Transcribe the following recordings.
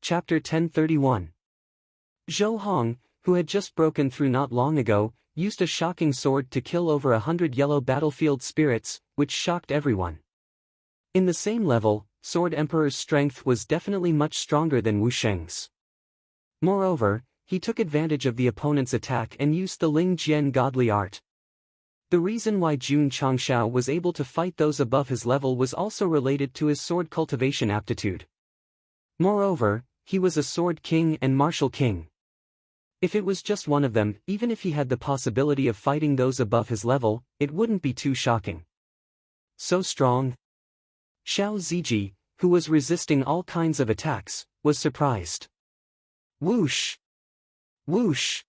Chapter 1031. Zhou Hong, who had just broken through not long ago, used a shocking sword to kill over 100 yellow battlefield spirits, which shocked everyone. In the same level, Sword Emperor's strength was definitely much stronger than Wu Sheng's. Moreover, he took advantage of the opponent's attack and used the Ling Jian godly art. The reason why Jun Changshao was able to fight those above his level was also related to his sword cultivation aptitude. Moreover, he was a sword king and martial king. If it was just one of them, even if he had the possibility of fighting those above his level, it wouldn't be too shocking. So strong. Xiao Ziji, who was resisting all kinds of attacks, was surprised. Whoosh! Whoosh!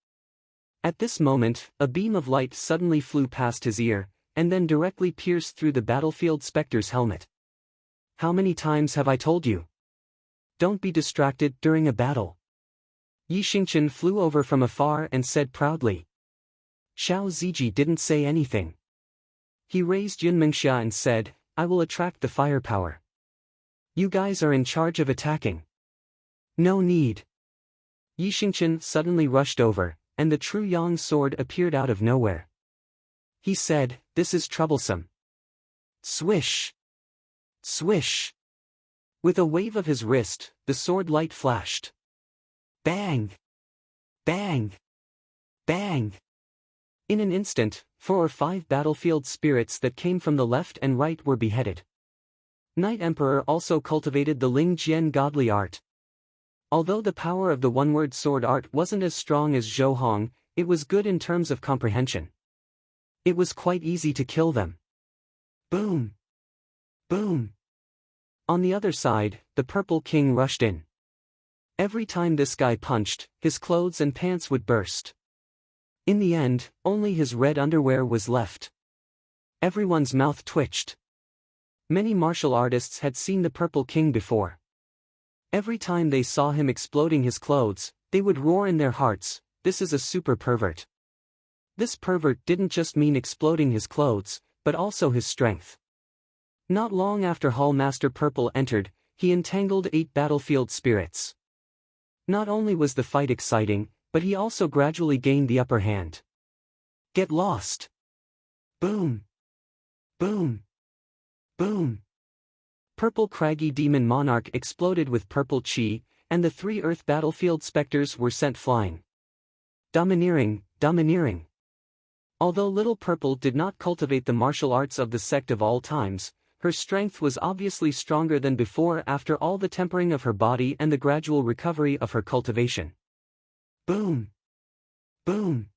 At this moment, a beam of light suddenly flew past his ear, and then directly pierced through the battlefield specter's helmet. How many times have I told you? Don't be distracted during a battle. Yi Xingqian flew over from afar and said proudly. Xiao Ziji didn't say anything. He raised Yunmengxia and said, I will attract the firepower. You guys are in charge of attacking. No need. Yi Xingqian suddenly rushed over, and the true Yang sword appeared out of nowhere. He said, this is troublesome. Swish! Swish! With a wave of his wrist, the sword light flashed. Bang! Bang! Bang! In an instant, 4 or 5 battlefield spirits that came from the left and right were beheaded. Night Emperor also cultivated the Ling Jian godly art. Although the power of the one-word sword art wasn't as strong as Zhou Hong, it was good in terms of comprehension. It was quite easy to kill them. Boom! Boom! On the other side, the Purple King rushed in. Every time this guy punched, his clothes and pants would burst. In the end, only his red underwear was left. Everyone's mouth twitched. Many martial artists had seen the Purple King before. Every time they saw him exploding his clothes, they would roar in their hearts, this is a super pervert. This pervert didn't just mean exploding his clothes, but also his strength. Not long after Hall Master Purple entered, he entangled 8 battlefield spirits. Not only was the fight exciting, but he also gradually gained the upper hand. Get lost! Boom! Boom! Boom! Purple Craggy Demon Monarch exploded with purple chi, and the 3 Earth battlefield specters were sent flying. Domineering, domineering. Although Little Purple did not cultivate the martial arts of the sect of all times, her strength was obviously stronger than before after all the tempering of her body and the gradual recovery of her cultivation. Boom! Boom!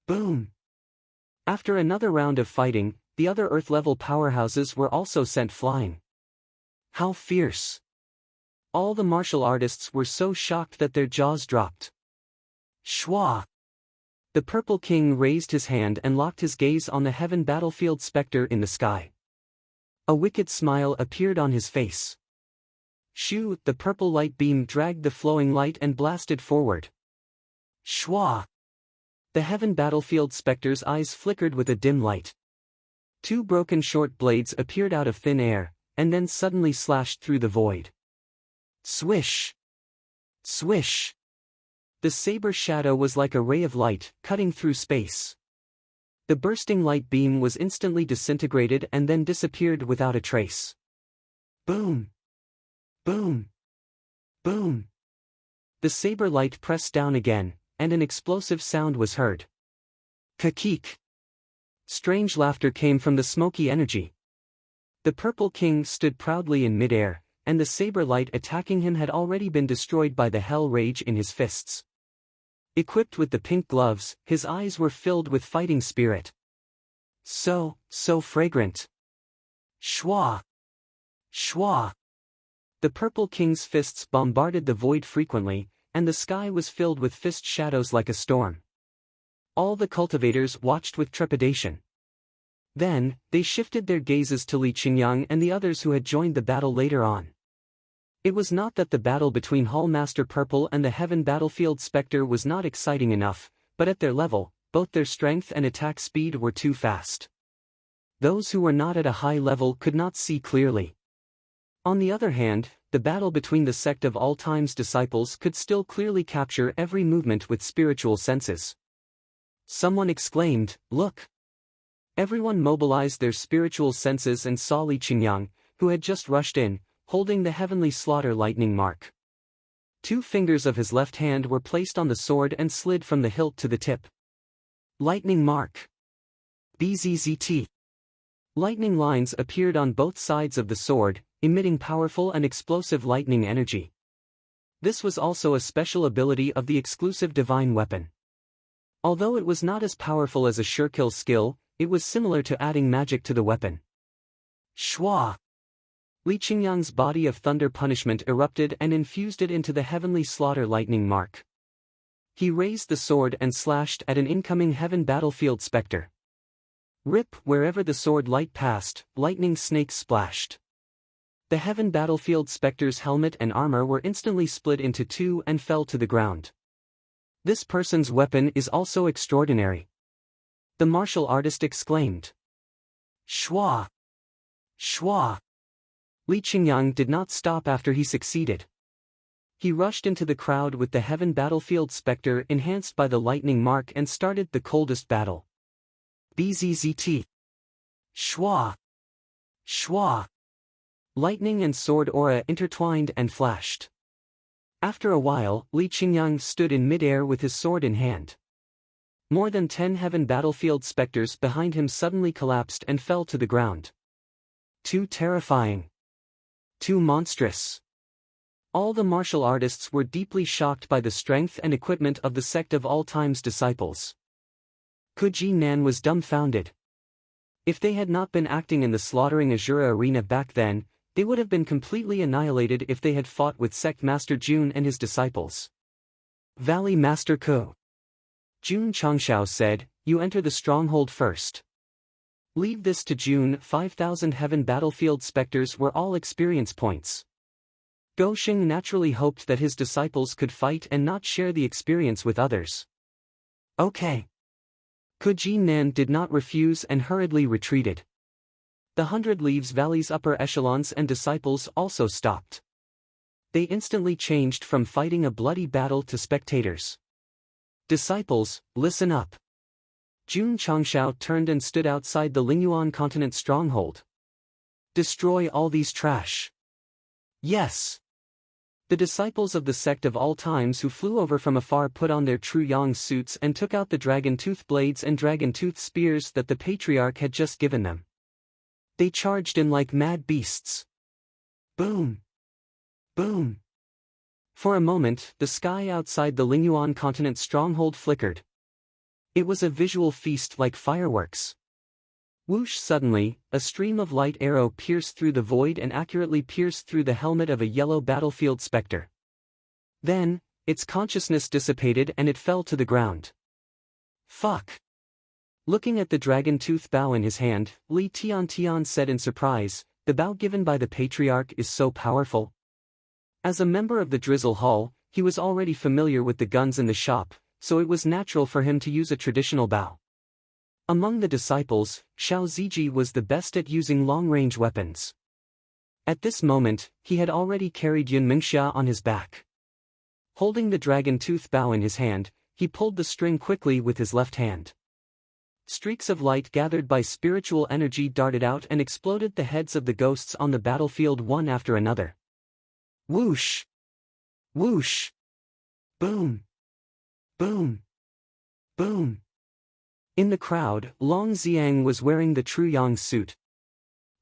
Boom! After another round of fighting, the other Earth-level powerhouses were also sent flying. How fierce! All the martial artists were so shocked that their jaws dropped. Shwa! The Purple King raised his hand and locked his gaze on the heaven battlefield specter in the sky. A wicked smile appeared on his face. Shoo! The purple light beam dragged the flowing light and blasted forward. Shwa! The heaven battlefield specter's eyes flickered with a dim light. 2 broken short blades appeared out of thin air, and then suddenly slashed through the void. Swish! Swish! The saber shadow was like a ray of light, cutting through space. The bursting light beam was instantly disintegrated and then disappeared without a trace. Boom! Boom! Boom! The saber light pressed down again, and an explosive sound was heard. Kakik! Strange laughter came from the smoky energy. The Purple King stood proudly in midair, and the saber light attacking him had already been destroyed by the hell rage in his fists. Equipped with the pink gloves, his eyes were filled with fighting spirit. So fragrant. Shwa! Shwa! The Purple King's fists bombarded the void frequently, and the sky was filled with fist shadows like a storm. All the cultivators watched with trepidation. Then, they shifted their gazes to Li Qingyang and the others who had joined the battle later on. It was not that the battle between Hall Master Purple and the Heaven Battlefield Spectre was not exciting enough, but at their level, both their strength and attack speed were too fast. Those who were not at a high level could not see clearly. On the other hand, the battle between the Sect of All Time's disciples could still clearly capture every movement with spiritual senses. Someone exclaimed, "Look!" Everyone mobilized their spiritual senses and saw Li Qingyang, who had just rushed in, holding the heavenly slaughter lightning mark. 2 fingers of his left hand were placed on the sword and slid from the hilt to the tip. Lightning mark. BZZT. Lightning lines appeared on both sides of the sword, emitting powerful and explosive lightning energy. This was also a special ability of the exclusive divine weapon. Although it was not as powerful as a surekill skill, it was similar to adding magic to the weapon. Shwa! Li Qingyang's body of thunder punishment erupted and infused it into the heavenly slaughter lightning mark. He raised the sword and slashed at an incoming heaven battlefield specter. Rip! Wherever the sword light passed, lightning snakes splashed. The heaven battlefield specter's helmet and armor were instantly split into 2 and fell to the ground. This person's weapon is also extraordinary. The martial artist exclaimed. Shwa! Shwa! Li Qingyang did not stop after he succeeded. He rushed into the crowd with the heaven battlefield specter enhanced by the lightning mark and started the coldest battle. BZZT. Shwa! Shwa! Lightning and sword aura intertwined and flashed. After a while, Li Qingyang stood in midair with his sword in hand. More than 10 heaven battlefield specters behind him suddenly collapsed and fell to the ground. Too terrifying. Too monstrous. All the martial artists were deeply shocked by the strength and equipment of the Sect of All Time's disciples. Kuji Nan was dumbfounded. If they had not been acting in the slaughtering Azura arena back then, they would have been completely annihilated if they had fought with Sect Master Jun and his disciples. Valley Master Ko. Jun Changshao said, "You enter the stronghold first. Leave this to Jun." 5,000 heaven battlefield specters were all experience points. Go Xing naturally hoped that his disciples could fight and not share the experience with others. Okay. Kuji Nan did not refuse and hurriedly retreated. The 100 Leaves Valley's upper echelons and disciples also stopped. They instantly changed from fighting a bloody battle to spectators. Disciples, listen up. Jun Changshao turned and stood outside the Lingyuan continent stronghold. Destroy all these trash. Yes. The disciples of the Sect of All Times who flew over from afar put on their true yang suits and took out the dragon tooth blades and dragon tooth spears that the patriarch had just given them. They charged in like mad beasts. Boom. Boom. For a moment, the sky outside the Lingyuan continent stronghold flickered. It was a visual feast like fireworks. Whoosh! Suddenly, a stream of light arrow pierced through the void and accurately pierced through the helmet of a yellow battlefield specter. Then, its consciousness dissipated and it fell to the ground. Fuck! Looking at the dragon tooth bow in his hand, Li Tian said in surprise, "The bow given by the patriarch is so powerful." As a member of the Drizzle Hall, he was already familiar with the guns in the shop, so it was natural for him to use a traditional bow. Among the disciples, Xiao Ziji was the best at using long-range weapons. At this moment, he had already carried Yun Mingxia on his back. Holding the dragon tooth bow in his hand, he pulled the string quickly with his left hand. Streaks of light gathered by spiritual energy darted out and exploded the heads of the ghosts on the battlefield one after another. Whoosh! Whoosh! Boom! Boom! Boom! In the crowd, Long Xiang was wearing the True Yang suit.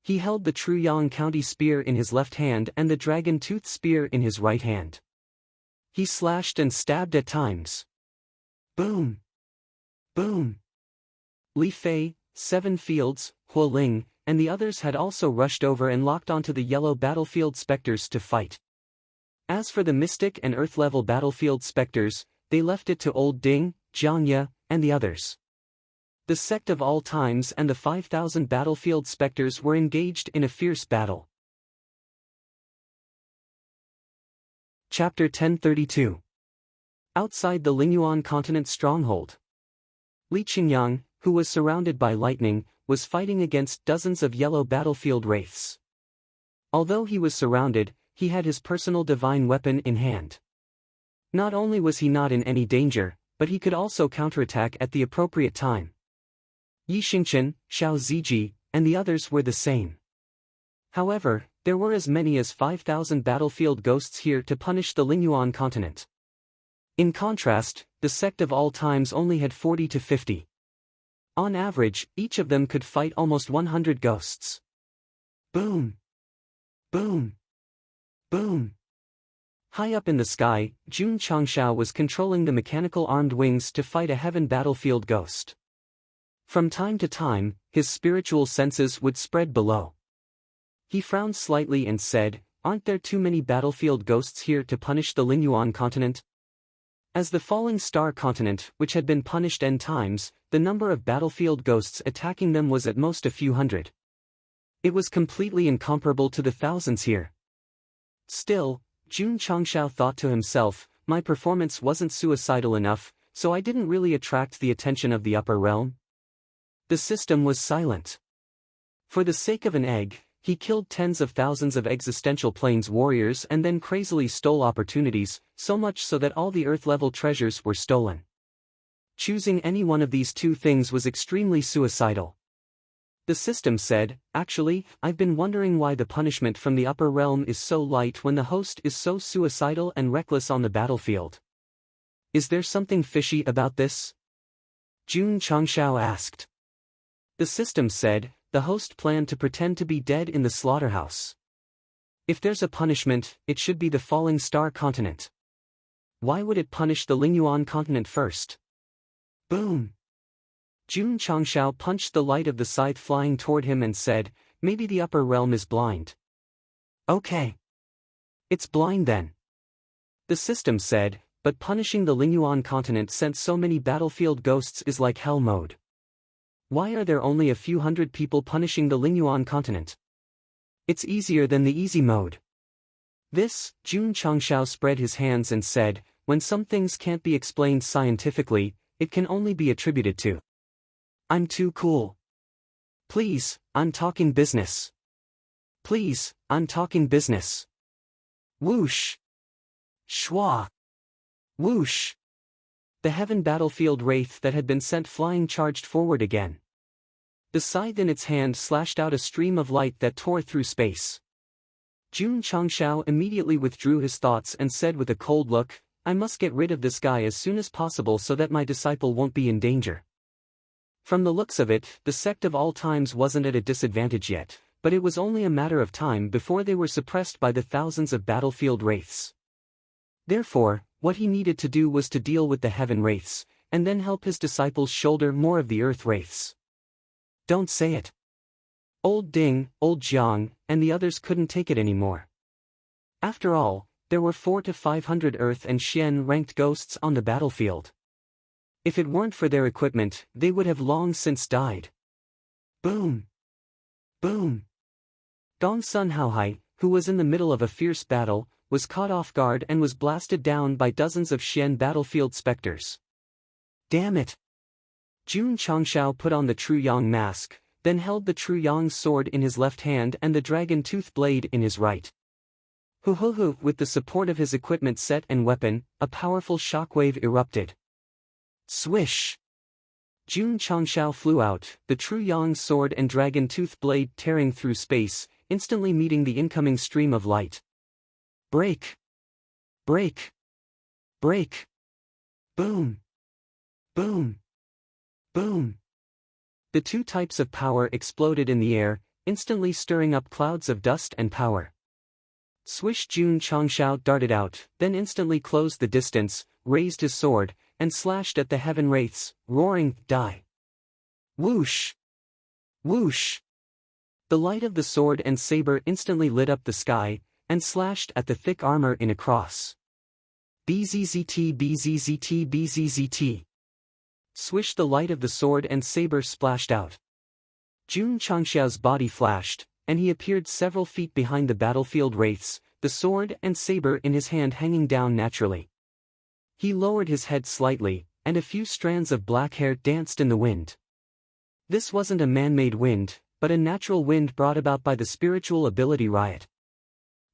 He held the True Yang County spear in his left hand and the dragon tooth spear in his right hand. He slashed and stabbed at times. Boom! Boom! Li Fei, Seven Fields, Huo Ling, and the others had also rushed over and locked onto the yellow battlefield specters to fight. As for the mystic and earth-level battlefield specters, they left it to Old Ding, Jiang Ye, and the others. The Sect of All Times and the 5,000 battlefield specters were engaged in a fierce battle. Chapter 1032. Outside the Lingyuan continent stronghold. Li Qingyang, who was surrounded by lightning, was fighting against dozens of yellow battlefield wraiths. Although he was surrounded, he had his personal divine weapon in hand. Not only was he not in any danger, but he could also counterattack at the appropriate time. Yi Xingchen, Xiao Ziji, and the others were the same. However, there were as many as 5,000 battlefield ghosts here to punish the Lingyuan continent. In contrast, the Sect of all times only had 40 to 50. On average, each of them could fight almost 100 ghosts. Boom! Boom! Boom! High up in the sky, Jun Changshao was controlling the mechanical armed wings to fight a heaven battlefield ghost. From time to time, his spiritual senses would spread below. He frowned slightly and said, "Aren't there too many battlefield ghosts here to punish the Lingyuan continent?" As the falling star continent, which had been punished n times, the number of battlefield ghosts attacking them was at most a few hundred. It was completely incomparable to the thousands here. Still, Jun Changshao thought to himself, my performance wasn't suicidal enough, so I didn't really attract the attention of the upper realm. The system was silent. For the sake of an egg, he killed tens of thousands of existential planes warriors and then crazily stole opportunities, so much so that all the Earth-level treasures were stolen. Choosing any one of these two things was extremely suicidal. The system said, "Actually, I've been wondering why the punishment from the upper realm is so light when the host is so suicidal and reckless on the battlefield. Is there something fishy about this?" Jun Changshao asked. The system said, "The host planned to pretend to be dead in the slaughterhouse. If there's a punishment, it should be the falling star continent. Why would it punish the Lingyuan continent first?" Boom! Jun Changshao punched the light of the scythe flying toward him and said, "Maybe the upper realm is blind." "Okay. It's blind then." The system said, "But punishing the Lingyuan continent sent so many battlefield ghosts is like hell mode. Why are there only a few hundred people punishing the Lingyuan continent? It's easier than the easy mode." This, Jun Changshao spread his hands and said, "When some things can't be explained scientifically, it can only be attributed to. I'm too cool. Please, I'm talking business. Please, I'm talking business." Whoosh! Schwa! Whoosh! The heaven battlefield wraith that had been sent flying charged forward again. The scythe in its hand slashed out a stream of light that tore through space. Jun Changshao immediately withdrew his thoughts and said with a cold look, "I must get rid of this guy as soon as possible so that my disciple won't be in danger." From the looks of it, the Sect of all times wasn't at a disadvantage yet, but it was only a matter of time before they were suppressed by the thousands of battlefield wraiths. Therefore, what he needed to do was to deal with the heaven wraiths, and then help his disciples shoulder more of the earth wraiths. Don't say it. Old Ding, Old Jiang, and the others couldn't take it anymore. After all, there were 400 to 500 earth and Xian ranked ghosts on the battlefield. If it weren't for their equipment, they would have long since died. Boom! Boom! Gong Sun Haohai, who was in the middle of a fierce battle, was caught off guard and was blasted down by dozens of Xian battlefield specters. Damn it! Jun Changshao put on the True Yang mask, then held the True Yang sword in his left hand and the dragon tooth blade in his right. Hu, with the support of his equipment set and weapon, a powerful shockwave erupted. Swish! Jun Changshao flew out, the True Yang sword and dragon tooth blade tearing through space, instantly meeting the incoming stream of light. Break! Break! Break! Boom! Boom! Boom! The two types of power exploded in the air, instantly stirring up clouds of dust and power. Swish! Jun Changshao darted out, then instantly closed the distance, raised his sword, and slashed at the heaven wraiths, roaring, "Die!" Whoosh! Whoosh! The light of the sword and saber instantly lit up the sky, and slashed at the thick armor in a cross. Bzzzt bzzzt bzzzt. Swish! The light of the sword and saber splashed out. Jun Changshao's body flashed, and he appeared several feet behind the battlefield wraiths, the sword and saber in his hand hanging down naturally. He lowered his head slightly, and a few strands of black hair danced in the wind. This wasn't a man-made wind, but a natural wind brought about by the spiritual ability riot.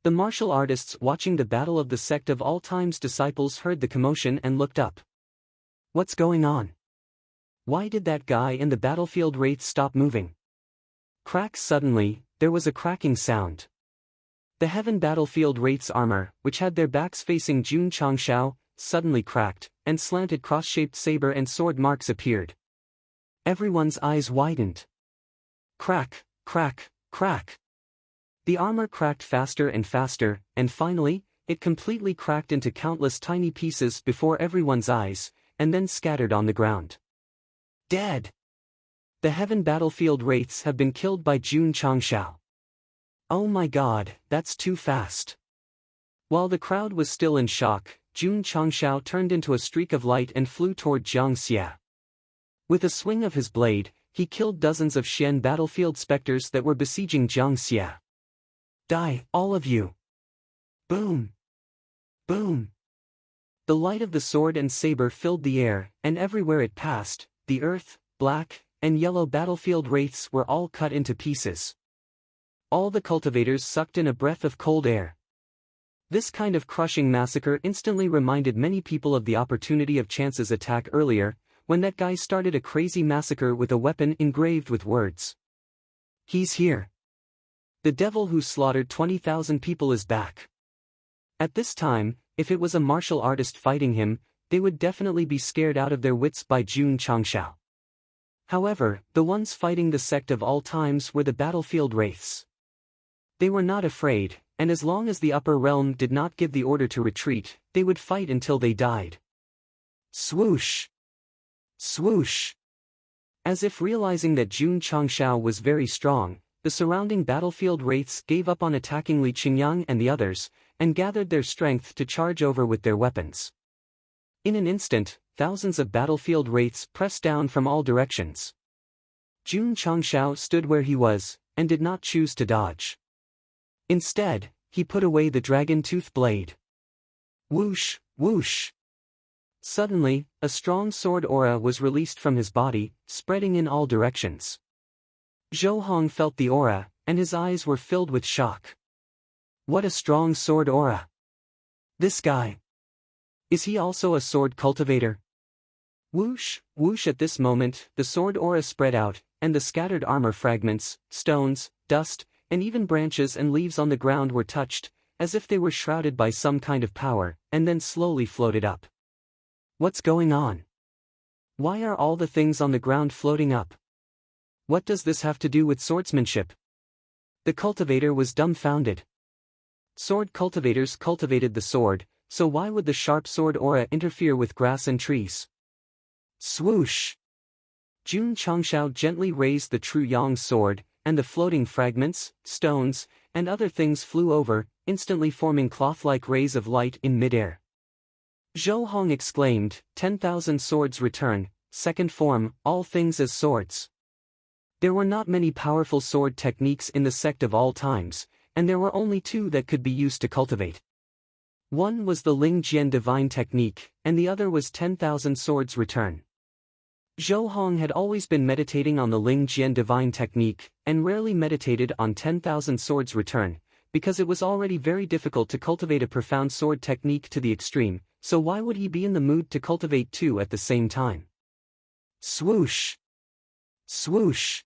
The martial artists watching the battle of the Sect of all time's disciples heard the commotion and looked up. What's going on? Why did that guy in the battlefield wraith stop moving? Crack! Suddenly, there was a cracking sound. The heaven battlefield wraith's armor, which had their backs facing Jun Changshao, suddenly cracked, and slanted cross-shaped saber and sword marks appeared. Everyone's eyes widened. Crack, crack, crack. The armor cracked faster and faster, and finally, it completely cracked into countless tiny pieces before everyone's eyes, and then scattered on the ground. Dead! The heaven battlefield wraiths have been killed by Jun Changshao. Oh my god, that's too fast. While the crowd was still in shock, Jun Changshao turned into a streak of light and flew toward Jiang Xia. With a swing of his blade, he killed dozens of Xian battlefield specters that were besieging Jiang Xia. Die, all of you! Boom! Boom! The light of the sword and saber filled the air, and everywhere it passed, the earth, black, and yellow battlefield wraiths were all cut into pieces. All the cultivators sucked in a breath of cold air. This kind of crushing massacre instantly reminded many people of the opportunity of Chance's attack earlier, when that guy started a crazy massacre with a weapon engraved with words. He's here. The devil who slaughtered 20,000 people is back. At this time, if it was a martial artist fighting him, they would definitely be scared out of their wits by Jun Changshao. However, the ones fighting the Sect of all times were the battlefield wraiths. They were not afraid, and as long as the upper realm did not give the order to retreat, they would fight until they died. Swoosh! Swoosh! As if realizing that Jun Changshao was very strong, the surrounding battlefield wraiths gave up on attacking Li Qingyang and the others, and gathered their strength to charge over with their weapons. In an instant, thousands of battlefield wraiths pressed down from all directions. Jun Changshao stood where he was, and did not choose to dodge. Instead, he put away the dragon-tooth blade. Whoosh, whoosh! Suddenly, a strong sword aura was released from his body, spreading in all directions. Zhou Hong felt the aura, and his eyes were filled with shock. What a strong sword aura! This guy! Is he also a sword cultivator? Whoosh, whoosh! At this moment, the sword aura spread out, and the scattered armor fragments, stones, dust, and even branches and leaves on the ground were touched, as if they were shrouded by some kind of power, and then slowly floated up. What's going on? Why are all the things on the ground floating up? What does this have to do with swordsmanship? The cultivator was dumbfounded. Sword cultivators cultivated the sword, so why would the sharp sword aura interfere with grass and trees? Swoosh! Jun Changshao gently raised the true Yang sword, and the floating fragments, stones, and other things flew over, instantly forming cloth-like rays of light in midair. Zhou Hong exclaimed, 10,000 swords return, second form, all things as swords. There were not many powerful sword techniques in the Sect of all times, and there were only two that could be used to cultivate. One was the Ling Jian divine technique, and the other was 10,000 swords return. Zhou Hong had always been meditating on the Ling Jian divine technique, and rarely meditated on 10,000 swords return, because it was already very difficult to cultivate a profound sword technique to the extreme, so why would he be in the mood to cultivate two at the same time? Swoosh! Swoosh!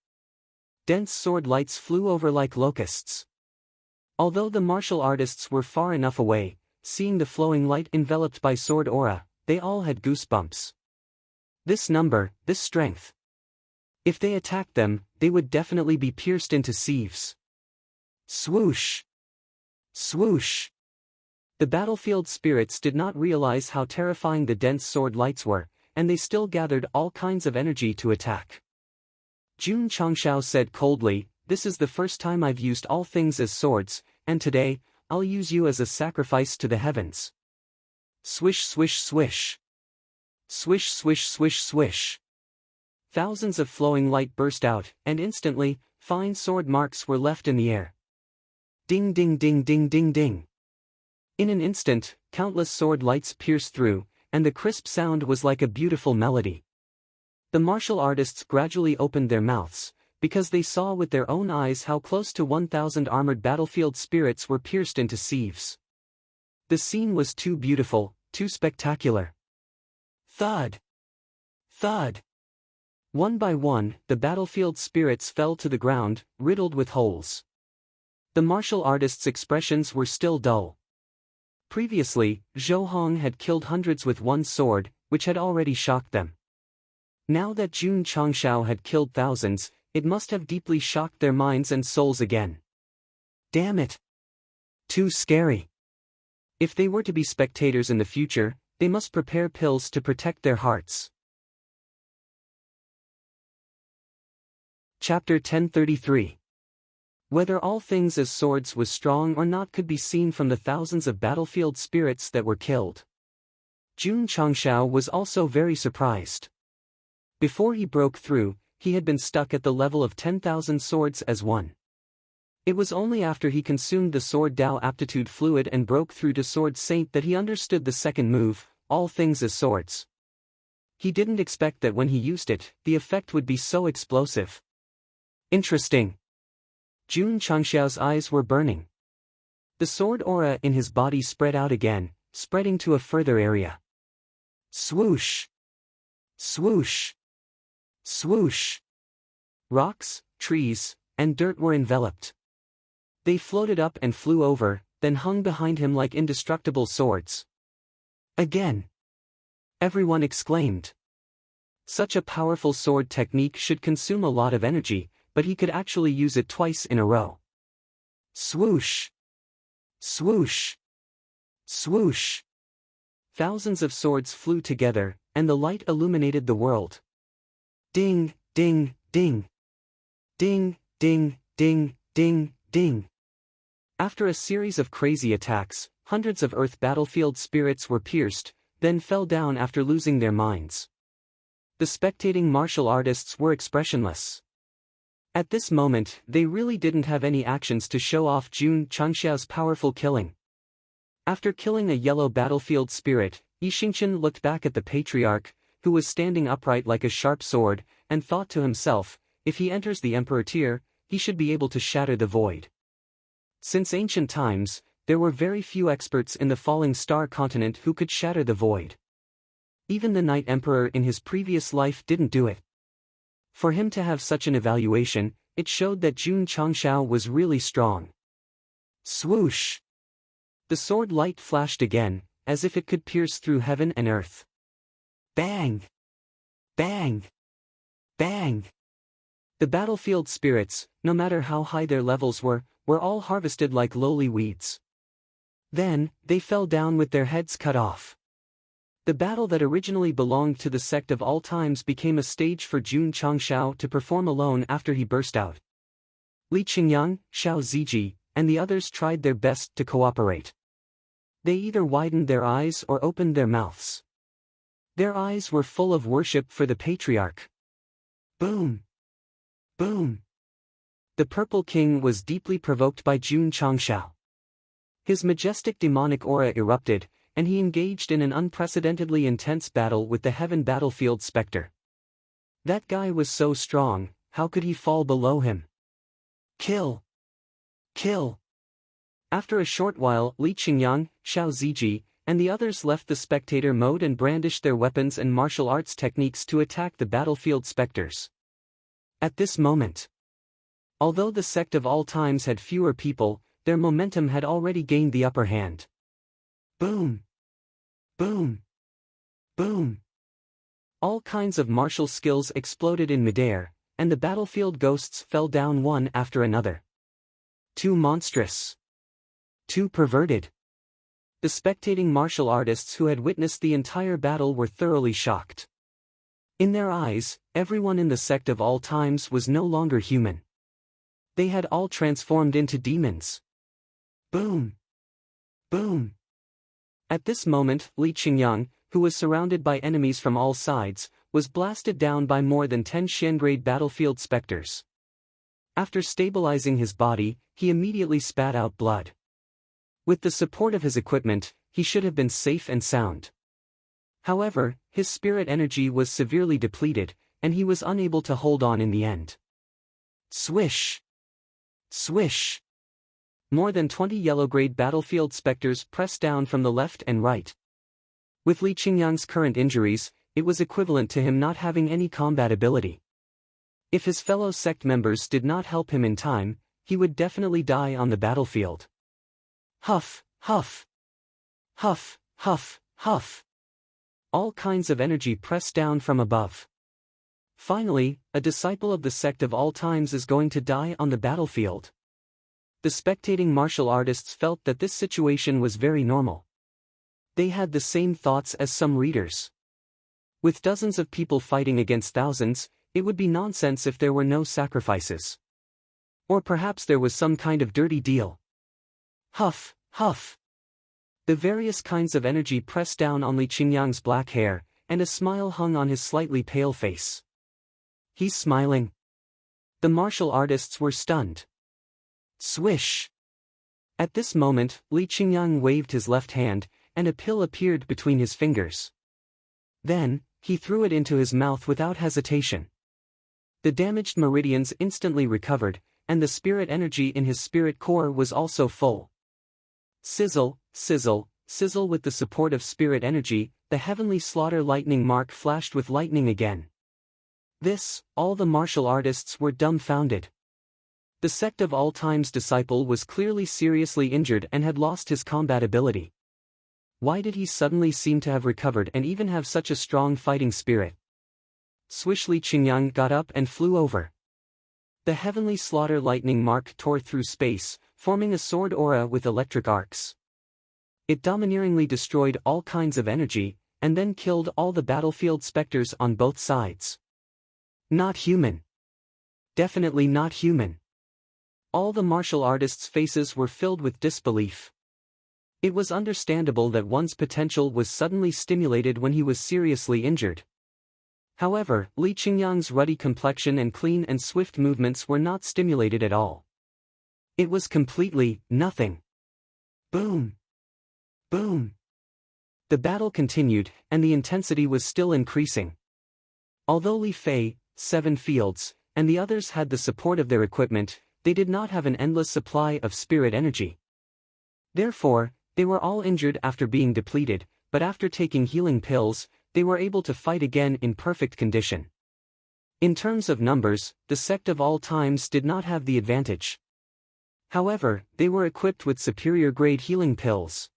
Dense sword lights flew over like locusts. Although the martial artists were far enough away, seeing the flowing light enveloped by sword aura, they all had goosebumps. This number, this strength. If they attacked them, they would definitely be pierced into sieves. Swoosh! Swoosh! The battlefield spirits did not realize how terrifying the dense sword lights were, and they still gathered all kinds of energy to attack. Jun Changshao said coldly, "This is the first time I've used all things as swords, and today, I'll use you as a sacrifice to the heavens." Swish swish swish. Swish swish swish swish. Thousands of flowing light burst out, and instantly, fine sword marks were left in the air. Ding ding ding ding ding ding. In an instant, countless sword lights pierced through, and the crisp sound was like a beautiful melody. The martial artists gradually opened their mouths, because they saw with their own eyes how close to 1,000 armored battlefield spirits were pierced into sieves. The scene was too beautiful, too spectacular. Thud! Thud! One by one, the battlefield spirits fell to the ground, riddled with holes. The martial artists' expressions were still dull. Previously, Zhou Hong had killed hundreds with one sword, which had already shocked them. Now that Jun Changshao had killed thousands, it must have deeply shocked their minds and souls again. Damn it! Too scary. If they were to be spectators in the future, they must prepare pills to protect their hearts. Chapter 1033. Whether all things as swords was strong or not could be seen from the thousands of battlefield spirits that were killed. Jun Changshao was also very surprised. Before he broke through, he had been stuck at the level of 10,000 swords as one. It was only after he consumed the sword Dao aptitude fluid and broke through to Sword Saint that he understood the second move, all things as swords. He didn't expect that when he used it, the effect would be so explosive. Interesting. Jun Changshao's eyes were burning. The sword aura in his body spread out again, spreading to a further area. Swoosh! Swoosh! Swoosh! Rocks, trees, and dirt were enveloped. They floated up and flew over, then hung behind him like indestructible swords. Again! Everyone exclaimed. Such a powerful sword technique should consume a lot of energy, but he could actually use it twice in a row. Swoosh! Swoosh! Swoosh! Thousands of swords flew together, and the light illuminated the world. Ding, ding, ding. Ding, ding, ding, ding, ding. After a series of crazy attacks, hundreds of Earth battlefield spirits were pierced, then fell down after losing their minds. The spectating martial artists were expressionless. At this moment, they really didn't have any actions to show off Jun Changshao's powerful killing. After killing a yellow battlefield spirit, Yi Xingqian looked back at the patriarch, who was standing upright like a sharp sword, and thought to himself, if he enters the Emperor tier, he should be able to shatter the void. Since ancient times, there were very few experts in the Falling Star continent who could shatter the void. Even the Night Emperor in his previous life didn't do it. For him to have such an evaluation, it showed that Jun Changshao was really strong. Swoosh! The sword light flashed again, as if it could pierce through heaven and earth. Bang! Bang! Bang! The battlefield spirits, no matter how high their levels were all harvested like lowly weeds. Then, they fell down with their heads cut off. The battle that originally belonged to the Sect of all times became a stage for Jun Changshao to perform alone after he burst out. Li Qingyang, Xiao Ziji, and the others tried their best to cooperate. They either widened their eyes or opened their mouths. Their eyes were full of worship for the patriarch. Boom! Boom! The Purple King was deeply provoked by Jun Changshao. His majestic demonic aura erupted, and he engaged in an unprecedentedly intense battle with the Heaven Battlefield Spectre. That guy was so strong, how could he fall below him? Kill! Kill! After a short while, Li Qingyang, Xiao Ziji, and the others left the spectator mode and brandished their weapons and martial arts techniques to attack the battlefield specters. At this moment, although the Sect of all times had fewer people, their momentum had already gained the upper hand. Boom! Boom! Boom! All kinds of martial skills exploded in midair, and the battlefield ghosts fell down one after another. Too monstrous. Too perverted. The spectating martial artists who had witnessed the entire battle were thoroughly shocked. In their eyes, everyone in the Sect of all times was no longer human. They had all transformed into demons. Boom! Boom! At this moment, Li Qingyang, who was surrounded by enemies from all sides, was blasted down by more than 10 Xian-grade battlefield specters. After stabilizing his body, he immediately spat out blood. With the support of his equipment, he should have been safe and sound. However, his spirit energy was severely depleted, and he was unable to hold on in the end. Swish! Swish! More than 20 yellow-grade battlefield specters pressed down from the left and right. With Li Qingyang's current injuries, it was equivalent to him not having any combat ability. If his fellow sect members did not help him in time, he would definitely die on the battlefield. Huff, huff. Huff, huff, huff. All kinds of energy pressed down from above. Finally, a disciple of the sect of all times is going to die on the battlefield. The spectating martial artists felt that this situation was very normal. They had the same thoughts as some readers. With dozens of people fighting against thousands, it would be nonsense if there were no sacrifices. Or perhaps there was some kind of dirty deal. Huff, huff. The various kinds of energy pressed down on Li Qingyang's black hair, and a smile hung on his slightly pale face. He's smiling. The martial artists were stunned. Swish! At this moment, Li Qingyang waved his left hand, and a pill appeared between his fingers. Then, he threw it into his mouth without hesitation. The damaged meridians instantly recovered, and the spirit energy in his spirit core was also full. Sizzle, sizzle, sizzle. With the support of spirit energy, the heavenly slaughter lightning mark flashed with lightning again. All the martial artists were dumbfounded. The Sect of All Time's disciple was clearly seriously injured and had lost his combat ability. Why did he suddenly seem to have recovered and even have such a strong fighting spirit? Swish! Li Qingyang got up and flew over. The heavenly slaughter lightning mark tore through space, forming a sword aura with electric arcs. It domineeringly destroyed all kinds of energy, and then killed all the battlefield specters on both sides. Not human. Definitely not human. All the martial artists' faces were filled with disbelief. It was understandable that one's potential was suddenly stimulated when he was seriously injured. However, Li Qingyang's ruddy complexion and clean and swift movements were not stimulated at all. It was completely nothing. Boom! Boom! The battle continued, and the intensity was still increasing. Although Li Fei, 7 Fields, and the others had the support of their equipment, they did not have an endless supply of spirit energy. Therefore, they were all injured after being depleted, but after taking healing pills, they were able to fight again in perfect condition. In terms of numbers, the Sect of All Times did not have the advantage. However, they were equipped with superior-grade healing pills.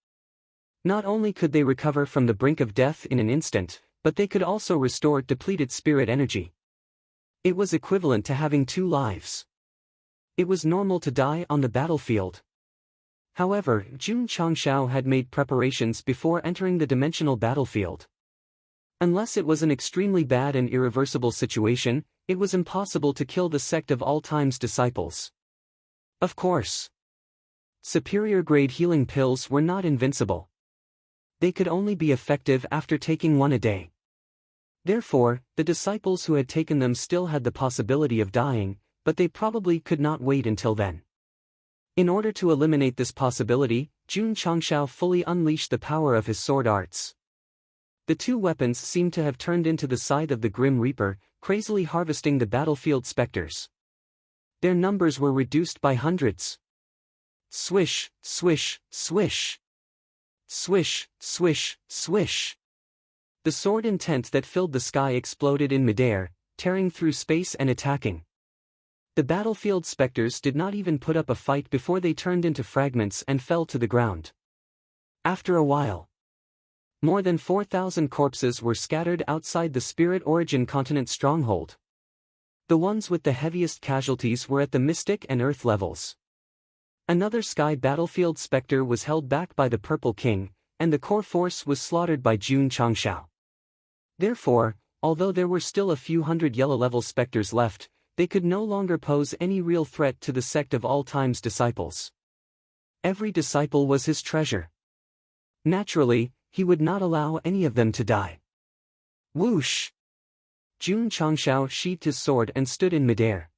Not only could they recover from the brink of death in an instant, but they could also restore depleted spirit energy. It was equivalent to having 2 lives. It was normal to die on the battlefield. However, Jun Changshao had made preparations before entering the dimensional battlefield. Unless it was an extremely bad and irreversible situation, it was impossible to kill the Sect of All Time's disciples. Of course. Superior-grade healing pills were not invincible. They could only be effective after taking 1 a day. Therefore, the disciples who had taken them still had the possibility of dying, but they probably could not wait until then. In order to eliminate this possibility, Jun Changshao fully unleashed the power of his sword arts. The 2 weapons seemed to have turned into the scythe of the Grim Reaper, crazily harvesting the battlefield specters. Their numbers were reduced by hundreds. Swish, swish, swish. Swish, swish, swish. The sword intent that filled the sky exploded in midair, tearing through space and attacking. The battlefield specters did not even put up a fight before they turned into fragments and fell to the ground. After a while, more than 4,000 corpses were scattered outside the Spirit Origin Continent stronghold. The ones with the heaviest casualties were at the Mystic and Earth levels. Another sky battlefield specter was held back by the Purple King, and the core force was slaughtered by Jun Changshao. Therefore, although there were still a few hundred yellow-level specters left, they could no longer pose any real threat to the Sect of All Time's disciples. Every disciple was his treasure. Naturally, he would not allow any of them to die. Whoosh! Jun Changshao sheathed his sword and stood in midair.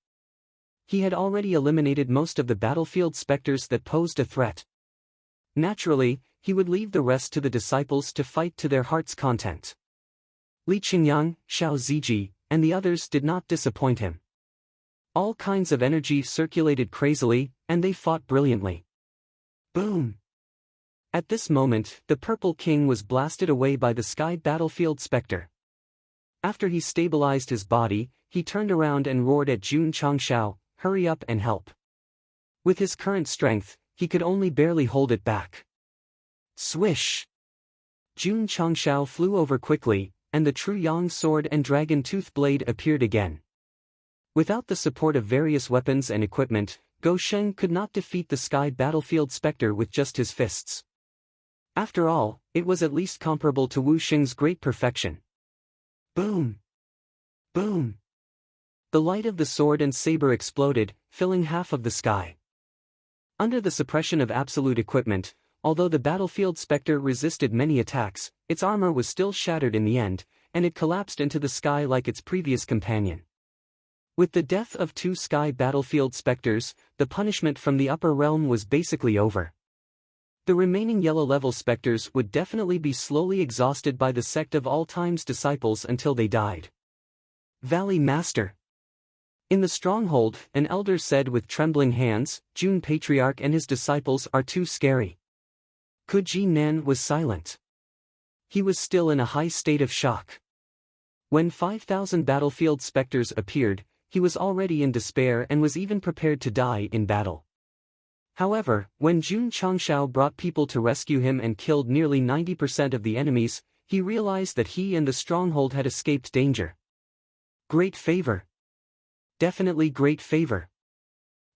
He had already eliminated most of the battlefield specters that posed a threat. Naturally, he would leave the rest to the disciples to fight to their heart's content. Li Qingyang, Xiao Ziji, and the others did not disappoint him. All kinds of energy circulated crazily, and they fought brilliantly. Boom! At this moment, the Purple King was blasted away by the sky battlefield specter. After he stabilized his body, he turned around and roared at Jun Changshao, "Hurry up and help." With his current strength, he could only barely hold it back. Swish! Jun Changshao flew over quickly, and the True Yang sword and dragon tooth blade appeared again. Without the support of various weapons and equipment, Go Sheng could not defeat the sky battlefield specter with just his fists. After all, it was at least comparable to Wu Xing's great perfection. Boom! Boom! The light of the sword and saber exploded, filling half of the sky. Under the suppression of absolute equipment, although the battlefield specter resisted many attacks, its armor was still shattered in the end, and it collapsed into the sky like its previous companion. With the death of 2 sky battlefield specters, the punishment from the upper realm was basically over. The remaining yellow-level specters would definitely be slowly exhausted by the Sect of All Time's disciples until they died. Valley Master. In the stronghold, an elder said with trembling hands, "Jun Patriarch and his disciples are too scary." Kuji Nan was silent. He was still in a high state of shock. When 5,000 battlefield specters appeared, he was already in despair and was even prepared to die in battle. However, when Jun Changshao brought people to rescue him and killed nearly 90% of the enemies, he realized that he and the stronghold had escaped danger. Great favor. Definitely great favor.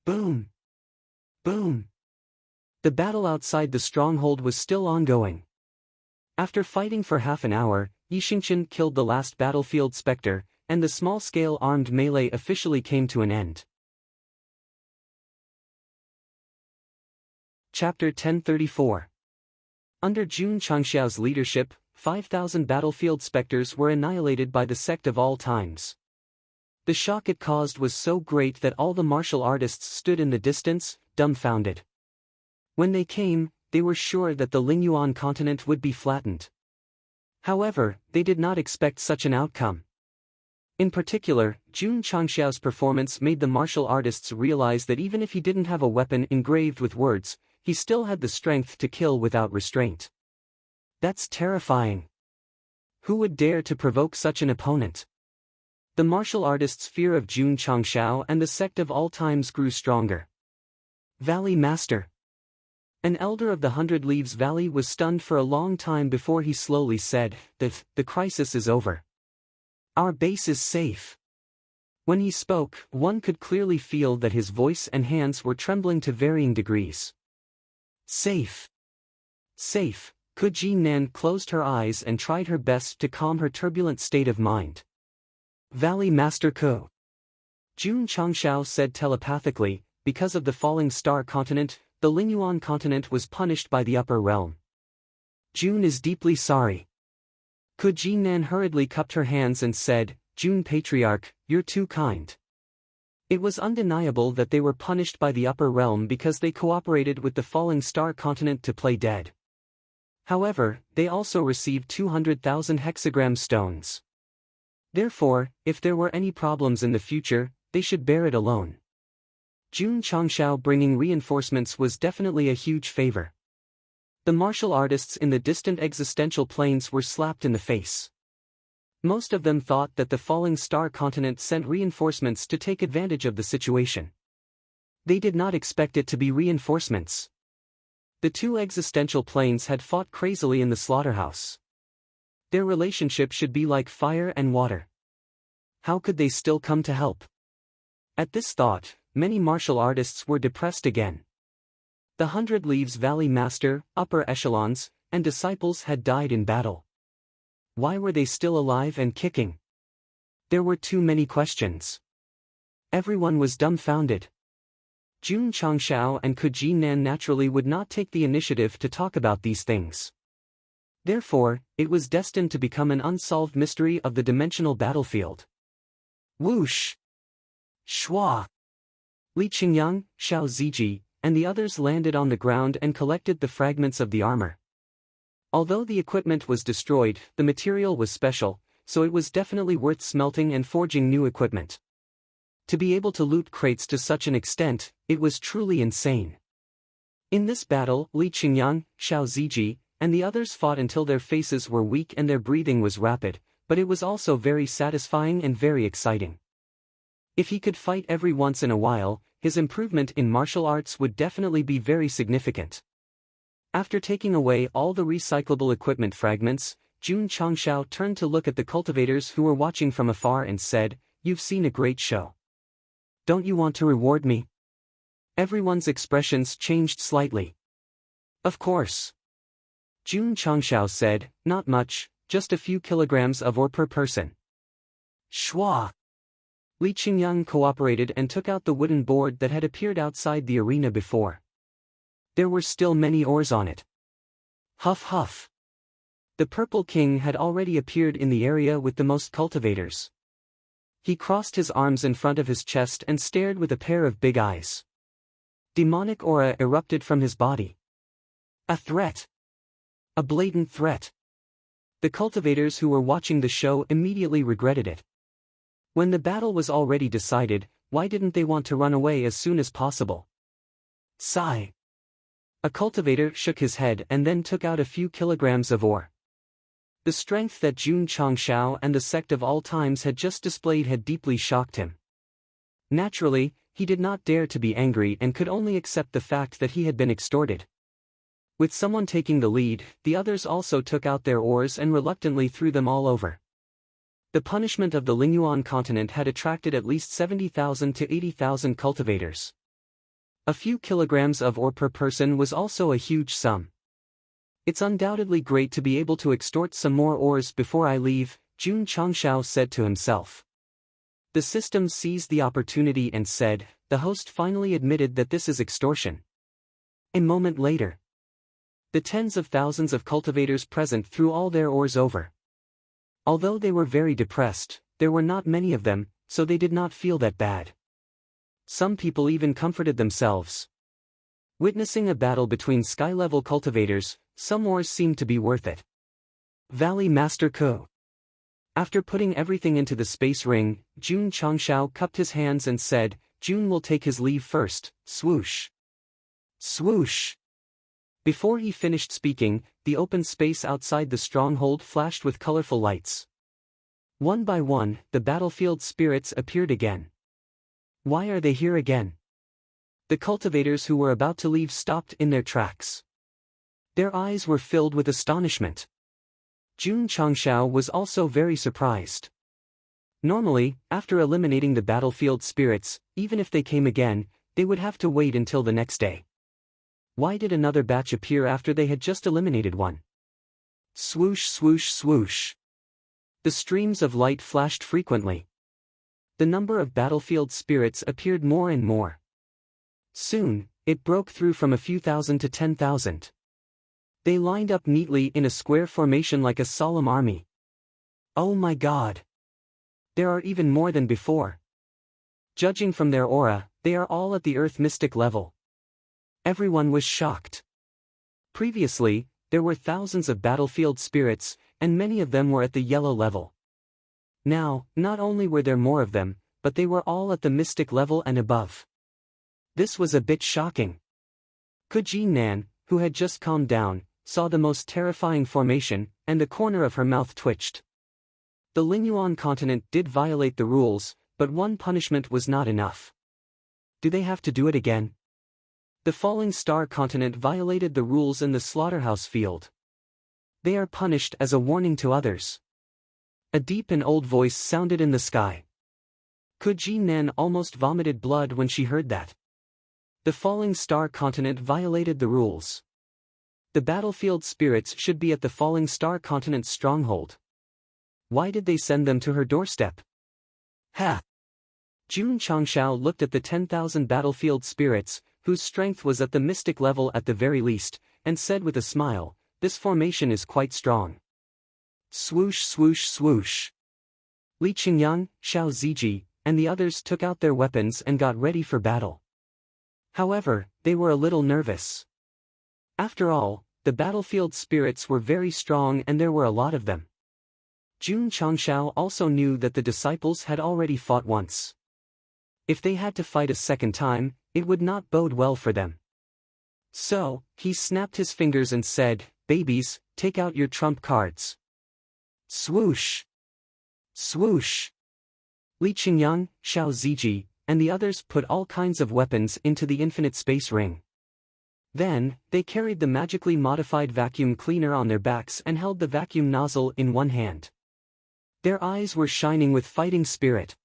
Boom! Boom! The battle outside the stronghold was still ongoing. After fighting for half an hour, Yixingchen killed the last battlefield specter, and the small-scale armed melee officially came to an end. Chapter 1034. Under Jun Changshao's leadership, 5,000 battlefield specters were annihilated by the Sect of All Times. The shock it caused was so great that all the martial artists stood in the distance, dumbfounded. When they came, they were sure that the Lingyuan continent would be flattened. However, they did not expect such an outcome. In particular, Jun Changshao's performance made the martial artists realize that even if he didn't have a weapon engraved with words, he still had the strength to kill without restraint. That's terrifying. Who would dare to provoke such an opponent? The martial artists' fear of Jun Changshao and the Sect of All Times grew stronger. Valley Master. An elder of the 100 Leaves Valley was stunned for a long time before he slowly said, The crisis is over. Our base is safe." When he spoke, one could clearly feel that his voice and hands were trembling to varying degrees. Safe. Safe. Kuji Nan closed her eyes and tried her best to calm her turbulent state of mind. Valley Master Ko. Jun Changshao said telepathically, because of the falling star continent, the Lingyuan continent was punished by the upper realm. Jun is deeply sorry. Kuji Nan hurriedly cupped her hands and said, "Jun Patriarch, you're too kind." It was undeniable that they were punished by the upper realm because they cooperated with the falling star continent to play dead. However, they also received 200,000 hexagram stones. Therefore, if there were any problems in the future, they should bear it alone. Jun Changshao bringing reinforcements was definitely a huge favor. The martial artists in the distant existential planes were slapped in the face. Most of them thought that the falling star continent sent reinforcements to take advantage of the situation. They did not expect it to be reinforcements. The 2 existential planes had fought crazily in the slaughterhouse. Their relationship should be like fire and water. How could they still come to help? At this thought, many martial artists were depressed again. The 100 Leaves Valley Master, upper echelons, and disciples had died in battle. Why were they still alive and kicking? There were too many questions. Everyone was dumbfounded. Jun Changshao and Kuji Nan naturally would not take the initiative to talk about these things. Therefore, it was destined to become an unsolved mystery of the dimensional battlefield. Whoosh! Shwa! Li Qingyang, Xiao Ziji, and the others landed on the ground and collected the fragments of the armor. Although the equipment was destroyed, the material was special, so it was definitely worth smelting and forging new equipment. To be able to loot crates to such an extent, it was truly insane. In this battle, Li Qingyang, Xiao Ziji, and the others fought until their faces were weak and their breathing was rapid, but it was also very satisfying and very exciting. If he could fight every once in a while, his improvement in martial arts would definitely be very significant. After taking away all the recyclable equipment fragments, Jun Changshao turned to look at the cultivators who were watching from afar and said, "You've seen a great show. Don't you want to reward me?" Everyone's expressions changed slightly. "Of course." Jun Changshao said, "Not much, just a few kilograms of ore per person." Shwa! Li Qingyang cooperated and took out the wooden board that had appeared outside the arena before. There were still many ores on it. Huff huff. The Purple King had already appeared in the area with the most cultivators. He crossed his arms in front of his chest and stared with a pair of big eyes. Demonic aura erupted from his body. A threat. A blatant threat. The cultivators who were watching the show immediately regretted it. When the battle was already decided, why didn't they want to run away as soon as possible? Sigh. A cultivator shook his head and then took out a few kilograms of ore. The strength that Jun Changshao and the Sect of all times had just displayed had deeply shocked him. Naturally, he did not dare to be angry and could only accept the fact that he had been extorted. With someone taking the lead, the others also took out their oars and reluctantly threw them all over. The punishment of the Lingyuan continent had attracted at least 70,000 to 80,000 cultivators. A few kilograms of ore per person was also a huge sum. "It's undoubtedly great to be able to extort some more ores before I leave," Jun Changshao said to himself. The system seized the opportunity and said, "The host finally admitted that this is extortion." A moment later, the tens of thousands of cultivators present threw all their ores over. Although they were very depressed, there were not many of them, so they did not feel that bad. Some people even comforted themselves. Witnessing a battle between sky-level cultivators, some ores seemed to be worth it. Valley Master Ko. After putting everything into the space ring, Jun Changshao cupped his hands and said, "Jun will take his leave first." Swoosh. Swoosh. Before he finished speaking, the open space outside the stronghold flashed with colorful lights. One by one, the battlefield spirits appeared again. Why are they here again? The cultivators who were about to leave stopped in their tracks. Their eyes were filled with astonishment. Jun Changshao was also very surprised. Normally, after eliminating the battlefield spirits, even if they came again, they would have to wait until the next day. Why did another batch appear after they had just eliminated one? Swoosh swoosh swoosh. The streams of light flashed frequently. The number of battlefield spirits appeared more and more. Soon, it broke through from a few thousand to 10,000. They lined up neatly in a square formation like a solemn army. Oh my God! There are even more than before. Judging from their aura, they are all at the Earth mystic level. Everyone was shocked. Previously, there were thousands of battlefield spirits, and many of them were at the yellow level. Now, not only were there more of them, but they were all at the mystic level and above. This was a bit shocking. Kuji Nan, who had just calmed down, saw the most terrifying formation, and the corner of her mouth twitched. The Lingyuan continent did violate the rules, but one punishment was not enough. Do they have to do it again? The Falling Star continent violated the rules in the slaughterhouse field. They are punished as a warning to others. A deep and old voice sounded in the sky. Kuji Nan almost vomited blood when she heard that. The Falling Star continent violated the rules. The battlefield spirits should be at the Falling Star continent's stronghold. Why did they send them to her doorstep? Ha! Jun Changshao looked at the 10,000 battlefield spirits, whose strength was at the mystic level at the very least, and said with a smile, "This formation is quite strong." Swoosh swoosh swoosh. Li Qingyang, Xiao Ziji, and the others took out their weapons and got ready for battle. However, they were a little nervous. After all, the battlefield spirits were very strong and there were a lot of them. Jun Changshao also knew that the disciples had already fought once. If they had to fight a second time, it would not bode well for them. So, he snapped his fingers and said, "Babies, take out your trump cards." Swoosh! Swoosh! Li Qingyang, Xiao Ziji, and the others put all kinds of weapons into the infinite space ring. Then, they carried the magically modified vacuum cleaner on their backs and held the vacuum nozzle in one hand. Their eyes were shining with fighting spirit.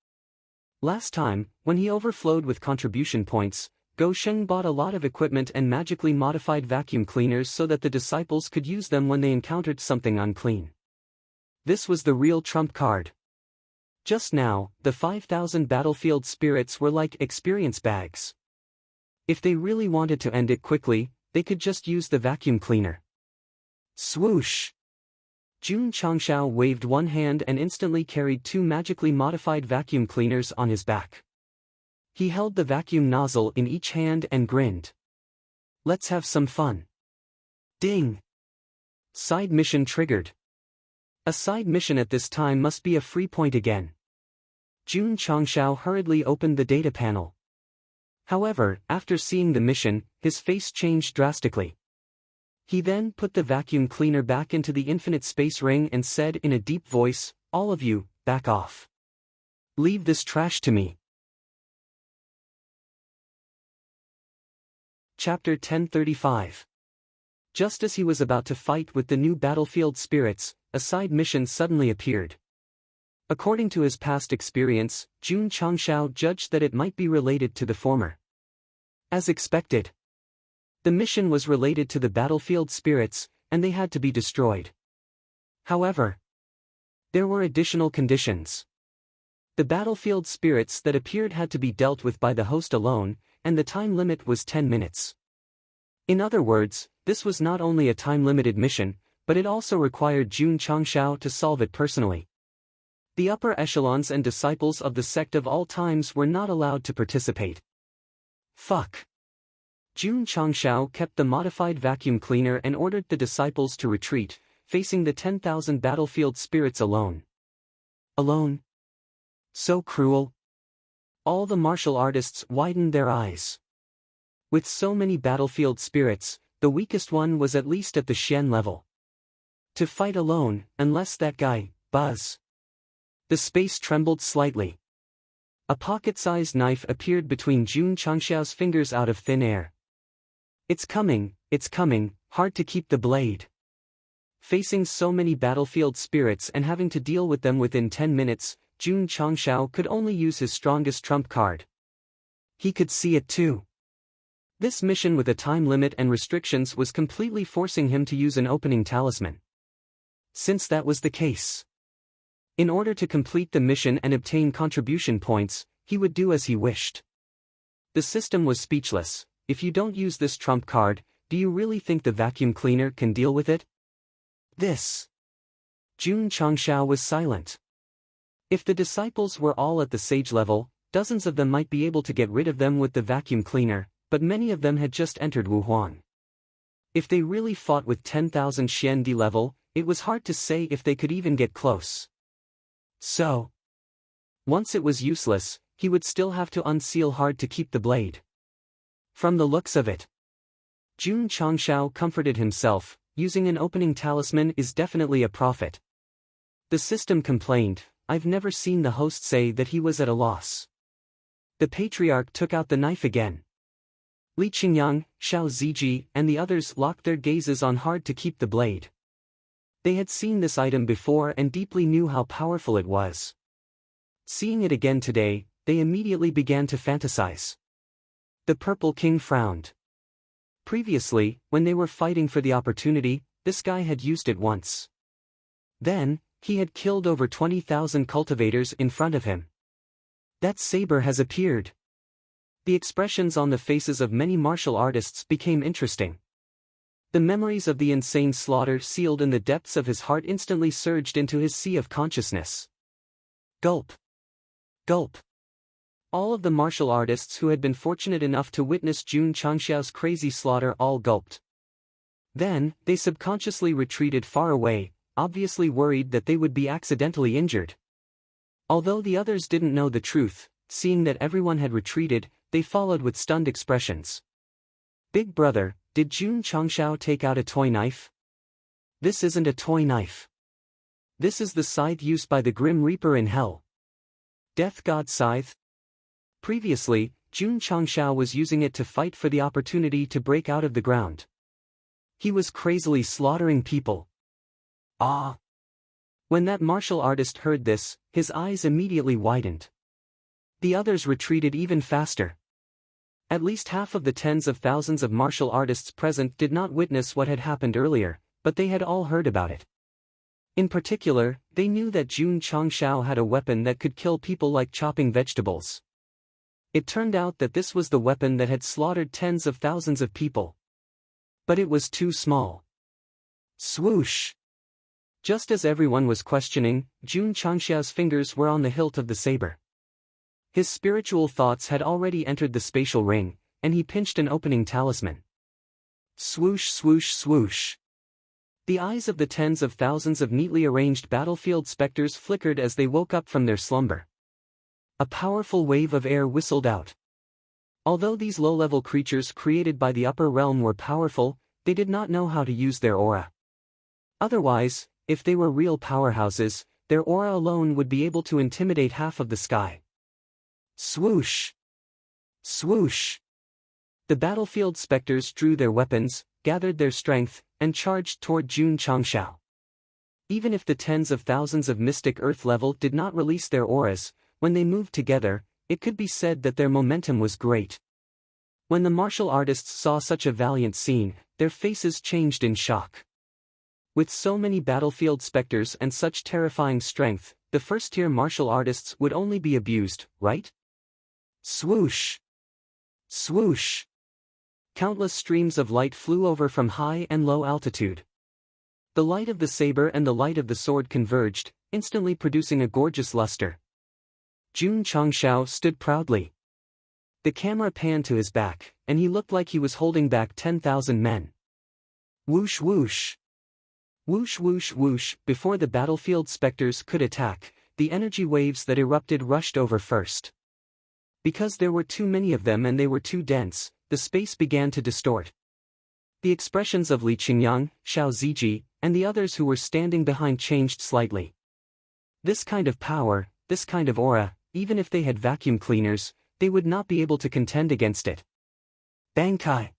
Last time, when he overflowed with contribution points, Go Sheng bought a lot of equipment and magically modified vacuum cleaners so that the disciples could use them when they encountered something unclean. This was the real trump card. Just now, the 5,000 battlefield spirits were like experience bags. If they really wanted to end it quickly, they could just use the vacuum cleaner. Swoosh! Jun Changshao waved one hand and instantly carried two magically modified vacuum cleaners on his back. He held the vacuum nozzle in each hand and grinned. Let's have some fun. Ding! Side mission triggered. A side mission at this time must be a free point again. Jun Changshao hurriedly opened the data panel. However, after seeing the mission, his face changed drastically. He then put the vacuum cleaner back into the infinite space ring and said in a deep voice, "All of you, back off. Leave this trash to me." Chapter 1035. Just as he was about to fight with the new battlefield spirits, a side mission suddenly appeared. According to his past experience, Jun Changshao judged that it might be related to the former. As expected, the mission was related to the battlefield spirits, and they had to be destroyed. However, there were additional conditions. The battlefield spirits that appeared had to be dealt with by the host alone, and the time limit was 10 minutes. In other words, this was not only a time-limited mission, but it also required Jun Changshao to solve it personally. The upper echelons and disciples of the sect of all times were not allowed to participate. Fuck. Jun Changshao kept the modified vacuum cleaner and ordered the disciples to retreat, facing the 10,000 battlefield spirits alone. Alone? So cruel. All the martial artists widened their eyes. With so many battlefield spirits, the weakest one was at least at the Xian level. To fight alone, unless that guy, Buzz. The space trembled slightly. A pocket-sized knife appeared between Jun Changshao's fingers out of thin air. It's coming, hard to keep the blade. Facing so many battlefield spirits and having to deal with them within 10 minutes, Jun Changshao could only use his strongest trump card. He could see it too. This mission with a time limit and restrictions was completely forcing him to use an opening talisman. Since that was the case, in order to complete the mission and obtain contribution points, he would do as he wished. The system was speechless. If you don't use this trump card, do you really think the vacuum cleaner can deal with it? Jun Changshao was silent. If the disciples were all at the sage level, dozens of them might be able to get rid of them with the vacuum cleaner, but many of them had just entered Wuhuan. If they really fought with 10,000 Xian Di level, it was hard to say if they could even get close. So, once it was useless, he would still have to unseal hard to keep the blade. From the looks of it, Jun Changshao comforted himself, using an opening talisman is definitely a profit. The system complained, I've never seen the host say that he was at a loss. The patriarch took out the knife again. Li Qingyang, Xiao Ziji, and the others locked their gazes on hard to keep the blade. They had seen this item before and deeply knew how powerful it was. Seeing it again today, they immediately began to fantasize. The Purple King frowned. Previously, when they were fighting for the opportunity, this guy had used it once. Then, he had killed over 20,000 cultivators in front of him. That saber has appeared. The expressions on the faces of many martial artists became interesting. The memories of the insane slaughter sealed in the depths of his heart instantly surged into his sea of consciousness. Gulp. Gulp. All of the martial artists who had been fortunate enough to witness Jun Changshao's crazy slaughter all gulped. Then, they subconsciously retreated far away, obviously worried that they would be accidentally injured. Although the others didn't know the truth, seeing that everyone had retreated, they followed with stunned expressions. Big brother, did Jun Changshao take out a toy knife? This isn't a toy knife. This is the scythe used by the Grim Reaper in Hell. Death God Scythe? Previously, Jun Changshao was using it to fight for the opportunity to break out of the ground. He was crazily slaughtering people. Ah! When that martial artist heard this, his eyes immediately widened. The others retreated even faster. At least half of the tens of thousands of martial artists present did not witness what had happened earlier, but they had all heard about it. In particular, they knew that Jun Changshao had a weapon that could kill people like chopping vegetables. It turned out that this was the weapon that had slaughtered tens of thousands of people. But it was too small. Swoosh! Just as everyone was questioning, Jun Changshao's fingers were on the hilt of the saber. His spiritual thoughts had already entered the spatial ring, and he pinched an opening talisman. Swoosh swoosh swoosh. The eyes of the tens of thousands of neatly arranged battlefield specters flickered as they woke up from their slumber. A powerful wave of air whistled out. Although these low-level creatures created by the upper realm were powerful, they did not know how to use their aura. Otherwise, if they were real powerhouses, their aura alone would be able to intimidate half of the sky. Swoosh! Swoosh! The battlefield specters drew their weapons, gathered their strength, and charged toward Jun Changshao. Even if the tens of thousands of mystic earth level did not release their auras, when they moved together, it could be said that their momentum was great. When the martial artists saw such a valiant scene, their faces changed in shock. With so many battlefield specters and such terrifying strength, the first-tier martial artists would only be abused, right? Swoosh! Swoosh! Countless streams of light flew over from high and low altitude. The light of the saber and the light of the sword converged, instantly producing a gorgeous luster. Jun Changshao stood proudly. The camera panned to his back, and he looked like he was holding back 10,000 men. Whoosh whoosh! Whoosh whoosh whoosh! Before the battlefield specters could attack, the energy waves that erupted rushed over first. Because there were too many of them and they were too dense, the space began to distort. The expressions of Li Qingyang, Xiao Ziji, and the others who were standing behind changed slightly. This kind of power, this kind of aura, even if they had vacuum cleaners, they would not be able to contend against it. Bankai!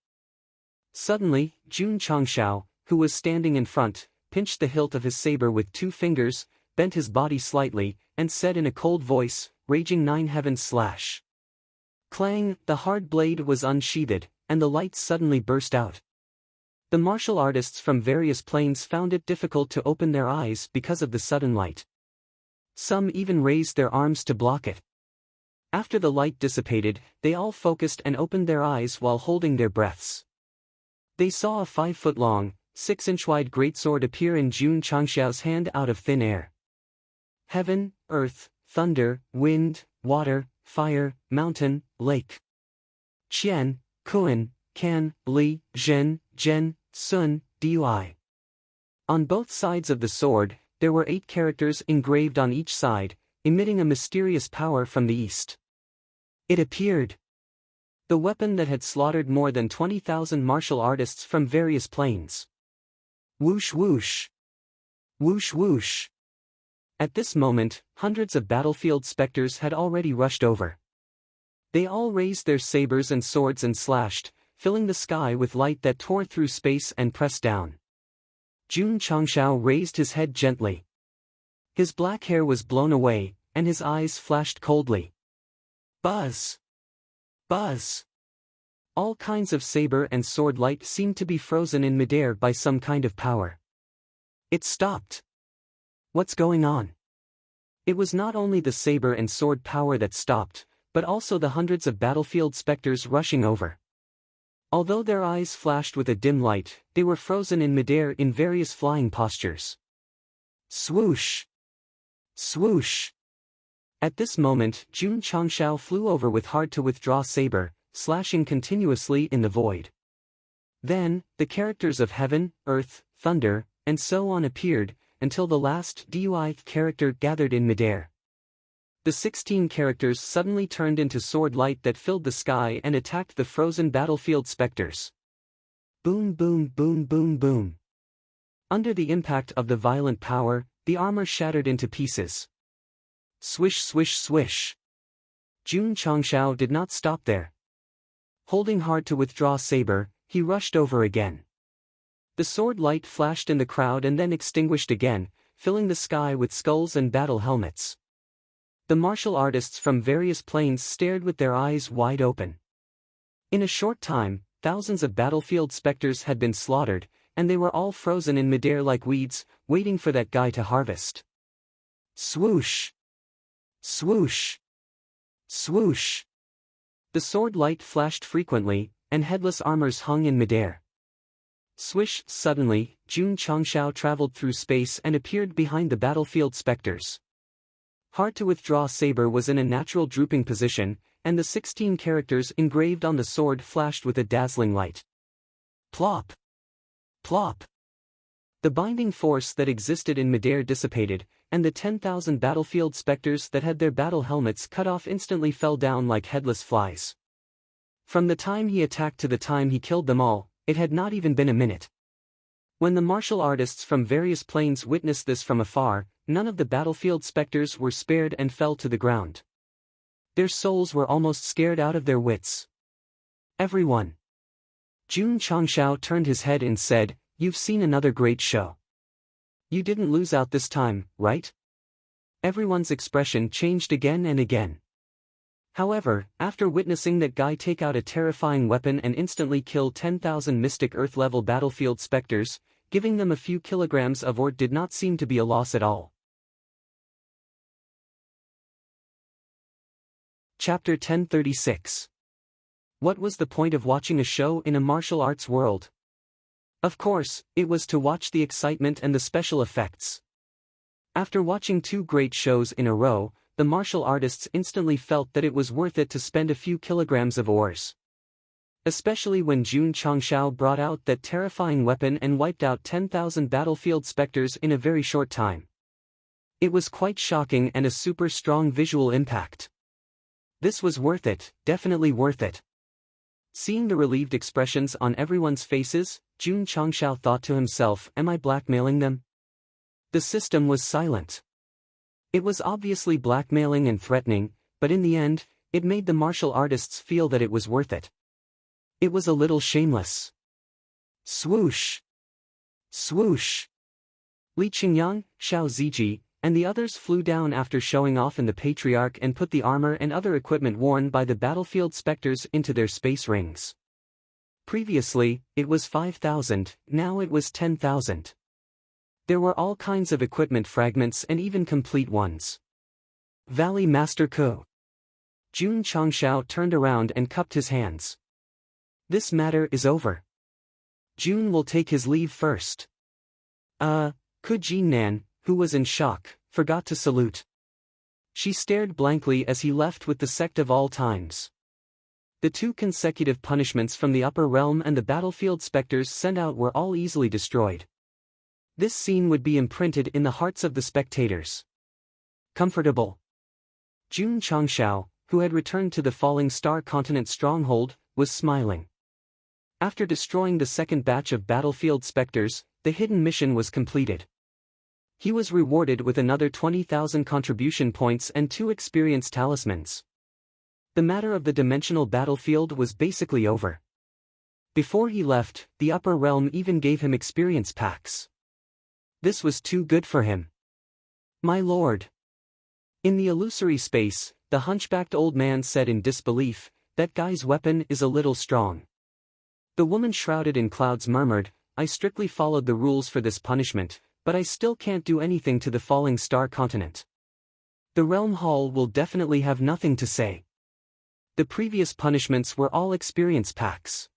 Suddenly, Jun Changshao, who was standing in front, pinched the hilt of his saber with 2 fingers, bent his body slightly, and said in a cold voice, raging 9 heavens slash. Clang! The hard blade was unsheathed, and the lights suddenly burst out. The martial artists from various planes found it difficult to open their eyes because of the sudden light. Some even raised their arms to block it. After the light dissipated, they all focused and opened their eyes while holding their breaths. They saw a 5-foot-long, 6-inch-wide greatsword appear in Jun Changshao's hand out of thin air. Heaven, earth, thunder, wind, water, fire, mountain, lake. Qian, Kuan, Kan, Li, Zhen, Zhen, Sun, Dui. On both sides of the sword, there were 8 characters engraved on each side, emitting a mysterious power from the east. It appeared. The weapon that had slaughtered more than 20,000 martial artists from various planes. Whoosh whoosh! Whoosh whoosh! At this moment, hundreds of battlefield specters had already rushed over. They all raised their sabers and swords and slashed, filling the sky with light that tore through space and pressed down. Jun Changshao raised his head gently. His black hair was blown away, and his eyes flashed coldly. Buzz! Buzz! All kinds of saber and sword light seemed to be frozen in midair by some kind of power. It stopped. What's going on? It was not only the saber and sword power that stopped, but also the hundreds of battlefield specters rushing over. Although their eyes flashed with a dim light, they were frozen in midair in various flying postures. Swoosh! Swoosh! At this moment, Jun Changshao flew over with hard-to-withdraw saber, slashing continuously in the void. Then, the characters of heaven, earth, thunder, and so on appeared, until the last DUI character gathered in midair. The 16 characters suddenly turned into sword light that filled the sky and attacked the frozen battlefield specters. Boom boom boom boom boom. Under the impact of the violent power, the armor shattered into pieces. Swish swish swish. Jun Changshao did not stop there. Holding hard to withdraw saber, he rushed over again. The sword light flashed in the crowd and then extinguished again, filling the sky with skulls and battle helmets. The martial artists from various planes stared with their eyes wide open. In a short time, thousands of battlefield specters had been slaughtered, and they were all frozen in midair like weeds, waiting for that guy to harvest. Swoosh! Swoosh! Swoosh! The sword light flashed frequently, and headless armors hung in midair. Swish! Suddenly, Jun Changshao traveled through space and appeared behind the battlefield specters. Hard to withdraw saber was in a natural drooping position, and the 16 characters engraved on the sword flashed with a dazzling light. Plop! Plop! The binding force that existed in midair dissipated, and the 10,000 battlefield specters that had their battle helmets cut off instantly fell down like headless flies. From the time he attacked to the time he killed them all, it had not even been a minute. When the martial artists from various planes witnessed this from afar, none of the battlefield specters were spared and fell to the ground. Their souls were almost scared out of their wits. Everyone. Jun Changshao turned his head and said, "You've seen another great show. You didn't lose out this time, right?" Everyone's expression changed again and again. However, after witnessing that guy take out a terrifying weapon and instantly kill 10,000 mystic Earth-level battlefield specters, giving them a few kilograms of ore did not seem to be a loss at all. Chapter 1036. What was the point of watching a show in a martial arts world? Of course, it was to watch the excitement and the special effects. After watching two great shows in a row, the martial artists instantly felt that it was worth it to spend a few kilograms of ores. Especially when Jun Changshao brought out that terrifying weapon and wiped out 10,000 battlefield specters in a very short time. It was quite shocking and a super strong visual impact. This was worth it, definitely worth it. Seeing the relieved expressions on everyone's faces, Jun Changshao thought to himself, am I blackmailing them? The system was silent. It was obviously blackmailing and threatening, but in the end, it made the martial artists feel that it was worth it. It was a little shameless. Swoosh! Swoosh! Li Qingyang, Xiao Ziji, and the others flew down after showing off in the Patriarch and put the armor and other equipment worn by the battlefield specters into their space rings. Previously, it was 5,000, now it was 10,000. There were all kinds of equipment fragments and even complete ones. Valley Master Ko. Jun Changshao turned around and cupped his hands. This matter is over. Jun will take his leave first. Ku Jinnan, who was in shock, forgot to salute. She stared blankly as he left with the Sect of all times. The two consecutive punishments from the upper realm and the battlefield specters sent out were all easily destroyed. This scene would be imprinted in the hearts of the spectators. Comfortable. Jun Changshao, who had returned to the Falling Star Continent stronghold, was smiling. After destroying the second batch of battlefield specters, the hidden mission was completed. He was rewarded with another 20,000 contribution points and 2 experience talismans. The matter of the dimensional battlefield was basically over. Before he left, the upper realm even gave him experience packs. This was too good for him. My lord. In the illusory space, the hunchbacked old man said in disbelief, that guy's weapon is a little strong. The woman shrouded in clouds murmured, I strictly followed the rules for this punishment, but I still can't do anything to the Falling Star Continent. The Realm Hall will definitely have nothing to say. The previous punishments were all experience packs.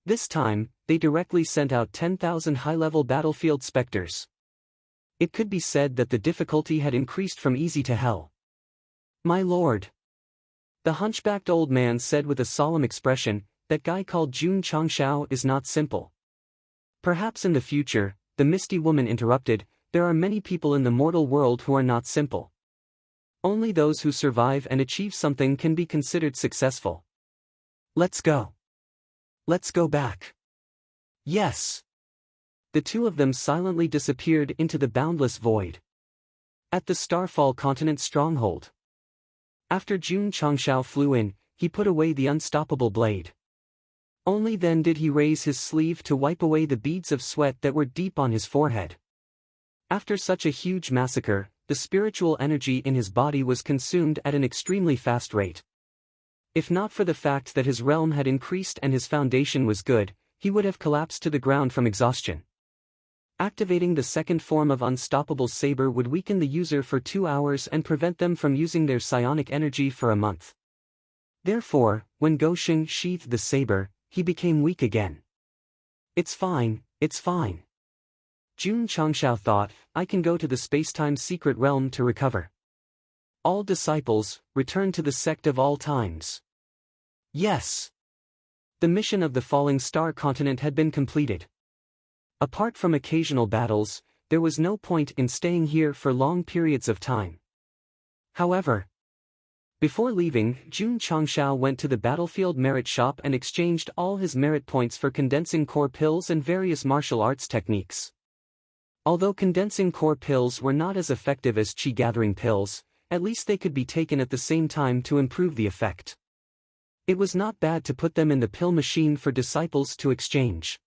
This time, they directly sent out 10,000 high-level battlefield specters. It could be said that the difficulty had increased from easy to hell. My lord. The hunchbacked old man said with a solemn expression, that guy called Jun Changshao is not simple. Perhaps in the future, the misty woman interrupted, there are many people in the mortal world who are not simple. Only those who survive and achieve something can be considered successful. Let's go. Let's go back. Yes. The two of them silently disappeared into the boundless void. At the Starfall continent stronghold. After Jun Changshao flew in, he put away the unstoppable blade. Only then did he raise his sleeve to wipe away the beads of sweat that were deep on his forehead. After such a huge massacre, the spiritual energy in his body was consumed at an extremely fast rate. If not for the fact that his realm had increased and his foundation was good, he would have collapsed to the ground from exhaustion. Activating the second form of Unstoppable Saber would weaken the user for 2 hours and prevent them from using their psionic energy for a month. Therefore, when Gosheng sheathed the saber, he became weak again. It's fine, it's fine. Jun Changshao thought, I can go to the spacetime secret realm to recover. All disciples, return to the Sect of all times. Yes. The mission of the Falling Star continent had been completed. Apart from occasional battles, there was no point in staying here for long periods of time. However, before leaving, Jun Changshao went to the battlefield merit shop and exchanged all his merit points for condensing core pills and various martial arts techniques. Although condensing core pills were not as effective as chi gathering pills, at least they could be taken at the same time to improve the effect. It was not bad to put them in the pill machine for disciples to exchange.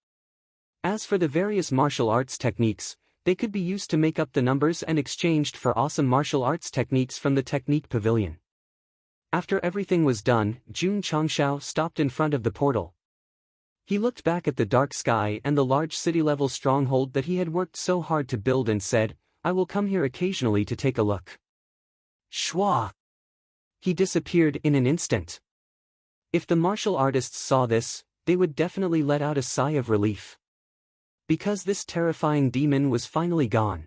As for the various martial arts techniques, they could be used to make up the numbers and exchanged for awesome martial arts techniques from the Technique Pavilion. After everything was done, Jun Changshao stopped in front of the portal. He looked back at the dark sky and the large city-level stronghold that he had worked so hard to build and said, I will come here occasionally to take a look. Shwa! He disappeared in an instant. If the martial artists saw this, they would definitely let out a sigh of relief. Because this terrifying demon was finally gone.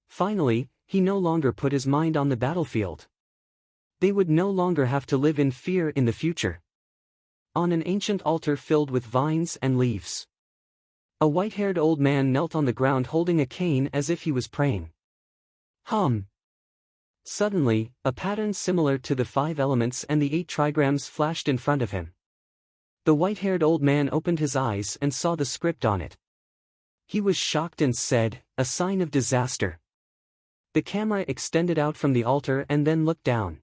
Finally, he no longer put his mind on the battlefield. They would no longer have to live in fear in the future. On an ancient altar filled with vines and leaves, a white-haired old man knelt on the ground holding a cane as if he was praying. Suddenly, a pattern similar to the 5 elements and the 8 trigrams flashed in front of him. The white-haired old man opened his eyes and saw the script on it. He was shocked and said, a sign of disaster. The camera extended out from the altar and then looked down.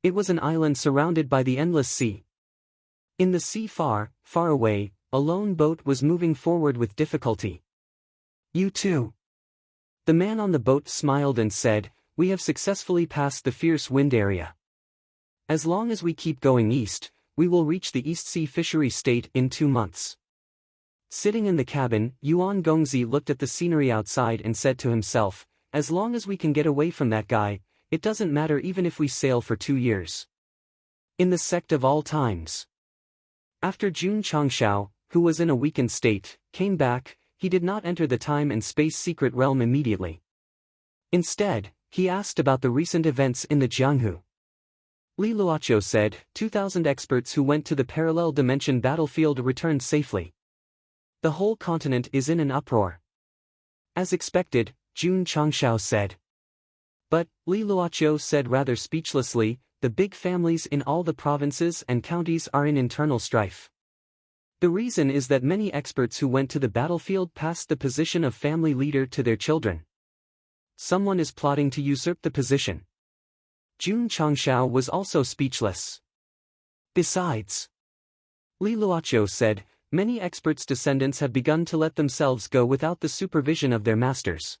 It was an island surrounded by the endless sea. In the sea far, far away, a lone boat was moving forward with difficulty. You too. The man on the boat smiled and said, we have successfully passed the fierce wind area. As long as we keep going east, we will reach the East Sea Fishery State in 2 months. Sitting in the cabin, Yuan Gongzi looked at the scenery outside and said to himself, as long as we can get away from that guy, it doesn't matter even if we sail for 2 years. In the Sect of all times. After Jun Changshao, who was in a weakened state, came back, he did not enter the time and space secret realm immediately. Instead, he asked about the recent events in the Jianghu. Li Luoqiu said, 2,000 experts who went to the parallel dimension battlefield returned safely. The whole continent is in an uproar. As expected, Jun Changshao said. But, Li Luoqiu said rather speechlessly, the big families in all the provinces and counties are in internal strife. The reason is that many experts who went to the battlefield passed the position of family leader to their children. Someone is plotting to usurp the position. Jun Changshao was also speechless. Besides, Li Luoqiu said, many experts' descendants have begun to let themselves go without the supervision of their masters.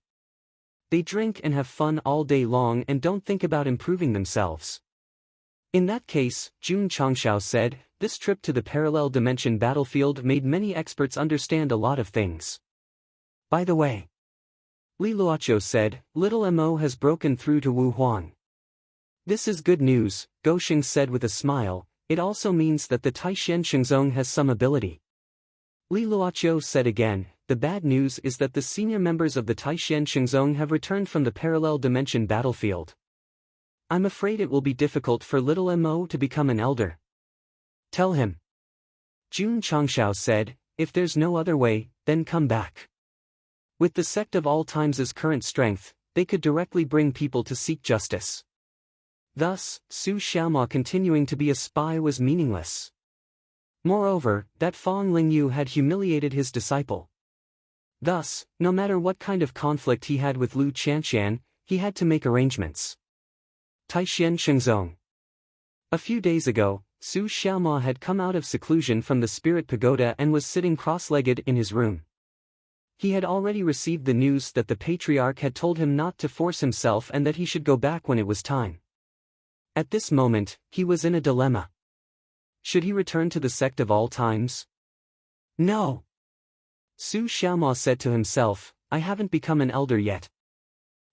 They drink and have fun all day long and don't think about improving themselves. In that case, Jun Changshao said, this trip to the parallel dimension battlefield made many experts understand a lot of things. By the way, Li Luoqiu said, little Mo has broken through to Wu Huang. This is good news, Gosheng said with a smile, it also means that the Taishen Shengzong has some ability. Li Luoqiu said again, the bad news is that the senior members of the Taishen Shengzong have returned from the parallel dimension battlefield. I'm afraid it will be difficult for little Mo to become an elder. Tell him. Jun Changshao said, if there's no other way, then come back. With the Sect of all times' current strength, they could directly bring people to seek justice. Thus, Su Xiaoma continuing to be a spy was meaningless. Moreover, that Fang Lingyu had humiliated his disciple. Thus, no matter what kind of conflict he had with Lu Qianxian, he had to make arrangements. Taixuan Shengzong. A few days ago, Su Xiaoma had come out of seclusion from the spirit pagoda and was sitting cross-legged in his room. He had already received the news that the patriarch had told him not to force himself and that he should go back when it was time. At this moment, he was in a dilemma. Should he return to the sect of all times? No. Su Xiaoma said to himself, I haven't become an elder yet.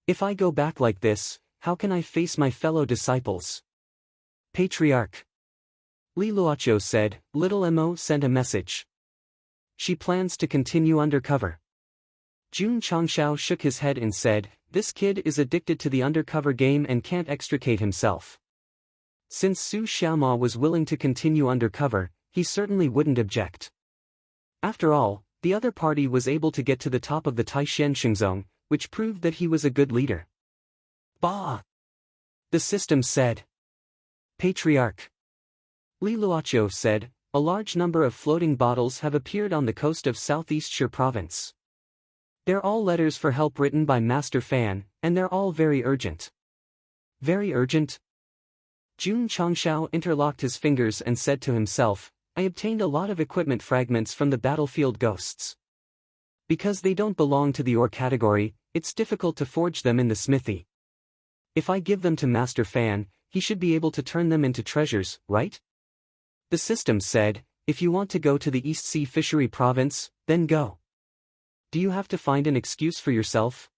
If I go back like this, how can I face my fellow disciples? Patriarch. Li Luoqiu said, Little Mo sent a message. She plans to continue undercover. Jun Changshao shook his head and said, This kid is addicted to the undercover game and can't extricate himself. Since Su Xiaoma was willing to continue undercover, he certainly wouldn't object. After all, the other party was able to get to the top of the Taixuan Shengzong, which proved that he was a good leader. Bah! The system said. Patriarch. Li Luoqiu said, A large number of floating bottles have appeared on the coast of Southeast Shi Province. They're all letters for help written by Master Fan, and they're all very urgent. Very urgent? Jun Changshao interlocked his fingers and said to himself, I obtained a lot of equipment fragments from the battlefield ghosts. Because they don't belong to the ore category, it's difficult to forge them in the smithy. If I give them to Master Fan, he should be able to turn them into treasures, right? The system said, If you want to go to the East Sea Fishery Province, then go. Do you have to find an excuse for yourself?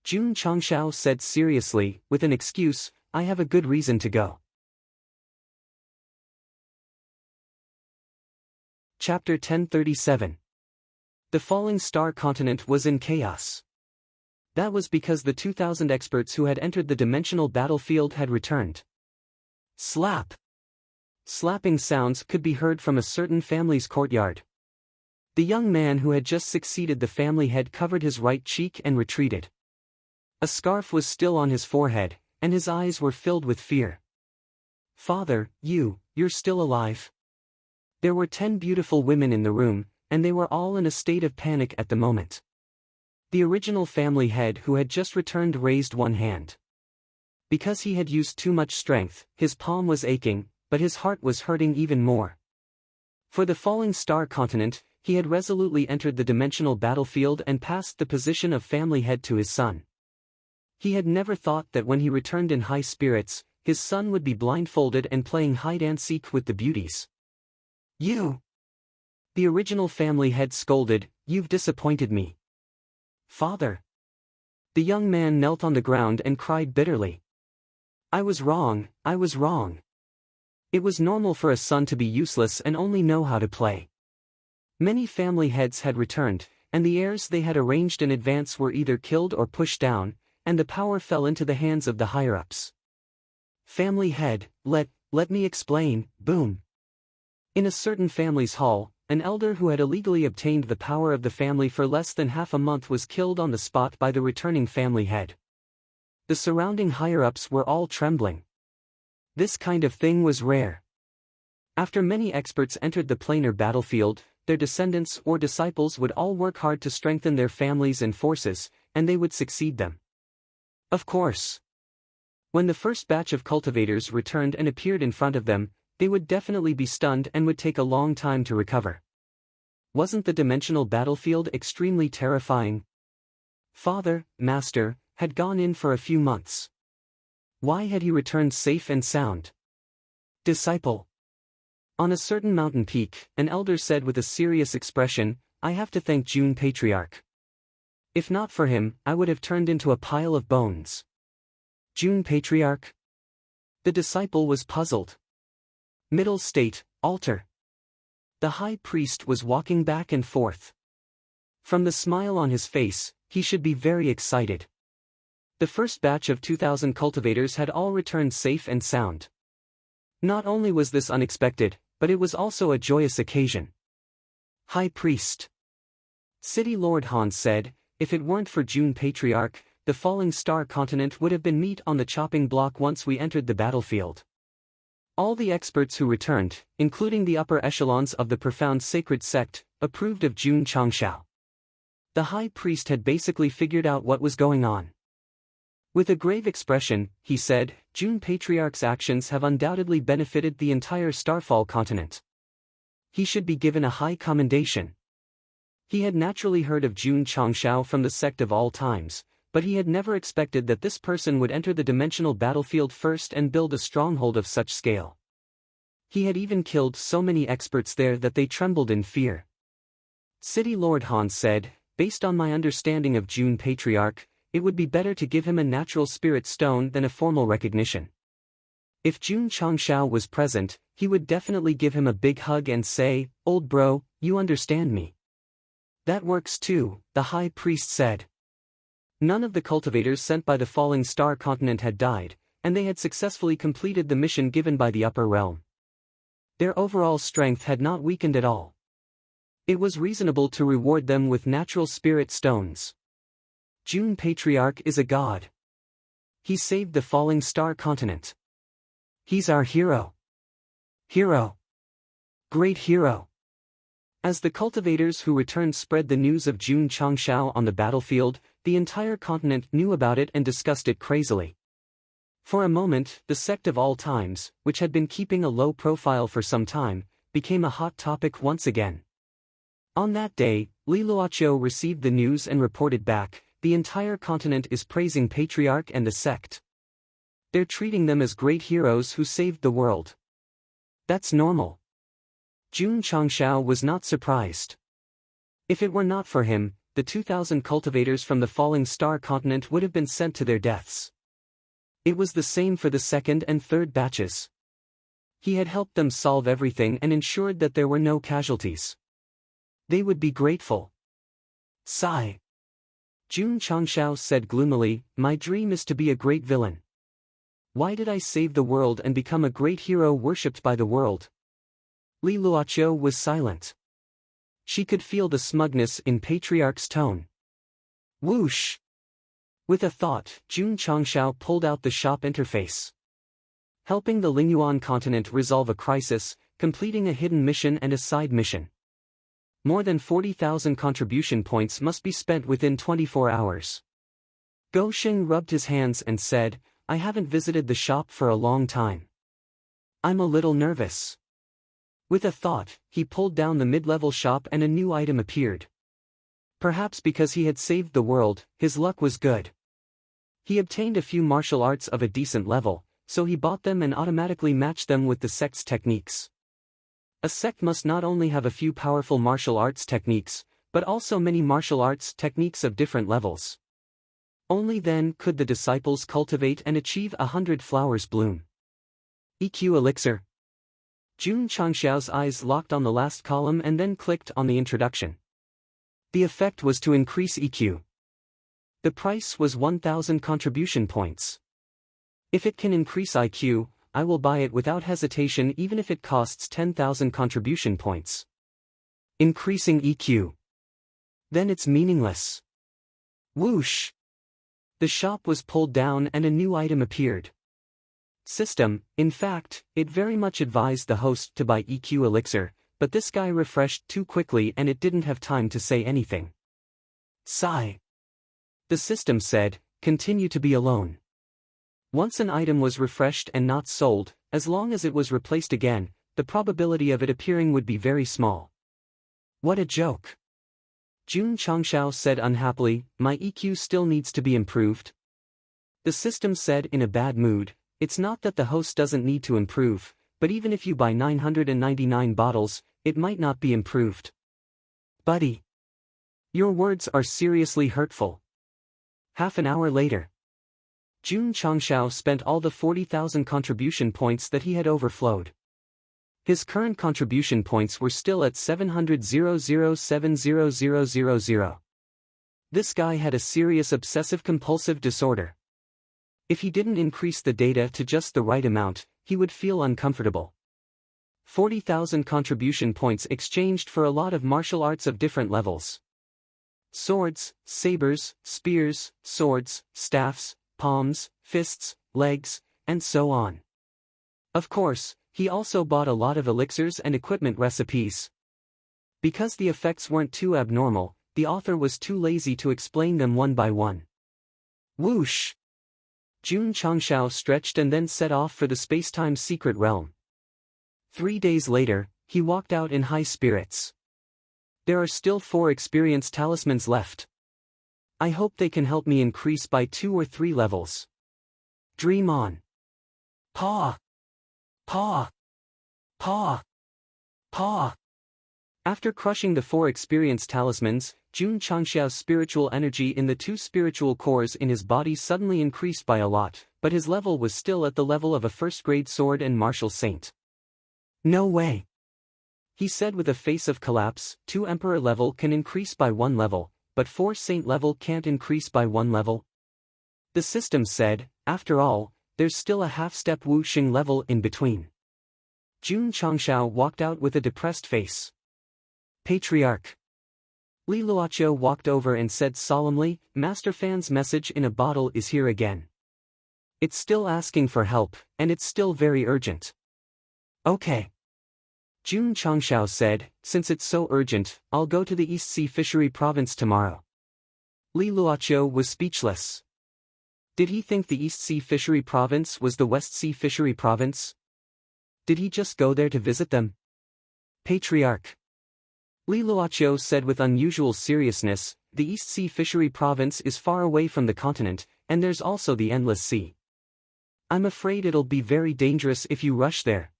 Jun Changshao said seriously, With an excuse, I have a good reason to go. Chapter 1037. The falling star continent was in chaos. That was because the 2,000 experts who had entered the dimensional battlefield had returned. Slap! Slapping sounds could be heard from a certain family's courtyard. The young man who had just succeeded the family head covered his right cheek and retreated. A scarf was still on his forehead, and his eyes were filled with fear. Father, you're still alive. There were 10 beautiful women in the room, and they were all in a state of panic at the moment. The original family head who had just returned raised one hand. Because he had used too much strength, his palm was aching, but his heart was hurting even more. For the falling star continent, he had resolutely entered the dimensional battlefield and passed the position of family head to his son. He had never thought that when he returned in high spirits, his son would be blindfolded and playing hide-and-seek with the beauties. You! The original family head scolded, You've disappointed me. Father! The young man knelt on the ground and cried bitterly. I was wrong, I was wrong. It was normal for a son to be useless and only know how to play. Many family heads had returned, and the heirs they had arranged in advance were either killed or pushed down, and the power fell into the hands of the higher-ups. Family head, let me explain, boom. In a certain family's hall, an elder who had illegally obtained the power of the family for less than half a month was killed on the spot by the returning family head. The surrounding higher-ups were all trembling. This kind of thing was rare. After many experts entered the planar battlefield, their descendants or disciples would all work hard to strengthen their families and forces, and they would succeed them. Of course. When the first batch of cultivators returned and appeared in front of them, they would definitely be stunned and would take a long time to recover. Wasn't the dimensional battlefield extremely terrifying? Father, Master, had gone in for a few months. Why had he returned safe and sound? Disciple. On a certain mountain peak, an elder said with a serious expression, I have to thank Jun Patriarch. If not for him, I would have turned into a pile of bones. Jun Patriarch? The disciple was puzzled. Middle state, altar. The high priest was walking back and forth. From the smile on his face, he should be very excited. The first batch of 2,000 cultivators had all returned safe and sound. Not only was this unexpected, but it was also a joyous occasion. High priest. City Lord Han said, if it weren't for Jun Patriarch, the falling star continent would have been meat on the chopping block once we entered the battlefield. All the experts who returned, including the upper echelons of the profound sacred sect, approved of Jun Changshao. The high priest had basically figured out what was going on. With a grave expression, he said, Jun Patriarch's actions have undoubtedly benefited the entire Starfall continent. He should be given a high commendation. He had naturally heard of Jun Changshao from the Sect of all times, but he had never expected that this person would enter the dimensional battlefield first and build a stronghold of such scale. He had even killed so many experts there that they trembled in fear. City Lord Han said, based on my understanding of Jun Patriarch, it would be better to give him a natural spirit stone than a formal recognition. If Jun Changshao was present, he would definitely give him a big hug and say, "Old bro, you understand me." That works too, the high priest said. None of the cultivators sent by the falling star continent had died, and they had successfully completed the mission given by the upper realm. Their overall strength had not weakened at all. It was reasonable to reward them with natural spirit stones. Jun Patriarch is a god. He saved the falling star continent. He's our hero. Hero. Great hero. As the cultivators who returned spread the news of Jun Changshao on the battlefield, the entire continent knew about it and discussed it crazily. For a moment, the Sect of all times, which had been keeping a low profile for some time, became a hot topic once again. On that day, Li Luoqiu received the news and reported back, the entire continent is praising Patriarch and the Sect. They're treating them as great heroes who saved the world. That's normal. Jun Changshao was not surprised. If it were not for him, the 2,000 cultivators from the falling star continent would have been sent to their deaths. It was the same for the second and third batches. He had helped them solve everything and ensured that there were no casualties. They would be grateful. Sigh. Jun Changshao said gloomily, my dream is to be a great villain. Why did I save the world and become a great hero worshipped by the world? Li Luoqiu was silent. She could feel the smugness in Patriarch's tone. Whoosh! With a thought, Jun Changshao pulled out the shop interface. Helping the Lingyuan continent resolve a crisis, completing a hidden mission and a side mission. More than 40,000 contribution points must be spent within 24 hours. Go Xing rubbed his hands and said, I haven't visited the shop for a long time. I'm a little nervous. With a thought, he pulled down the mid-level shop and a new item appeared. Perhaps because he had saved the world, his luck was good. He obtained a few martial arts of a decent level, so he bought them and automatically matched them with the sect's techniques. A sect must not only have a few powerful martial arts techniques, but also many martial arts techniques of different levels. Only then could the disciples cultivate and achieve 100 flowers bloom. EQ Elixir. Jun Changshao's eyes locked on the last column and then clicked on the introduction. The effect was to increase EQ. The price was 1,000 contribution points. If it can increase IQ, I will buy it without hesitation even if it costs 10,000 contribution points. Increasing EQ. Then it's meaningless. Whoosh! The shop was pulled down and a new item appeared. System, in fact, it very much advised the host to buy EQ Elixir, but this guy refreshed too quickly and it didn't have time to say anything. Sigh. The system said, continue to be alone. Once an item was refreshed and not sold, as long as it was replaced again, the probability of it appearing would be very small. What a joke. Jun Changshao said unhappily, my EQ still needs to be improved. The system said in a bad mood, it's not that the host doesn't need to improve, but even if you buy 999 bottles, it might not be improved. Buddy. Your words are seriously hurtful. Half an hour later. Jun Changshao spent all the 40,000 contribution points that he had overflowed. His current contribution points were still at 700,007,000. This guy had a serious obsessive-compulsive disorder. If he didn't increase the data to just the right amount, he would feel uncomfortable. 40,000 contribution points exchanged for a lot of martial arts of different levels. Swords, sabers, spears, swords, staffs, palms, fists, legs, and so on. Of course, he also bought a lot of elixirs and equipment recipes. Because the effects weren't too abnormal, the author was too lazy to explain them one by one. Whoosh! Jun Changshao stretched and then set off for the spacetime secret realm. 3 days later, he walked out in high spirits. There are still 4 experience talismans left. I hope they can help me increase by 2 or 3 levels. Dream on. Paw! Paw! Paw! Paw! After crushing the 4 experience talismans, Jun Changxiao's spiritual energy in the 2 spiritual cores in his body suddenly increased by a lot, but his level was still at the level of a first-grade sword and martial saint. No way! He said with a face of collapse. 2 emperor level can increase by 1 level, but 4 saint level can't increase by 1 level. The system said, after all, there's still a half-step Wuxing level in between. Jun Changxiao walked out with a depressed face. Patriarch. Li Luoqiu walked over and said solemnly, Master Fan's message in a bottle is here again. It's still asking for help, and it's still very urgent. Okay. Jun Changxiao said, since it's so urgent, I'll go to the East Sea Fishery Province tomorrow. Li Luoqiu was speechless. Did he think the East Sea Fishery Province was the West Sea Fishery Province? Did he just go there to visit them? Patriarch. Li Luoqiu said with unusual seriousness, the East Sea Fishery Province is far away from the continent, and there's also the Endless Sea. I'm afraid it'll be very dangerous if you rush there.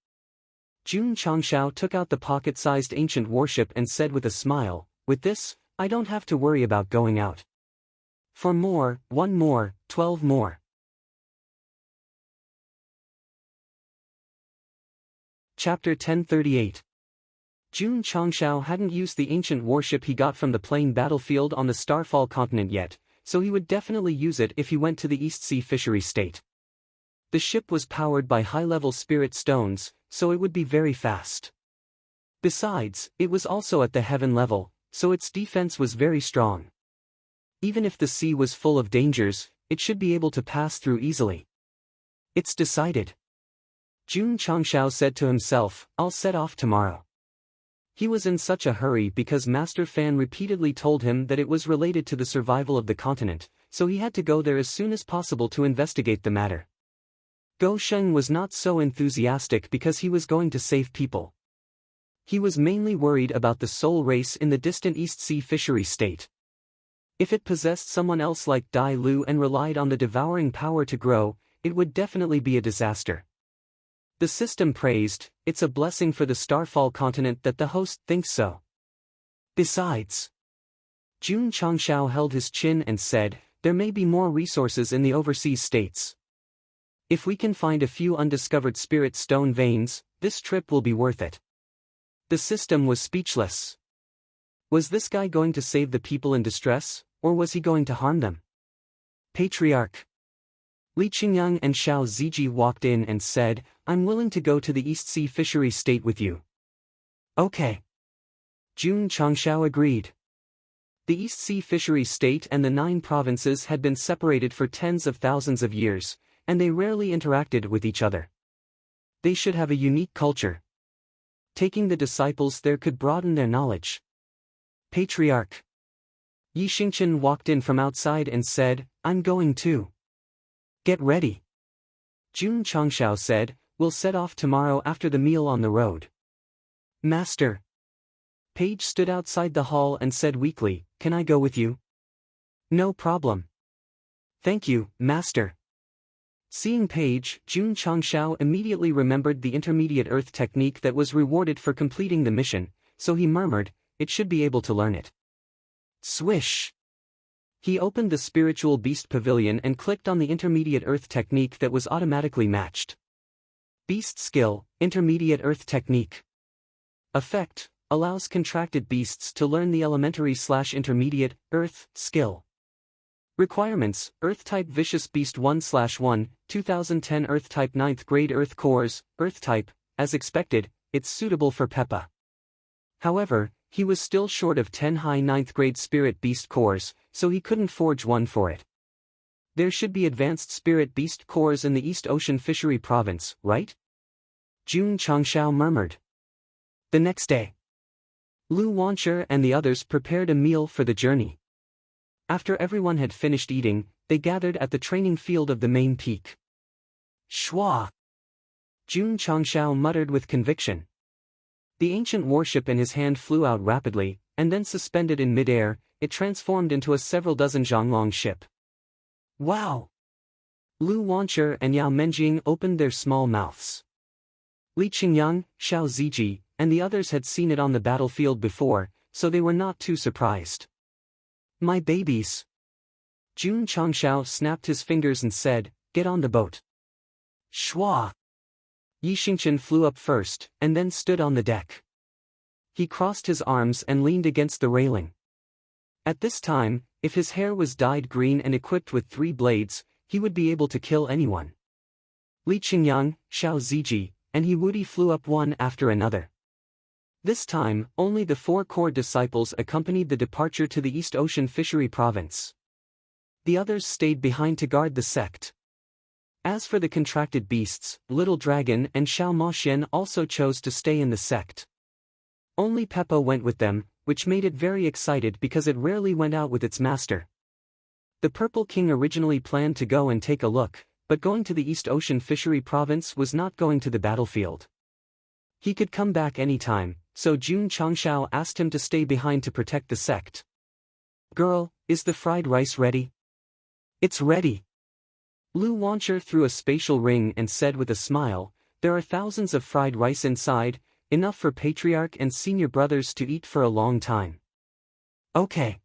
Jun Changxiao took out the pocket-sized ancient warship and said with a smile, with this, I don't have to worry about going out. 4 more, 1 more, 12 more. Chapter 1038. Jun Changxiao hadn't used the ancient warship he got from the plain battlefield on the Starfall continent yet, so he would definitely use it if he went to the East Sea Fishery State. The ship was powered by high-level spirit stones, so it would be very fast. Besides, it was also at the heaven level, so its defense was very strong. Even if the sea was full of dangers, it should be able to pass through easily. It's decided. Jun Changxiao said to himself, I'll set off tomorrow. He was in such a hurry because Master Fan repeatedly told him that it was related to the survival of the continent, so he had to go there as soon as possible to investigate the matter. Go Sheng was not so enthusiastic because he was going to save people. He was mainly worried about the soul race in the distant East Sea Fishery State. If it possessed someone else like Dai Lu and relied on the devouring power to grow, it would definitely be a disaster. The system praised, it's a blessing for the Starfall continent that the host thinks so. Besides, Jun Changxiao held his chin and said, there may be more resources in the overseas states. If we can find a few undiscovered spirit stone veins, this trip will be worth it. The system was speechless. Was this guy going to save the people in distress, or was he going to harm them? Patriarch. Li Qingyang and Xiao Ziji walked in and said, I'm willing to go to the East Sea Fishery State with you. Okay. Jun Changxiao agreed. The East Sea Fishery State and the 9 provinces had been separated for tens of thousands of years, and they rarely interacted with each other. They should have a unique culture. Taking the disciples there could broaden their knowledge. Patriarch. Yi Xingqian walked in from outside and said, I'm going too. Get ready. Jun Changxiao said, we'll set off tomorrow after the meal on the road. Master. Page stood outside the hall and said weakly, can I go with you? No problem. Thank you, Master. Seeing Page, Jun Changxiao immediately remembered the intermediate earth technique that was rewarded for completing the mission, so he murmured, it should be able to learn it. Swish! He opened the spiritual beast pavilion and clicked on the intermediate earth technique that was automatically matched. Beast skill, intermediate earth technique. Effect, allows contracted beasts to learn the elementary/intermediate, earth, skill. Requirements, Earth-type Vicious Beast 1/1, 2010 Earth-type 9th grade Earth cores, Earth-type, as expected, it's suitable for Peppa. However, he was still short of 10 high 9th grade spirit beast cores, so he couldn't forge one for it. There should be advanced spirit beast cores in the East Ocean Fishery Province, right? Jun Changshao murmured. The next day, Lu Wancher and the others prepared a meal for the journey. After everyone had finished eating, they gathered at the training field of the main peak. Shwa! Jun Changshao muttered with conviction. The ancient warship in his hand flew out rapidly, and then suspended in mid-air, it transformed into a several dozen zhonglong ship. Wow! Lu Wancher and Yao Menjing opened their small mouths. Li Qingyang, Xiao Ziji, and the others had seen it on the battlefield before, so they were not too surprised. My babies! Jun Changshao snapped his fingers and said, "Get on the boat." Shwa! Yi Xingchen flew up first, and then stood on the deck. He crossed his arms and leaned against the railing. At this time, if his hair was dyed green and equipped with 3 blades, he would be able to kill anyone. Li Qingyang, Xiao Ziji, and He Wudi flew up one after another. This time, only the 4 core disciples accompanied the departure to the East Ocean Fishery Province. The others stayed behind to guard the sect. As for the contracted beasts, Little Dragon and Xiao Maxian also chose to stay in the sect. Only Peppa went with them, which made it very excited because it rarely went out with its master. The Purple King originally planned to go and take a look, but going to the East Ocean Fishery Province was not going to the battlefield. He could come back anytime, so Jun Changshao asked him to stay behind to protect the sect. Girl, is the fried rice ready? It's ready. Lu Wancher threw a spatial ring and said with a smile, there are thousands of fried rice inside, enough for Patriarch and Senior Brothers to eat for a long time. Okay.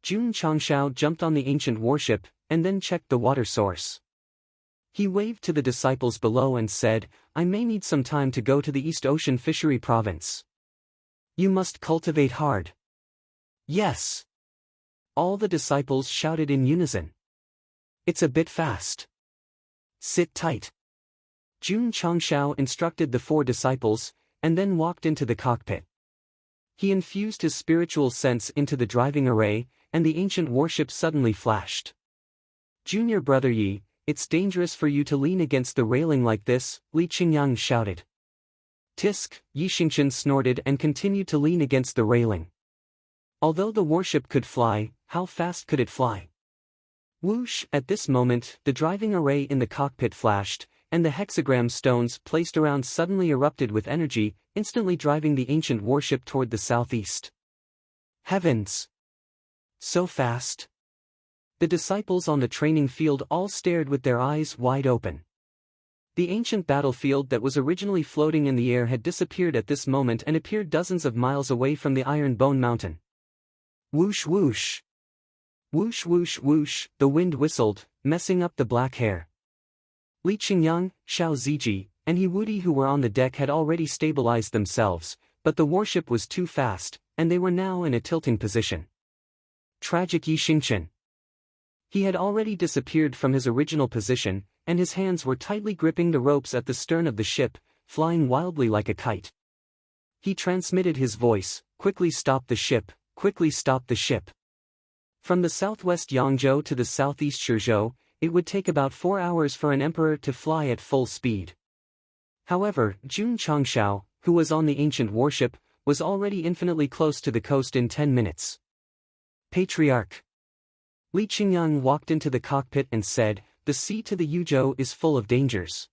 Jun Changshao jumped on the ancient warship, and then checked the water source. He waved to the disciples below and said, I may need some time to go to the East Ocean Fishery Province. You must cultivate hard. Yes. All the disciples shouted in unison. It's a bit fast. Sit tight. Jun Changshao instructed the 4 disciples, and then walked into the cockpit. He infused his spiritual sense into the driving array, and the ancient warship suddenly flashed. Junior Brother Yi, it's dangerous for you to lean against the railing like this, Li Qingyang shouted. Tisk, Yi Xingchen snorted and continued to lean against the railing. Although the warship could fly, how fast could it fly? Whoosh! At this moment, the driving array in the cockpit flashed, and the hexagram stones placed around suddenly erupted with energy, instantly driving the ancient warship toward the southeast. Heavens! So fast! The disciples on the training field all stared with their eyes wide open. The ancient battlefield that was originally floating in the air had disappeared at this moment and appeared dozens of miles away from the Iron Bone Mountain. Whoosh whoosh! Whoosh whoosh whoosh, the wind whistled, messing up the black hair. Li Qingyang, Xiao Ziji, and He Wudi who were on the deck had already stabilized themselves, but the warship was too fast, and they were now in a tilting position. Tragic Yi Xingchen. He had already disappeared from his original position, and his hands were tightly gripping the ropes at the stern of the ship, flying wildly like a kite. He transmitted his voice, quickly stop the ship, quickly stop the ship. From the southwest Yangzhou to the southeast Shizhou, it would take about 4 hours for an emperor to fly at full speed. However, Jun Changshao, who was on the ancient warship, was already infinitely close to the coast in 10 minutes. Patriarch. Li Qingyang walked into the cockpit and said, the sea to the Yuzhou is full of dangers.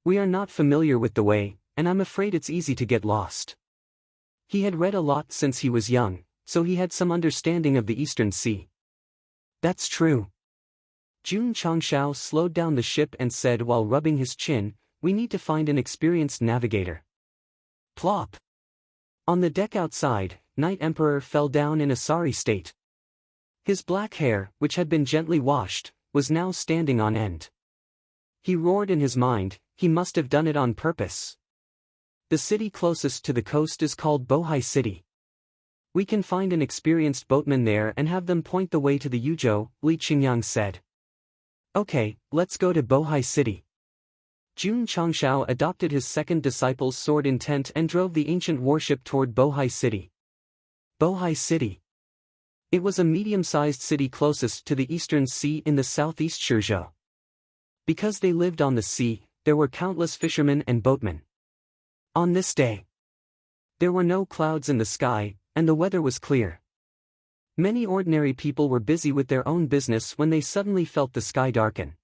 We are not familiar with the way, and I'm afraid it's easy to get lost. He had read a lot since he was young, so he had some understanding of the Eastern Sea. That's true. Jun Changshao slowed down the ship and said while rubbing his chin, we need to find an experienced navigator. Plop! On the deck outside, Night Emperor fell down in a sorry state. His black hair, which had been gently washed, was now standing on end. He roared in his mind, he must have done it on purpose. The city closest to the coast is called Bohai City. We can find an experienced boatman there and have them point the way to the Yuzhou, Li Qingyang said. Okay, let's go to Bohai City. Jun Changshao adopted his second disciple's sword intent and drove the ancient warship toward Bohai City. Bohai City. It was a medium-sized city closest to the eastern sea in the southeast Shenzhou. Because they lived on the sea, there were countless fishermen and boatmen. On this day, there were no clouds in the sky, and the weather was clear. Many ordinary people were busy with their own business when they suddenly felt the sky darken.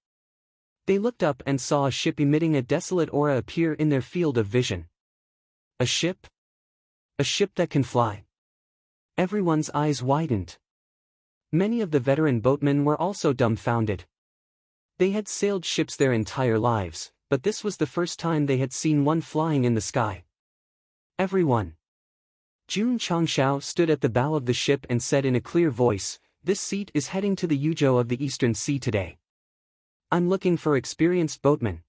They looked up and saw a ship emitting a desolate aura appear in their field of vision. A ship? A ship that can fly. Everyone's eyes widened. Many of the veteran boatmen were also dumbfounded. They had sailed ships their entire lives, but this was the first time they had seen one flying in the sky. Everyone. Jun Changshao stood at the bow of the ship and said in a clear voice, "This seat is heading to the Yuzhou of the Eastern Sea today. I'm looking for experienced boatmen."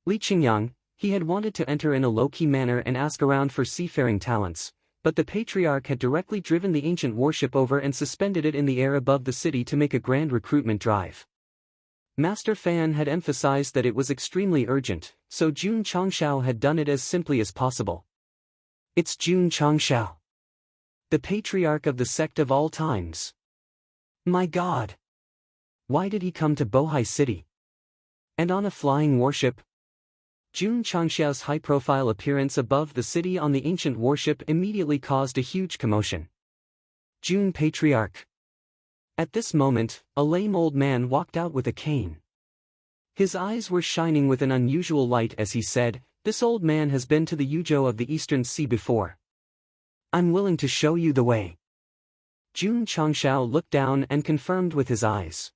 Li Qingyang, he had wanted to enter in a low-key manner and ask around for seafaring talents, but the patriarch had directly driven the ancient warship over and suspended it in the air above the city to make a grand recruitment drive. Master Fan had emphasized that it was extremely urgent, so Jun Changshao had done it as simply as possible. It's Jun Changshao, the patriarch of the sect of all times. My God! Why did he come to Bohai City? And on a flying warship? Jun Changshao's high-profile appearance above the city on the ancient warship immediately caused a huge commotion. Jun Patriarch. At this moment, a lame old man walked out with a cane. His eyes were shining with an unusual light as he said, "This old man has been to the Yuzhou of the Eastern Sea before. I'm willing to show you the way." Jun Changshao looked down and confirmed with his eyes.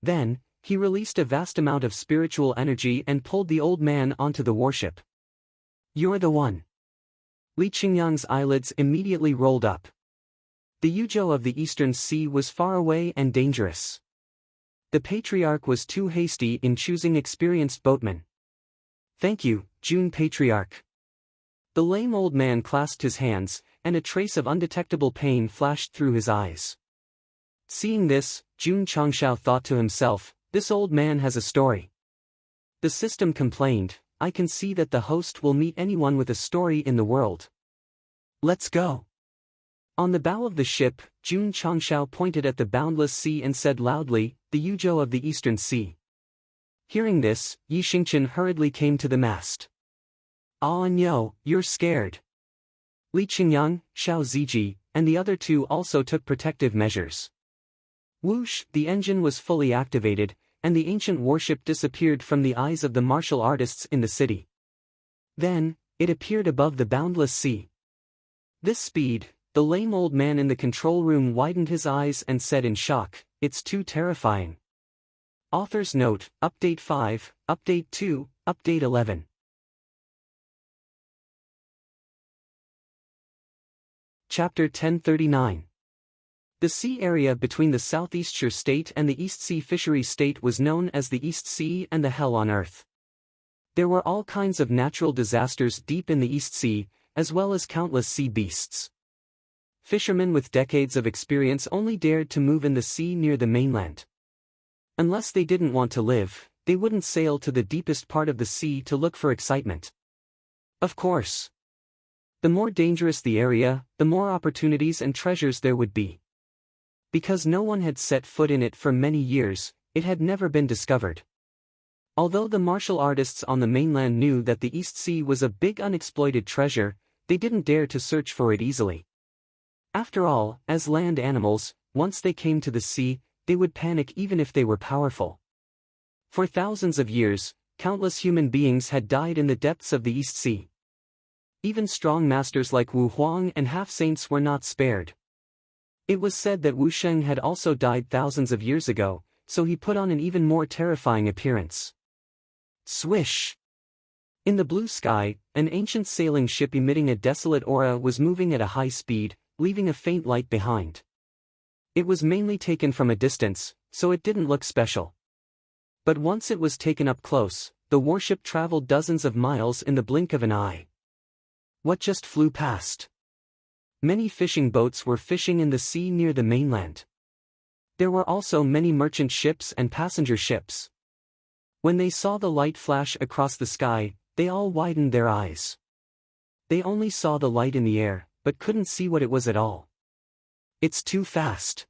Then, he released a vast amount of spiritual energy and pulled the old man onto the warship. "You're the one." Li Qingyang's eyelids immediately rolled up. The Yuzhou of the Eastern Sea was far away and dangerous. The patriarch was too hasty in choosing experienced boatmen. "Thank you, Jun Patriarch." The lame old man clasped his hands, and a trace of undetectable pain flashed through his eyes. Seeing this, Jun Changshao thought to himself, "This old man has a story." The system complained, "I can see that the host will meet anyone with a story in the world. Let's go." On the bow of the ship, Jun Changshao pointed at the boundless sea and said loudly, "The Yuzhou of the Eastern Sea." Hearing this, Yi Xingchen hurriedly came to the mast. "Ah no, you're scared." Li Qingyang, Xiao Ziji, and the other two also took protective measures. Whoosh, the engine was fully activated, and the ancient warship disappeared from the eyes of the martial artists in the city. Then, it appeared above the boundless sea. This speed, the lame old man in the control room widened his eyes and said in shock, "It's too terrifying." Author's note, Update 5, Update 2, Update 11. Chapter 1039. The sea area between the Southeast Shire State and the East Sea Fisheries State was known as the East Sea and the Hell on Earth. There were all kinds of natural disasters deep in the East Sea, as well as countless sea beasts. Fishermen with decades of experience only dared to move in the sea near the mainland. Unless they didn't want to live, they wouldn't sail to the deepest part of the sea to look for excitement. Of course. The more dangerous the area, the more opportunities and treasures there would be. Because no one had set foot in it for many years, it had never been discovered. Although the martial artists on the mainland knew that the East Sea was a big unexploited treasure, they didn't dare to search for it easily. After all, as land animals, once they came to the sea, they would panic even if they were powerful. For thousands of years, countless human beings had died in the depths of the East Sea. Even strong masters like Wu Huang and half-saints were not spared. It was said that Wu Sheng had also died thousands of years ago, so he put on an even more terrifying appearance. Swish! In the blue sky, an ancient sailing ship emitting a desolate aura was moving at a high speed, leaving a faint light behind. It was mainly taken from a distance, so it didn't look special. But once it was taken up close, the warship traveled dozens of miles in the blink of an eye. What just flew past? Many fishing boats were fishing in the sea near the mainland. There were also many merchant ships and passenger ships. When they saw the light flash across the sky, they all widened their eyes. They only saw the light in the air, but couldn't see what it was at all. It's too fast.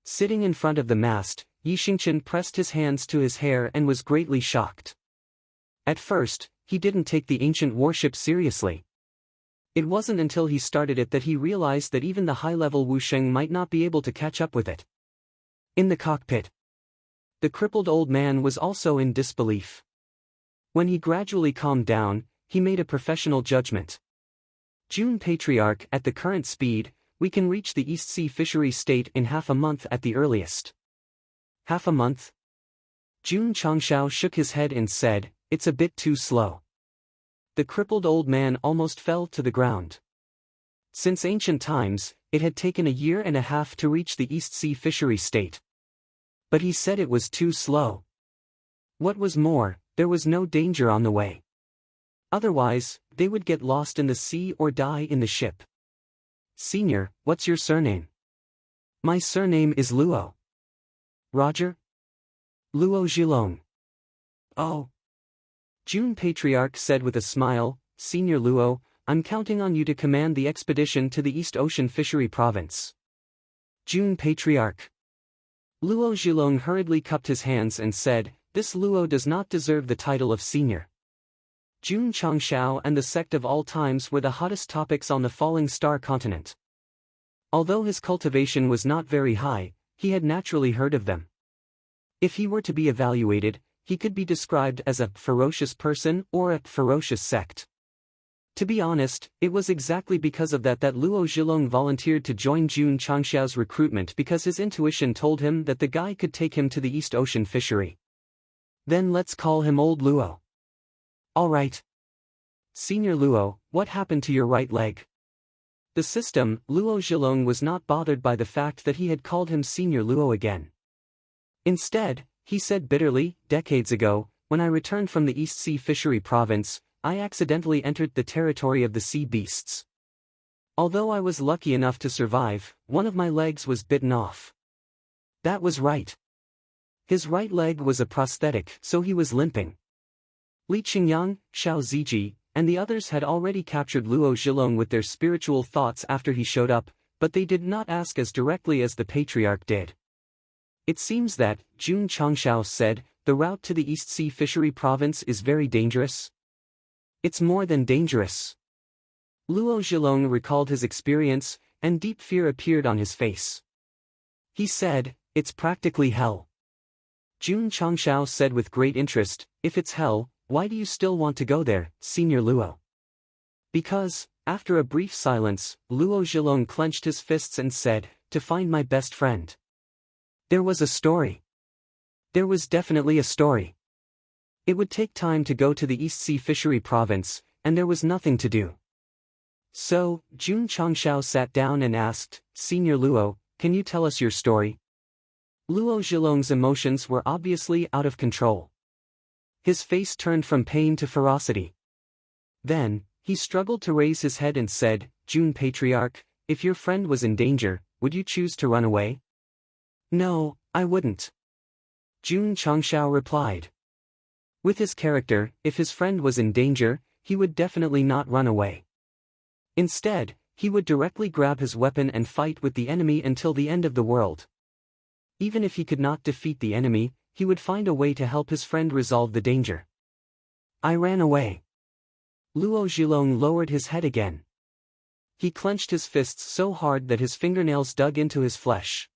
Sitting in front of the mast, Yi Xingqian pressed his hands to his hair and was greatly shocked. At first, he didn't take the ancient warship seriously. It wasn't until he started it that he realized that even the high-level Wusheng might not be able to catch up with it. In the cockpit, the crippled old man was also in disbelief. When he gradually calmed down, he made a professional judgment. June Patriarch, at the current speed, we can reach the East Sea Fishery State in half a month at the earliest. Half a month? June Changshao shook his head and said, "It's a bit too slow." The crippled old man almost fell to the ground. Since ancient times, it had taken a year and a half to reach the East Sea Fishery State. But he said it was too slow. What was more, there was no danger on the way. Otherwise, they would get lost in the sea or die in the ship. "Senior, what's your surname?" "My surname is Luo." "Roger?" "Luo Zhilong." "Oh." June Patriarch said with a smile, "Senior Luo, I'm counting on you to command the expedition to the East Ocean Fishery Province." June Patriarch. Luo Zhilong hurriedly cupped his hands and said, "This Luo does not deserve the title of senior." June Changshao and the Sect of all times were the hottest topics on the falling star continent. Although his cultivation was not very high, he had naturally heard of them. If he were to be evaluated, he could be described as a ferocious person or a ferocious sect. To be honest, it was exactly because of that Luo Zhilong volunteered to join June Changshao's recruitment, because his intuition told him that the guy could take him to the East Ocean fishery. Then let's call him Old Luo. All right. Senior Luo, what happened to your right leg? The system, Luo Zhilong was not bothered by the fact that he had called him Senior Luo again. Instead, he said bitterly, "Decades ago, when I returned from the East Sea Fishery Province, I accidentally entered the territory of the sea beasts. Although I was lucky enough to survive, one of my legs was bitten off." That was right. His right leg was a prosthetic, so he was limping. Li Qingyang, Xiao Ziji, and the others had already captured Luo Zhilong with their spiritual thoughts after he showed up, but they did not ask as directly as the Patriarch did. "It seems that," June Changshao said, "the route to the East Sea Fishery Province is very dangerous." "It's more than dangerous." Luo Zhilong recalled his experience, and deep fear appeared on his face. He said, "It's practically hell." June Changshao said with great interest, "If it's hell, why do you still want to go there, Senior Luo?" "Because," after a brief silence, Luo Zhilong clenched his fists and said, "To find my best friend." There was a story. There was definitely a story. It would take time to go to the East Sea Fishery Province, and there was nothing to do. So, June Changshao sat down and asked, "Senior Luo, can you tell us your story?" Luo Zhilong's emotions were obviously out of control. His face turned from pain to ferocity. Then, he struggled to raise his head and said, "June Patriarch, if your friend was in danger, would you choose to run away?" "No, I wouldn't." June Changshao replied. With his character, if his friend was in danger, he would definitely not run away. Instead, he would directly grab his weapon and fight with the enemy until the end of the world. Even if he could not defeat the enemy, he would find a way to help his friend resolve the danger. "I ran away." Luo Zhilong lowered his head again. He clenched his fists so hard that his fingernails dug into his flesh.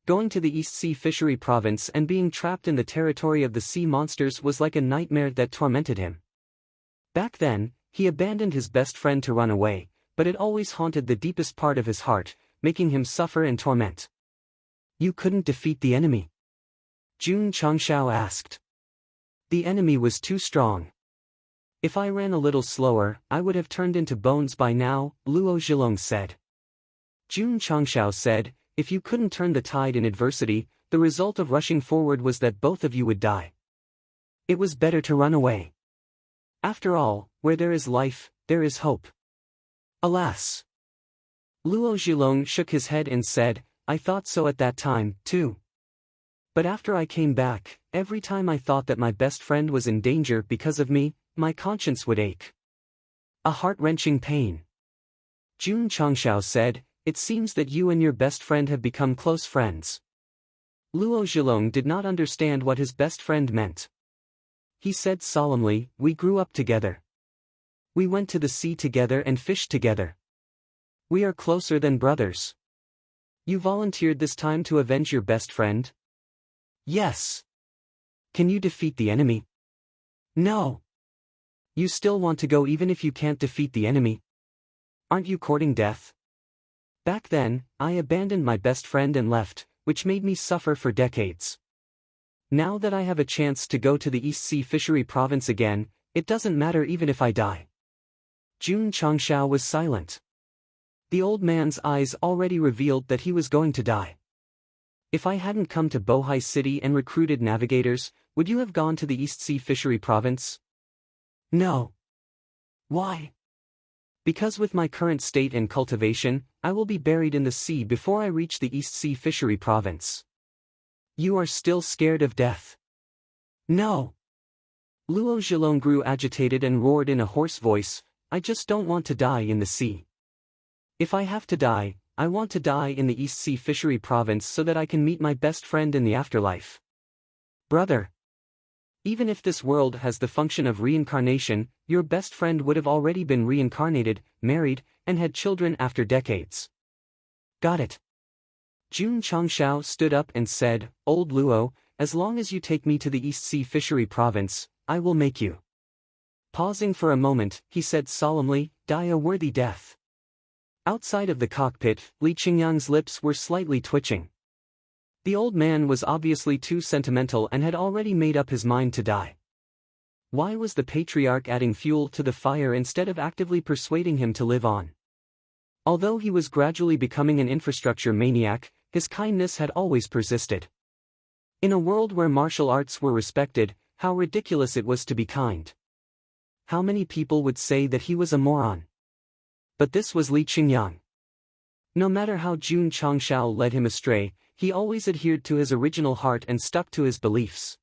Going to the East Sea Fishery Province and being trapped in the territory of the sea monsters was like a nightmare that tormented him. Back then, he abandoned his best friend to run away, but it always haunted the deepest part of his heart, making him suffer and torment. "You couldn't defeat the enemy?" June Changshao asked. "The enemy was too strong. If I ran a little slower, I would have turned into bones by now," Luo Zhilong said. June Changshao said, "If you couldn't turn the tide in adversity, the result of rushing forward was that both of you would die. It was better to run away. After all, where there is life, there is hope." Alas! Luo Zhilong shook his head and said, "I thought so at that time, too. But after I came back, every time I thought that my best friend was in danger because of me, my conscience would ache. A heart-wrenching pain. Jun Changshao said, "It seems that you and your best friend have become close friends." Luo Zhilong did not understand what his best friend meant. He said solemnly, "We grew up together. We went to the sea together and fished together. We are closer than brothers. You volunteered this time to avenge your best friend?" "Yes." "Can you defeat the enemy?" "No." "You still want to go even if you can't defeat the enemy? Aren't you courting death?" "Back then, I abandoned my best friend and left, which made me suffer for decades. Now that I have a chance to go to the East Sea Fishery Province again, it doesn't matter even if I die." Jun Changshao was silent. The old man's eyes already revealed that he was going to die. "If I hadn't come to Bohai City and recruited navigators, would you have gone to the East Sea Fishery Province?" "No." "Why?" "Because with my current state and cultivation, I will be buried in the sea before I reach the East Sea Fishery Province." "You are still scared of death?" "No." Luo Zhilong grew agitated and roared in a hoarse voice, "I just don't want to die in the sea. If I have to die, I want to die in the East Sea Fishery Province so that I can meet my best friend in the afterlife." "Brother, even if this world has the function of reincarnation, your best friend would have already been reincarnated, married, and had children after decades." "Got it." Jun Changshao stood up and said, "Old Luo, as long as you take me to the East Sea Fishery Province, I will make you." Pausing for a moment, he said solemnly, "Die a worthy death." Outside of the cockpit, Li Qingyang's lips were slightly twitching. The old man was obviously too sentimental and had already made up his mind to die. Why was the patriarch adding fuel to the fire instead of actively persuading him to live on? Although he was gradually becoming an infrastructure maniac, his kindness had always persisted. In a world where martial arts were respected, how ridiculous it was to be kind. How many people would say that he was a moron? But this was Li Qingyang. No matter how Jun Changshao led him astray, he always adhered to his original heart and stuck to his beliefs.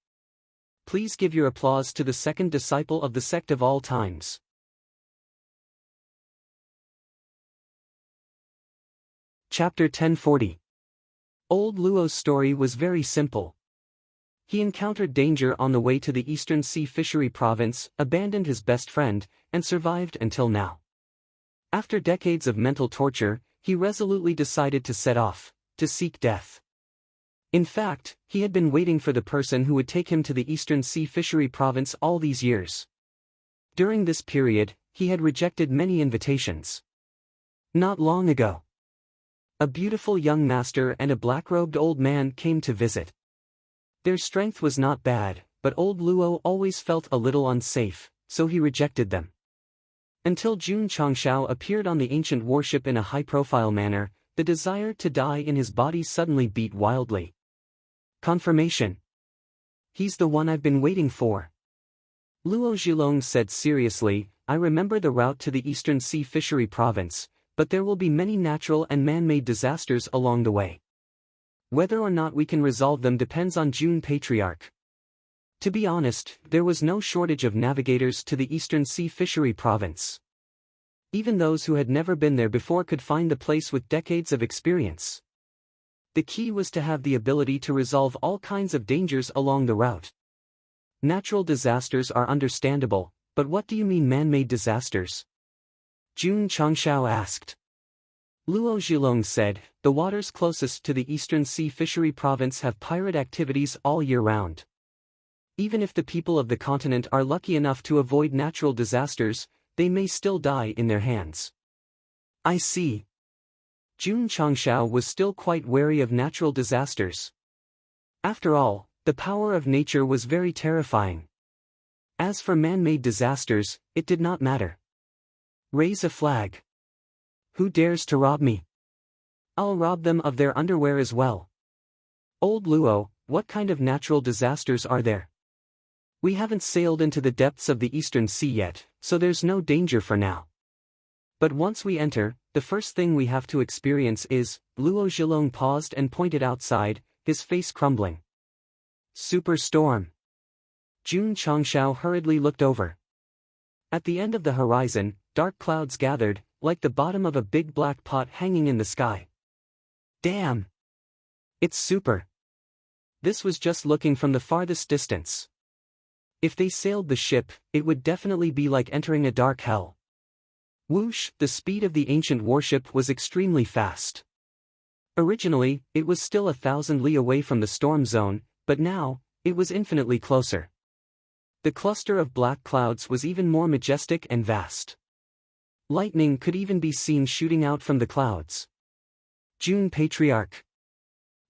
Please give your applause to the second disciple of the sect of all times. Chapter 1040. Old Luo's story was very simple. He encountered danger on the way to the Eastern Sea Fishery Province, abandoned his best friend, and survived until now. After decades of mental torture, he resolutely decided to set off, to seek death. In fact, he had been waiting for the person who would take him to the Eastern Sea Fishery Province all these years. During this period, he had rejected many invitations. Not long ago, a beautiful young master and a black-robed old man came to visit. Their strength was not bad, but old Luo always felt a little unsafe, so he rejected them. Until Jun Changshao appeared on the ancient warship in a high-profile manner, the desire to die in his body suddenly beat wildly. Confirmation. He's the one I've been waiting for. Luo Zhilong said seriously, "I remember the route to the Eastern Sea Fishery Province, but there will be many natural and man-made disasters along the way. Whether or not we can resolve them depends on Jun Patriarch." To be honest, there was no shortage of navigators to the Eastern Sea Fishery Province. Even those who had never been there before could find the place with decades of experience. The key was to have the ability to resolve all kinds of dangers along the route. Natural disasters are understandable, but what do you mean man-made disasters? Jun Changshao asked. Luo Zhilong said, "The waters closest to the Eastern Sea Fishery Province have pirate activities all year round. Even if the people of the continent are lucky enough to avoid natural disasters, they may still die in their hands." "I see." Jun Changshao was still quite wary of natural disasters. After all, the power of nature was very terrifying. As for man-made disasters, it did not matter. "Raise a flag. Who dares to rob me? I'll rob them of their underwear as well." "Old Luo, what kind of natural disasters are there?" "We haven't sailed into the depths of the Eastern Sea yet, so there's no danger for now. But once we enter, the first thing we have to experience is..." Luo Zhilong paused and pointed outside, his face crumbling. "Superstorm." Jun Changshao hurriedly looked over. At the end of the horizon, dark clouds gathered, like the bottom of a big black pot hanging in the sky. Damn! It's super! This was just looking from the farthest distance. If they sailed the ship, it would definitely be like entering a dark hell. Whoosh! The speed of the ancient warship was extremely fast. Originally, it was still 1,000 li away from the storm zone, but now, it was infinitely closer. The cluster of black clouds was even more majestic and vast. Lightning could even be seen shooting out from the clouds. June Patriarch.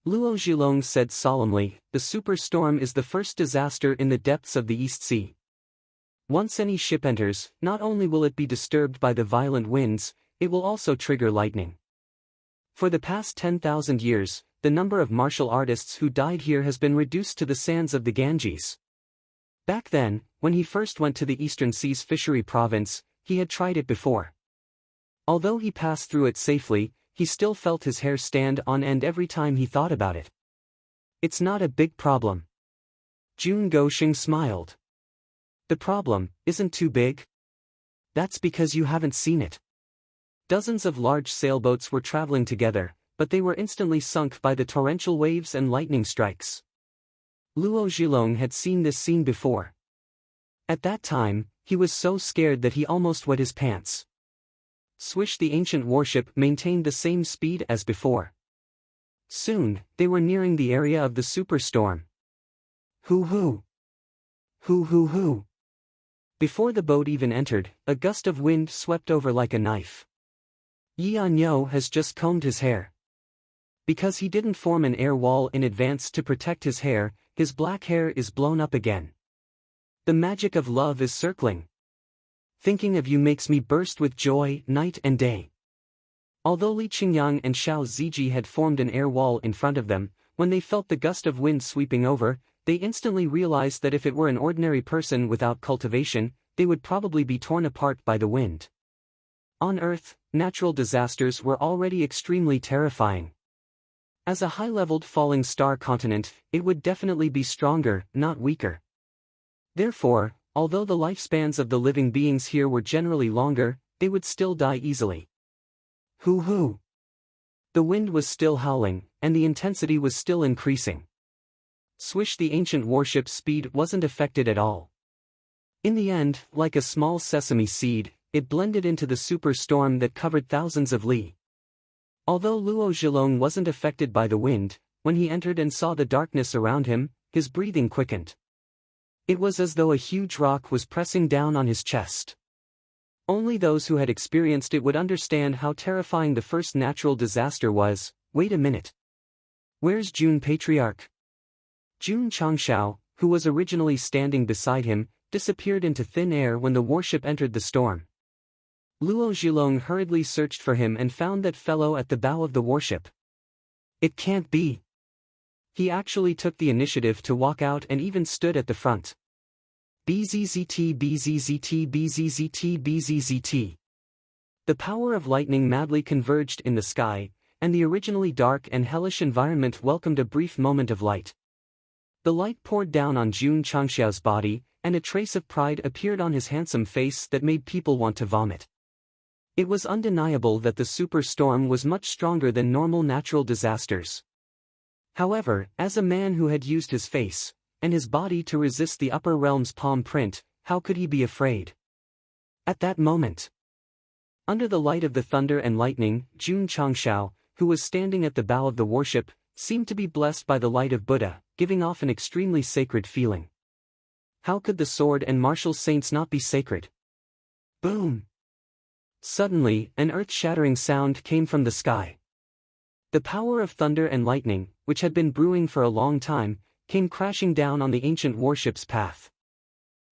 Luo Zhilong said solemnly, the superstorm is the first disaster in the depths of the East Sea. Once any ship enters, not only will it be disturbed by the violent winds, it will also trigger lightning. For the past 10,000 years, the number of martial artists who died here has been reduced to the sands of the Ganges. Back then, when he first went to the Eastern Seas Fishery Province, he had tried it before. Although he passed through it safely, he still felt his hair stand on end every time he thought about it. It's not a big problem. Jun Goxing smiled. The problem isn't too big. That's because you haven't seen it. Dozens of large sailboats were traveling together, but they were instantly sunk by the torrential waves and lightning strikes. Luo Zhilong had seen this scene before. At that time, he was so scared that he almost wet his pants. Swish! The ancient warship maintained the same speed as before. Soon, they were nearing the area of the superstorm. Hoo-hoo! Hoo-hoo-hoo! Before the boat even entered, a gust of wind swept over like a knife. Yianyo has just combed his hair. Because he didn't form an air wall in advance to protect his hair, his black hair is blown up again. The magic of love is circling. Thinking of you makes me burst with joy night and day. Although Li Qingyang and Xiao Ziji had formed an air wall in front of them, when they felt the gust of wind sweeping over, they instantly realized that if it were an ordinary person without cultivation, they would probably be torn apart by the wind. On Earth, natural disasters were already extremely terrifying. As a high-leveled falling star continent, it would definitely be stronger, not weaker. Therefore, although the lifespans of the living beings here were generally longer, they would still die easily. Hoo-hoo! The wind was still howling, and the intensity was still increasing. Swish! The ancient warship's speed wasn't affected at all. In the end, like a small sesame seed, it blended into the superstorm that covered thousands of li. Although Luo Zhilong wasn't affected by the wind, when he entered and saw the darkness around him, his breathing quickened. It was as though a huge rock was pressing down on his chest. Only those who had experienced it would understand how terrifying the first natural disaster was. Wait a minute. Where's Jun Patriarch? Jun Changshao, who was originally standing beside him, disappeared into thin air when the warship entered the storm. Luo Zhilong hurriedly searched for him and found that fellow at the bow of the warship. It can't be. He actually took the initiative to walk out and even stood at the front. BZZT BZZT BZZT BZZT. The power of lightning madly converged in the sky, and the originally dark and hellish environment welcomed a brief moment of light. The light poured down on Jun Changxiao's body, and a trace of pride appeared on his handsome face that made people want to vomit. It was undeniable that the superstorm was much stronger than normal natural disasters. However, as a man who had used his face and his body to resist the upper realm's palm print, how could he be afraid? At that moment, under the light of the thunder and lightning, Jun Changxiao, who was standing at the bow of the warship, seemed to be blessed by the light of Buddha, giving off an extremely sacred feeling. How could the sword and martial saints not be sacred? Boom! Suddenly, an earth-shattering sound came from the sky. The power of thunder and lightning, which had been brewing for a long time, came crashing down on the ancient warship's path.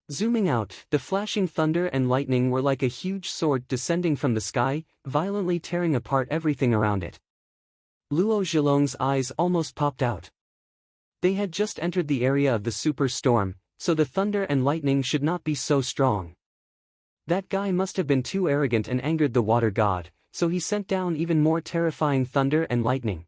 Zooming out, the flashing thunder and lightning were like a huge sword descending from the sky, violently tearing apart everything around it. Luo Zhilong's eyes almost popped out. They had just entered the area of the superstorm, so the thunder and lightning should not be so strong. That guy must have been too arrogant and angered the water god, so he sent down even more terrifying thunder and lightning.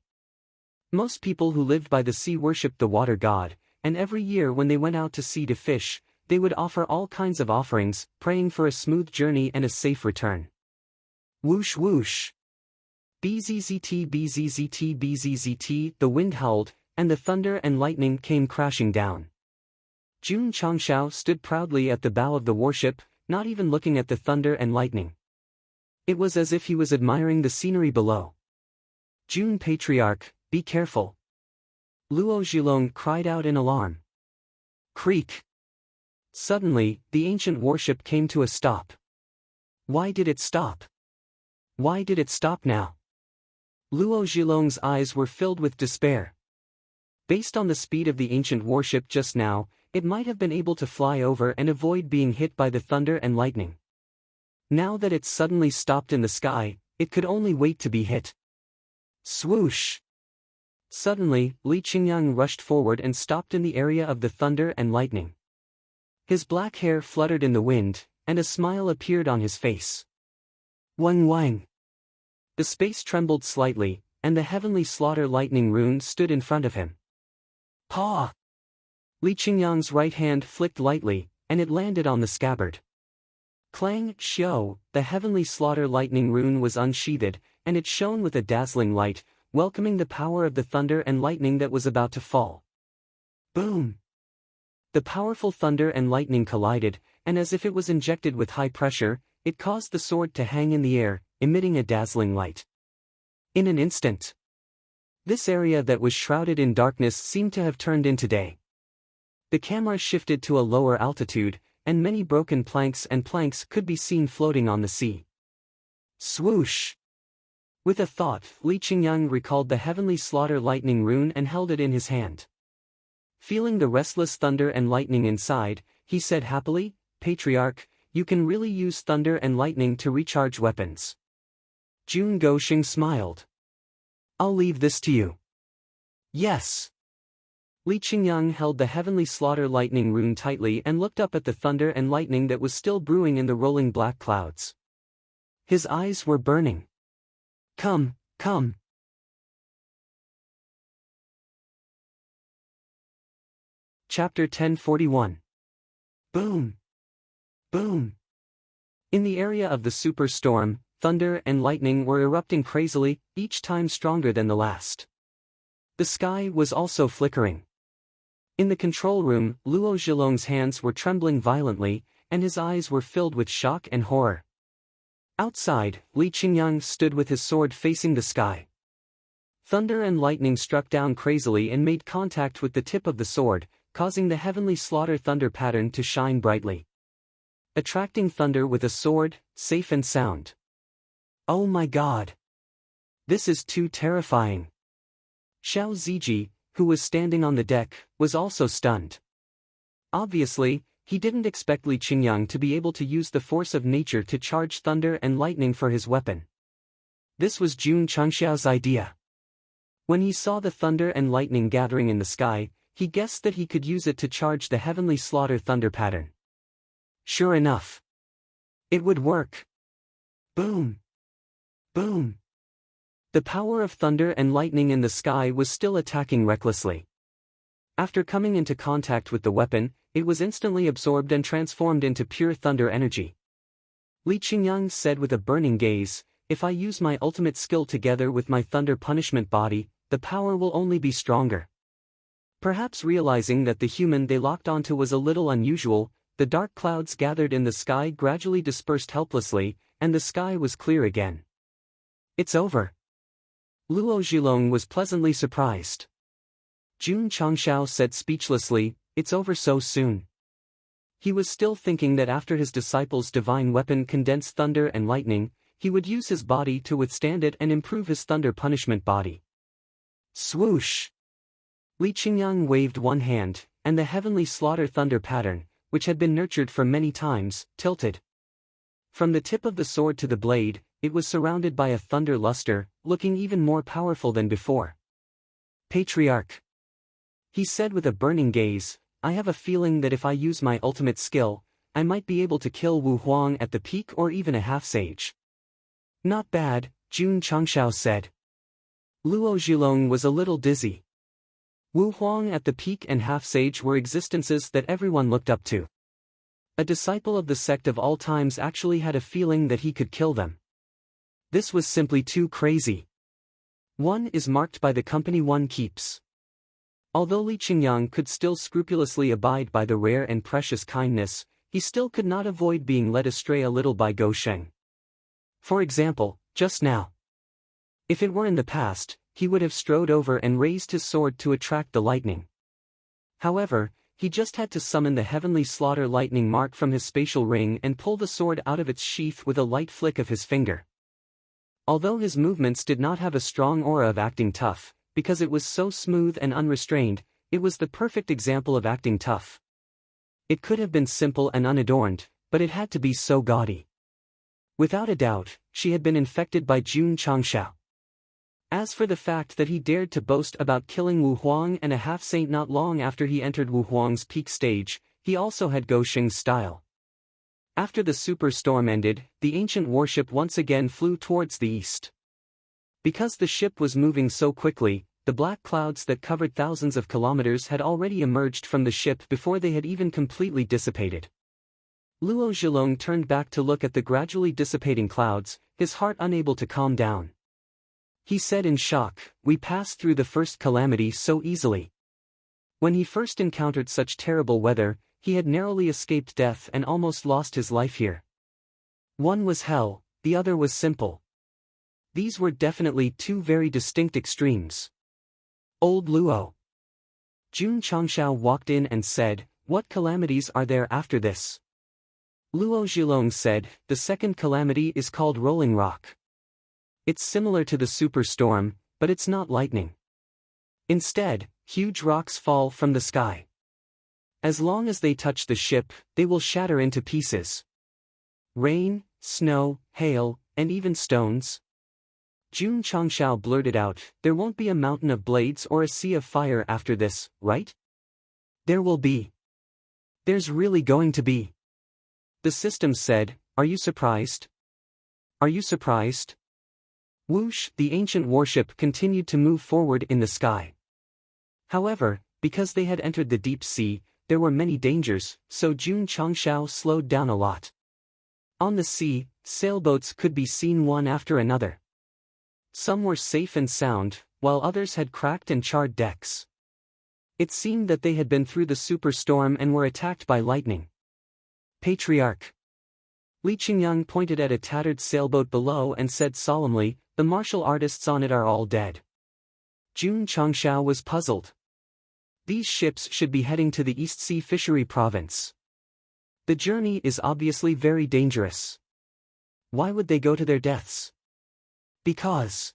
Most people who lived by the sea worshipped the water god, and every year when they went out to sea to fish, they would offer all kinds of offerings, praying for a smooth journey and a safe return. Whoosh whoosh. Bzzzt bzzzt bzzzt, the wind howled, and the thunder and lightning came crashing down. Jun Changshao stood proudly at the bow of the warship, not even looking at the thunder and lightning. It was as if he was admiring the scenery below. Jun Patriarch, be careful. Luo Zhilong cried out in alarm. Creak. Suddenly, the ancient warship came to a stop. Why did it stop? Why did it stop now? Luo Zhilong's eyes were filled with despair. Based on the speed of the ancient warship just now, it might have been able to fly over and avoid being hit by the thunder and lightning. Now that it suddenly stopped in the sky, it could only wait to be hit. Swoosh! Suddenly, Li Qingyang rushed forward and stopped in the area of the thunder and lightning. His black hair fluttered in the wind, and a smile appeared on his face. Wang Wang! The space trembled slightly, and the heavenly slaughter lightning rune stood in front of him. Paw! Li Qingyang's right hand flicked lightly, and it landed on the scabbard. Clang, xiao, the heavenly slaughter lightning rune was unsheathed, and it shone with a dazzling light, welcoming the power of the thunder and lightning that was about to fall. Boom! The powerful thunder and lightning collided, and as if it was injected with high pressure, it caused the sword to hang in the air, emitting a dazzling light. In an instant, this area that was shrouded in darkness seemed to have turned into day. The camera shifted to a lower altitude, and many broken planks could be seen floating on the sea. Swoosh! With a thought, Li Qingyang recalled the heavenly slaughter lightning rune and held it in his hand. Feeling the restless thunder and lightning inside, he said happily, Patriarch, you can really use thunder and lightning to recharge weapons. Jun Goxing smiled. I'll leave this to you. Yes. Li Qingyang held the heavenly slaughter lightning rune tightly and looked up at the thunder and lightning that was still brewing in the rolling black clouds. His eyes were burning. Come, come. Chapter 1041. Boom! Boom! In the area of the superstorm, thunder and lightning were erupting crazily, each time stronger than the last. The sky was also flickering. In the control room, Luo Zhilong's hands were trembling violently, and his eyes were filled with shock and horror. Outside, Li Qingyang stood with his sword facing the sky. Thunder and lightning struck down crazily and made contact with the tip of the sword, causing the heavenly slaughter thunder pattern to shine brightly. Attracting thunder with a sword, safe and sound. Oh my God! This is too terrifying. Xiao Ziji, who was standing on the deck, was also stunned. Obviously, he didn't expect Li Qingyang to be able to use the force of nature to charge thunder and lightning for his weapon. This was Jun Changxiao's idea. When he saw the thunder and lightning gathering in the sky, he guessed that he could use it to charge the heavenly slaughter thunder pattern. Sure enough, it would work. Boom! Boom! The power of thunder and lightning in the sky was still attacking recklessly. After coming into contact with the weapon, it was instantly absorbed and transformed into pure thunder energy. Li Qingyang said with a burning gaze, if I use my ultimate skill together with my thunder punishment body, the power will only be stronger. Perhaps realizing that the human they locked onto was a little unusual, the dark clouds gathered in the sky gradually dispersed helplessly, and the sky was clear again. It's over. Luo Zhilong was pleasantly surprised. Jun Changxiao said speechlessly, it's over so soon. He was still thinking that after his disciple's divine weapon condensed thunder and lightning, he would use his body to withstand it and improve his thunder punishment body. Swoosh! Li Qingyang waved one hand, and the heavenly slaughter thunder pattern, which had been nurtured for many times, tilted. From the tip of the sword to the blade, it was surrounded by a thunder luster, looking even more powerful than before. Patriarch, he said with a burning gaze, I have a feeling that if I use my ultimate skill, I might be able to kill Wu Huang at the peak or even a half-sage. Not bad, Jun Changxiao said. Luo Zhilong was a little dizzy. Wu Huang at the peak and half-sage were existences that everyone looked up to. A disciple of the sect of all times actually had a feeling that he could kill them. This was simply too crazy. One is marked by the company one keeps. Although Li Qingyang could still scrupulously abide by the rare and precious kindness, he still could not avoid being led astray a little by Gou Sheng. For example, just now. If it were in the past, he would have strode over and raised his sword to attract the lightning. However, he just had to summon the heavenly slaughter lightning mark from his spatial ring and pull the sword out of its sheath with a light flick of his finger. Although his movements did not have a strong aura of acting tough, because it was so smooth and unrestrained, it was the perfect example of acting tough. It could have been simple and unadorned, but it had to be so gaudy. Without a doubt, she had been infected by Jun Changshao. As for the fact that he dared to boast about killing Wu Huang and a half-saint not long after he entered Wu Huang's peak stage, he also had Gou Sheng's style. After the super storm ended, the ancient warship once again flew towards the east. Because the ship was moving so quickly, the black clouds that covered thousands of kilometers had already emerged from the ship before they had even completely dissipated. Luo Zhilong turned back to look at the gradually dissipating clouds, his heart unable to calm down. He said in shock, "We passed through the first calamity so easily." When he first encountered such terrible weather, he had narrowly escaped death and almost lost his life here. One was hell, the other was simple. These were definitely two very distinct extremes. Old Luo. Jun Changshao walked in and said, "What calamities are there after this?" Luo Zhilong said, "The second calamity is called Rolling Rock. It's similar to the superstorm, but it's not lightning. Instead, huge rocks fall from the sky. As long as they touch the ship, they will shatter into pieces. Rain, snow, hail, and even stones." Jun Changshao blurted out, "There won't be a mountain of blades or a sea of fire after this, right?" "There will be. There's really going to be." The system said, "Are you surprised? Are you surprised?" Whoosh, the ancient warship continued to move forward in the sky. However, because they had entered the deep sea, there were many dangers, so Jun Changshao slowed down a lot. On the sea, sailboats could be seen one after another. Some were safe and sound, while others had cracked and charred decks. It seemed that they had been through the superstorm and were attacked by lightning. Patriarch. Li Qingyang pointed at a tattered sailboat below and said solemnly, "The martial artists on it are all dead." Jun Changshao was puzzled. These ships should be heading to the East Sea Fishery Province. The journey is obviously very dangerous. Why would they go to their deaths? Because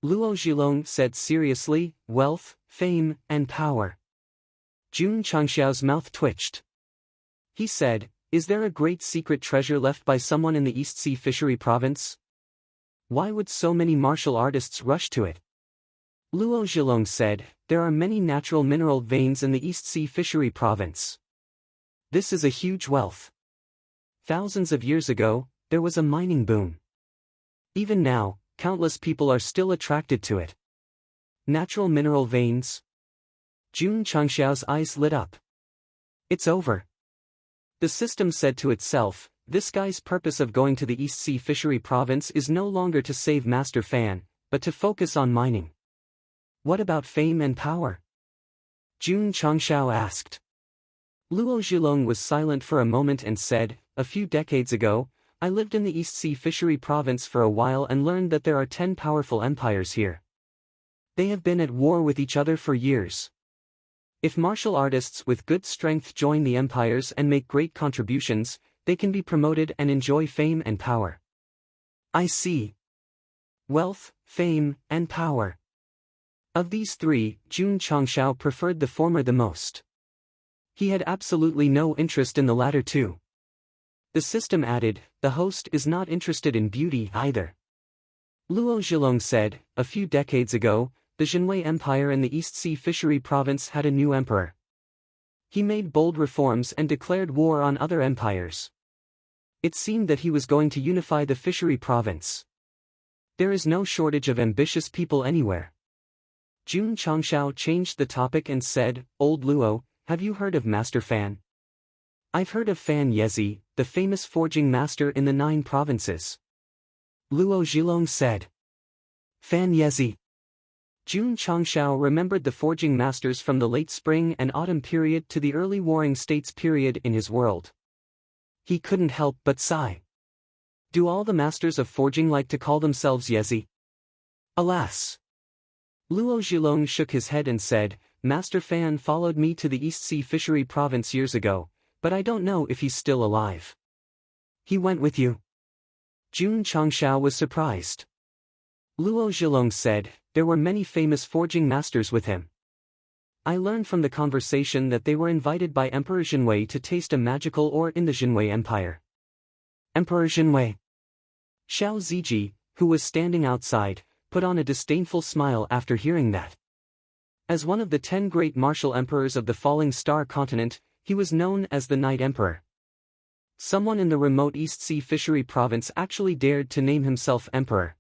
Luo Zhilong said seriously, "Wealth, fame, and power." Jun Changshao's mouth twitched. He said, "Is there a great secret treasure left by someone in the East Sea Fishery Province? Why would so many martial artists rush to it?" Luo Zhilong said, "There are many natural mineral veins in the East Sea Fishery Province. This is a huge wealth. Thousands of years ago, there was a mining boom. Even now, countless people are still attracted to it." Natural mineral veins? Jun Changshao's eyes lit up. It's over. The system said to itself, "This guy's purpose of going to the East Sea Fishery Province is no longer to save Master Fan, but to focus on mining." "What about fame and power?" Jun Changshao asked. Luo Zhilong was silent for a moment and said, "A few decades ago, I lived in the East Sea Fishery Province for a while and learned that there are 10 powerful empires here. They have been at war with each other for years. If martial artists with good strength join the empires and make great contributions, they can be promoted and enjoy fame and power." "I see. Wealth, fame, and power." Of these three, Jun Changshao preferred the former the most. He had absolutely no interest in the latter two. The system added, "The host is not interested in beauty either." Luo Zhilong said, "A few decades ago, the Jinwei Empire in the East Sea Fishery Province had a new emperor. He made bold reforms and declared war on other empires. It seemed that he was going to unify the fishery province. There is no shortage of ambitious people anywhere." Jun Changshao changed the topic and said, "Old Luo, have you heard of Master Fan?" "I've heard of Fan Yezi, the famous forging master in the 9 provinces. Luo Zhilong said. Fan Yezi. Jun Changshao remembered the forging masters from the late spring and autumn period to the early warring states period in his world. He couldn't help but sigh. Do all the masters of forging like to call themselves Yezi? Alas! Luo Zhilong shook his head and said, Master Fan followed me to the East Sea Fishery Province years ago, but I don't know if he's still alive. He went with you? Jun Changshao was surprised. Luo Zhilong said, there were many famous forging masters with him. I learned from the conversation that they were invited by Emperor Jinwei to taste a magical ore in the Jinwei Empire. Emperor Jinwei. Xiao Ziji, who was standing outside, put on a disdainful smile after hearing that. As one of the 10 great martial emperors of the Falling Star continent, he was known as the Night Emperor. Someone in the remote East Sea Fishery Province actually dared to name himself emperor.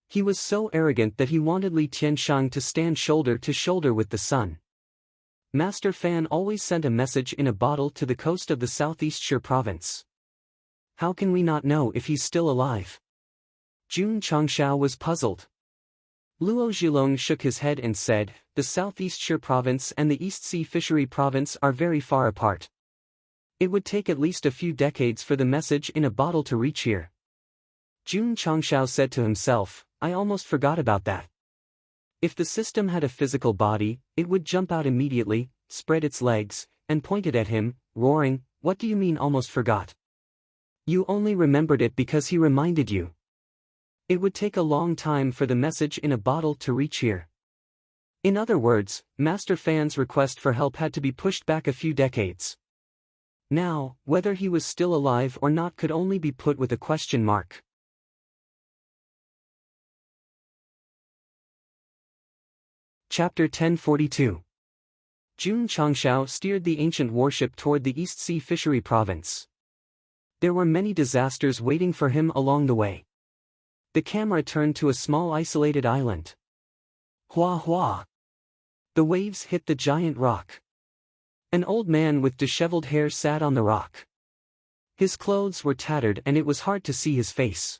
He was so arrogant that he wanted Li Tianshang to stand shoulder to shoulder with the sun. Master Fan always sent a message in a bottle to the coast of the Southeast Shire Province. How can we not know if he's still alive? Jun Changshao was puzzled. Luo Zhilong shook his head and said, the Southeast Shire Province and the East Sea Fishery Province are very far apart. It would take at least a few decades for the message in a bottle to reach here. Jun Changshao said to himself, I almost forgot about that. If the system had a physical body, it would jump out immediately, spread its legs, and point it at him, roaring, what do you mean almost forgot? You only remembered it because he reminded you. It would take a long time for the message in a bottle to reach here. In other words, Master Fan's request for help had to be pushed back a few decades. Now, whether he was still alive or not could only be put with a question mark. Chapter 1042. Jun Changshao steered the ancient warship toward the East Sea Fishery Province. There were many disasters waiting for him along the way. The camera turned to a small isolated island. Hua hua. The waves hit the giant rock. An old man with disheveled hair sat on the rock. His clothes were tattered and it was hard to see his face.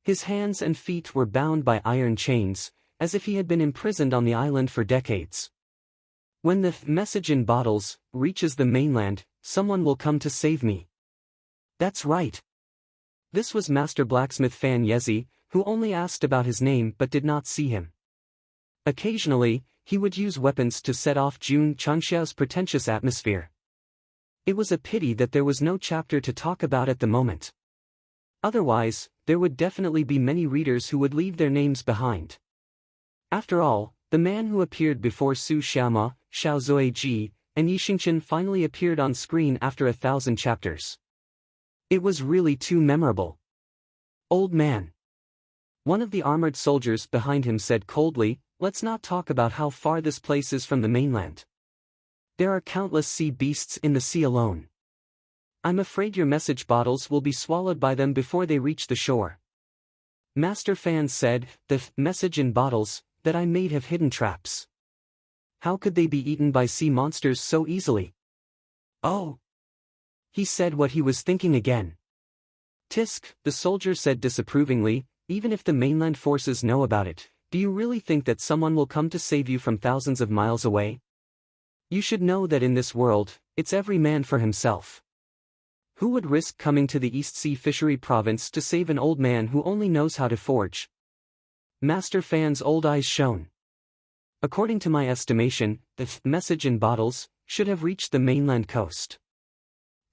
His hands and feet were bound by iron chains, as if he had been imprisoned on the island for decades. When the message in bottles reaches the mainland, someone will come to save me. That's right. This was Master Blacksmith Fan Yezi, who only asked about his name but did not see him. Occasionally, he would use weapons to set off Jun Changshao's pretentious atmosphere. It was a pity that there was no chapter to talk about at the moment. Otherwise, there would definitely be many readers who would leave their names behind. After all, the man who appeared before Su Xiaoma, Xiao Zuiji, and Yi Xingqian finally appeared on screen after 1,000 chapters. It was really too memorable. Old man. One of the armored soldiers behind him said coldly, let's not talk about how far this place is from the mainland. There are countless sea beasts in the sea alone. I'm afraid your message bottles will be swallowed by them before they reach the shore. Master Fan said, the message in bottles that I made have hidden traps. How could they be eaten by sea monsters so easily? Oh! He said what he was thinking again. Tisk, the soldier said disapprovingly, even if the mainland forces know about it, do you really think that someone will come to save you from thousands of miles away? You should know that in this world, it's every man for himself. Who would risk coming to the East Sea Fishery Province to save an old man who only knows how to forge? Master Fan's old eyes shone. According to my estimation, the message in bottles should have reached the mainland coast.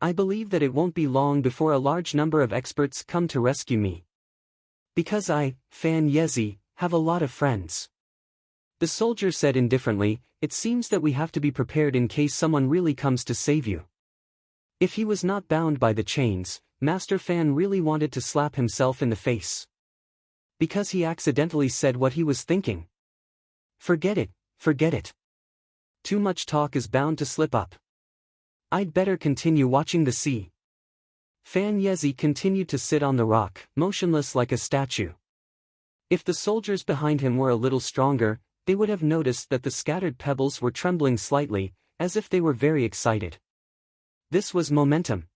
I believe that it won't be long before a large number of experts come to rescue me. Because I, Fan Yezi, have a lot of friends. The soldier said indifferently, it seems that we have to be prepared in case someone really comes to save you. If he was not bound by the chains, Master Fan really wanted to slap himself in the face. Because he accidentally said what he was thinking. Forget it, forget it. Too much talk is bound to slip up. I'd better continue watching the sea. Fan Yezi continued to sit on the rock, motionless like a statue. If the soldiers behind him were a little stronger, they would have noticed that the scattered pebbles were trembling slightly, as if they were very excited. This was momentum.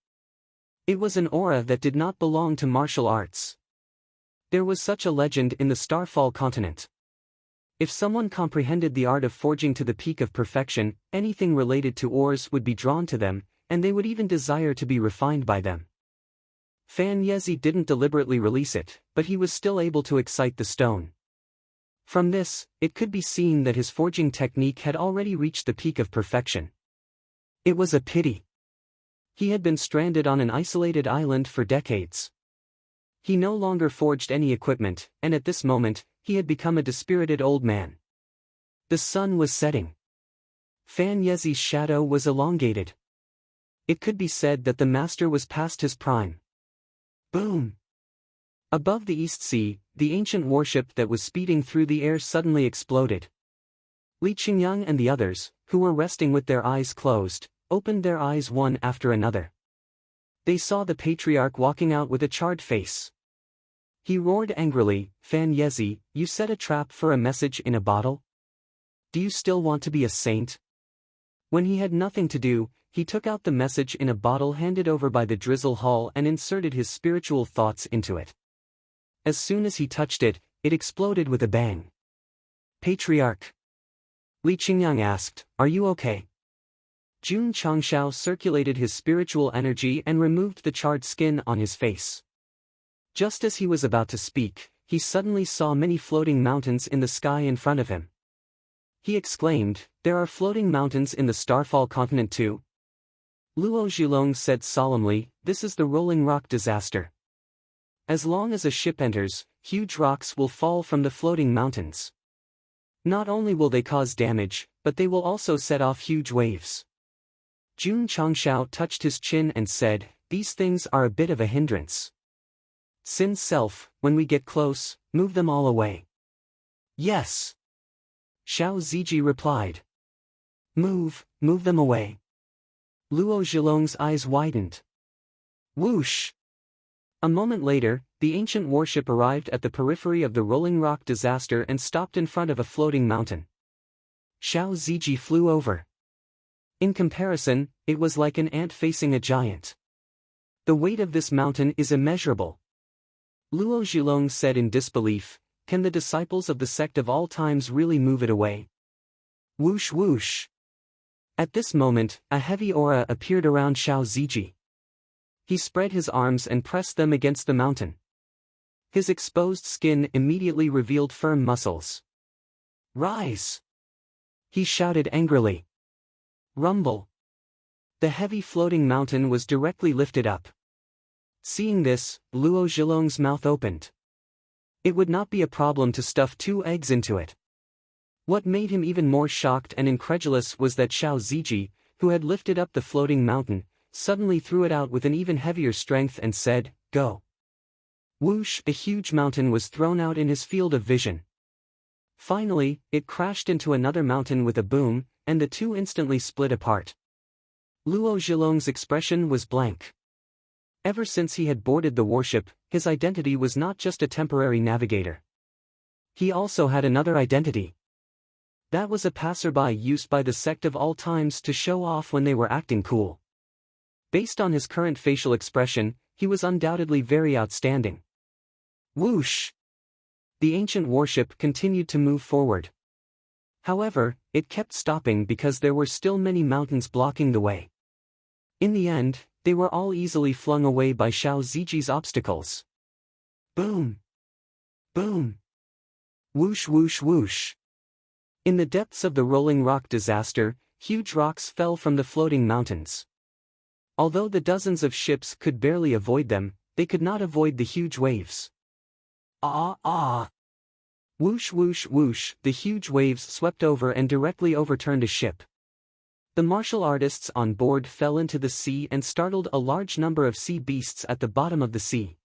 It was an aura that did not belong to martial arts. There was such a legend in the Starfall continent. If someone comprehended the art of forging to the peak of perfection, anything related to ores would be drawn to them, and they would even desire to be refined by them. Fan Yezi didn't deliberately release it, but he was still able to excite the stone. From this, it could be seen that his forging technique had already reached the peak of perfection. It was a pity. He had been stranded on an isolated island for decades. He no longer forged any equipment, and at this moment, he had become a dispirited old man. The sun was setting. Fan Yezi's shadow was elongated. It could be said that the master was past his prime. Boom! Above the East Sea, the ancient warship that was speeding through the air suddenly exploded. Li Qingyang and the others, who were resting with their eyes closed, opened their eyes one after another. They saw the patriarch walking out with a charred face. He roared angrily, "Fan Yezi, you set a trap for a message in a bottle? Do you still want to be a saint?" When he had nothing to do, he took out the message in a bottle handed over by the Drizzle Hall and inserted his spiritual thoughts into it. As soon as he touched it, it exploded with a bang. "Patriarch?" Li Qingyang asked, "Are you okay?" Jun Changshao circulated his spiritual energy and removed the charred skin on his face. Just as he was about to speak, he suddenly saw many floating mountains in the sky in front of him. He exclaimed, "There are floating mountains in the Starfall continent too?" Luo Zhilong said solemnly, "This is the rolling rock disaster. As long as a ship enters, huge rocks will fall from the floating mountains. Not only will they cause damage, but they will also set off huge waves." Jun Changshao touched his chin and said, "These things are a bit of a hindrance. Sin self, when we get close, move them all away." "Yes." Xiao Ziji replied. Move them away." Luo Zhilong's eyes widened. Whoosh! A moment later, the ancient warship arrived at the periphery of the rolling rock disaster and stopped in front of a floating mountain. Xiao Ziji flew over. In comparison, it was like an ant facing a giant. "The weight of this mountain is immeasurable." Luo Zhilong said in disbelief, "Can the disciples of the sect of all times really move it away?" Whoosh whoosh! At this moment, a heavy aura appeared around Xiao Ziji. He spread his arms and pressed them against the mountain. His exposed skin immediately revealed firm muscles. "Rise!" he shouted angrily. Rumble! The heavy floating mountain was directly lifted up. Seeing this, Luo Zhilong's mouth opened. It would not be a problem to stuff 2 eggs into it. What made him even more shocked and incredulous was that Xiao Ziji, who had lifted up the floating mountain, suddenly threw it out with an even heavier strength and said, "Go." Whoosh! A huge mountain was thrown out in his field of vision. Finally, it crashed into another mountain with a boom, and the two instantly split apart. Luo Zhilong's expression was blank. Ever since he had boarded the warship, his identity was not just a temporary navigator. He also had another identity. That was a passerby used by the sect of all times to show off when they were acting cool. Based on his current facial expression, he was undoubtedly very outstanding. Whoosh! The ancient warship continued to move forward. However, it kept stopping because there were still many mountains blocking the way. In the end, they were all easily flung away by Xiao Ziji's obstacles. Boom! Boom! Whoosh whoosh whoosh! In the depths of the rolling rock disaster, huge rocks fell from the floating mountains. Although the dozens of ships could barely avoid them, they could not avoid the huge waves. Ah ah! Whoosh whoosh whoosh! The huge waves swept over and directly overturned a ship. The martial artists on board fell into the sea and startled a large number of sea beasts at the bottom of the sea.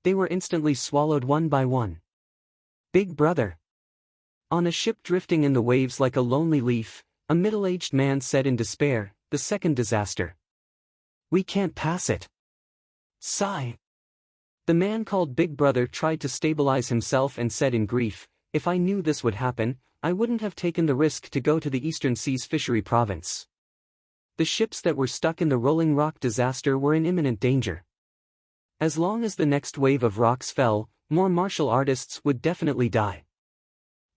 They were instantly swallowed one by one. Big brother! On a ship drifting in the waves like a lonely leaf, a middle-aged man said in despair, "The second disaster. We can't pass it." Sigh. The man called Big Brother tried to stabilize himself and said in grief, "If I knew this would happen, I wouldn't have taken the risk to go to the Eastern Seas Fishery Province." The ships that were stuck in the rolling rock disaster were in imminent danger. As long as the next wave of rocks fell, more martial artists would definitely die.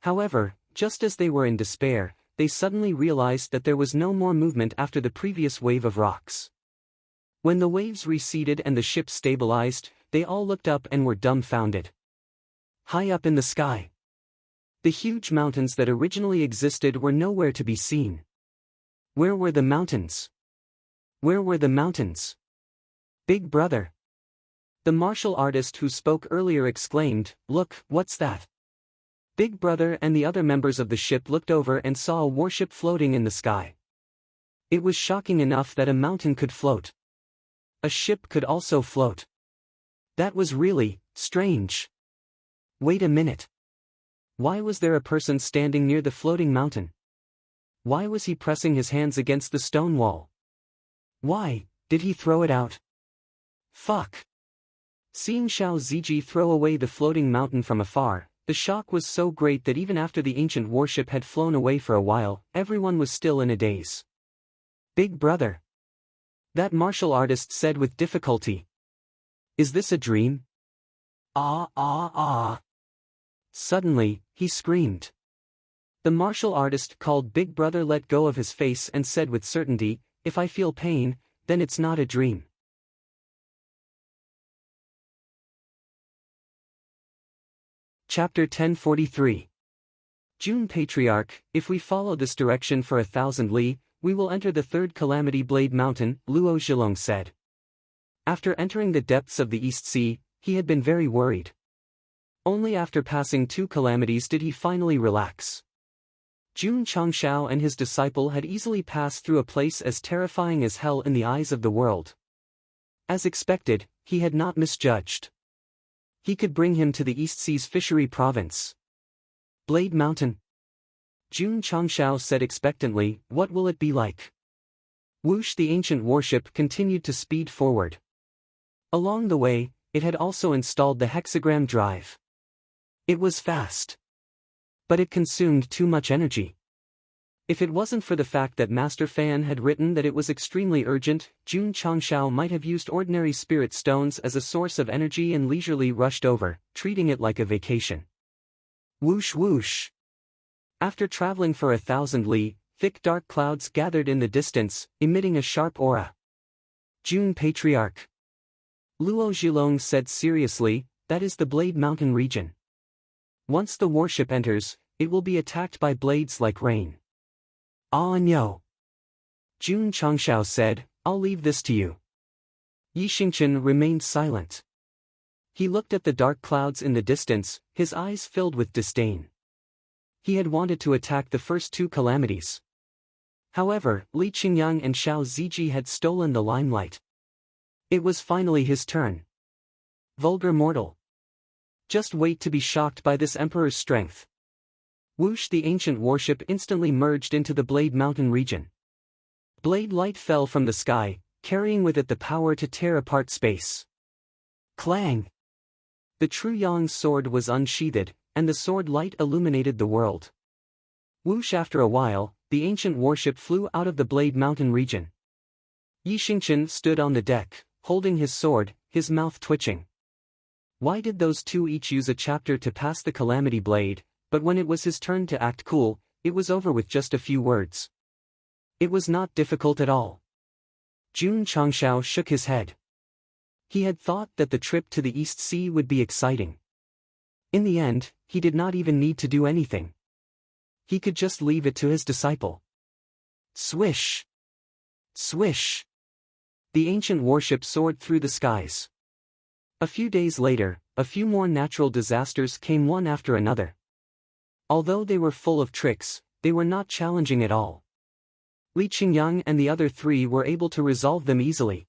However, just as they were in despair, they suddenly realized that there was no more movement after the previous wave of rocks. When the waves receded and the ship stabilized, they all looked up and were dumbfounded. High up in the sky, the huge mountains that originally existed were nowhere to be seen. Where were the mountains? Where were the mountains? Big brother! The martial artist who spoke earlier exclaimed, "Look, what's that?" Big brother and the other members of the ship looked over and saw a warship floating in the sky. It was shocking enough that a mountain could float. A ship could also float. That was really strange. Wait a minute. Why was there a person standing near the floating mountain? Why was he pressing his hands against the stone wall? Why did he throw it out? Fuck. Seeing Xiao Ziji throw away the floating mountain from afar, the shock was so great that even after the ancient warship had flown away for a while, everyone was still in a daze. Big brother. That martial artist said with difficulty. Is this a dream? Ah. Suddenly, he screamed. The martial artist called Big Brother let go of his face and said with certainty, "If I feel pain, then it's not a dream." Chapter 1043. June Patriarch, if we follow this direction for 1,000 li, we will enter the third Calamity Blade Mountain, Luo Zhilong said. After entering the depths of the East Sea, he had been very worried. Only after passing 2 calamities did he finally relax. Jun Changshao and his disciple had easily passed through a place as terrifying as hell in the eyes of the world. As expected, he had not misjudged. He could bring him to the East Sea's fishery province. Blade Mountain. Jun Changshao said expectantly, "What will it be like?" Whoosh, the ancient warship continued to speed forward. Along the way, it had also installed the hexagram drive. It was fast. But it consumed too much energy. If it wasn't for the fact that Master Fan had written that it was extremely urgent, Jun Changshao might have used ordinary spirit stones as a source of energy and leisurely rushed over, treating it like a vacation. Whoosh whoosh. After traveling for 1,000 li, thick dark clouds gathered in the distance, emitting a sharp aura. Jun Patriarch. Luo Zhilong said seriously, "That is the Blade Mountain region. Once the warship enters, it will be attacked by blades like rain." "Ah no." Jun Changshao said, "I'll leave this to you." Yi Xingchen remained silent. He looked at the dark clouds in the distance, his eyes filled with disdain. He had wanted to attack the first 2 calamities. However, Li Qingyang and Xiao Ziji had stolen the limelight. It was finally his turn. Vulgar mortal. Just wait to be shocked by this emperor's strength. Whoosh, the ancient warship instantly merged into the Blade Mountain region. Blade light fell from the sky, carrying with it the power to tear apart space. Clang! The True Yang's sword was unsheathed, and the sword light illuminated the world. Whoosh, after a while, the ancient warship flew out of the Blade Mountain region. Yi Xingchen stood on the deck, holding his sword, his mouth twitching. Why did those 2 each use a chapter to pass the Calamity Blade, but when it was his turn to act cool, it was over with just a few words. It was not difficult at all. Jun Changshao shook his head. He had thought that the trip to the East Sea would be exciting. In the end, he did not even need to do anything. He could just leave it to his disciple. Swish! Swish! The ancient warship soared through the skies. A few days later, a few more natural disasters came one after another. Although they were full of tricks, they were not challenging at all. Li Qingyang and the other 3 were able to resolve them easily.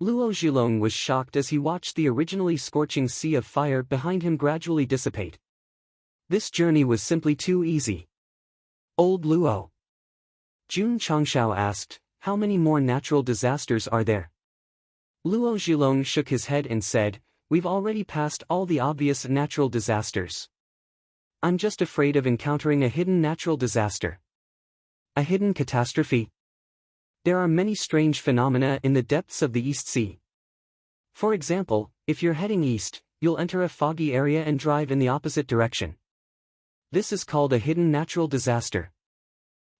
Luo Zhilong was shocked as he watched the originally scorching sea of fire behind him gradually dissipate. This journey was simply too easy. Old Luo. Jun Changshao asked, "How many more natural disasters are there?" Luo Zhilong shook his head and said, "We've already passed all the obvious natural disasters. I'm just afraid of encountering a hidden natural disaster. A hidden catastrophe. There are many strange phenomena in the depths of the East Sea. For example, if you're heading east, you'll enter a foggy area and drive in the opposite direction. This is called a hidden natural disaster.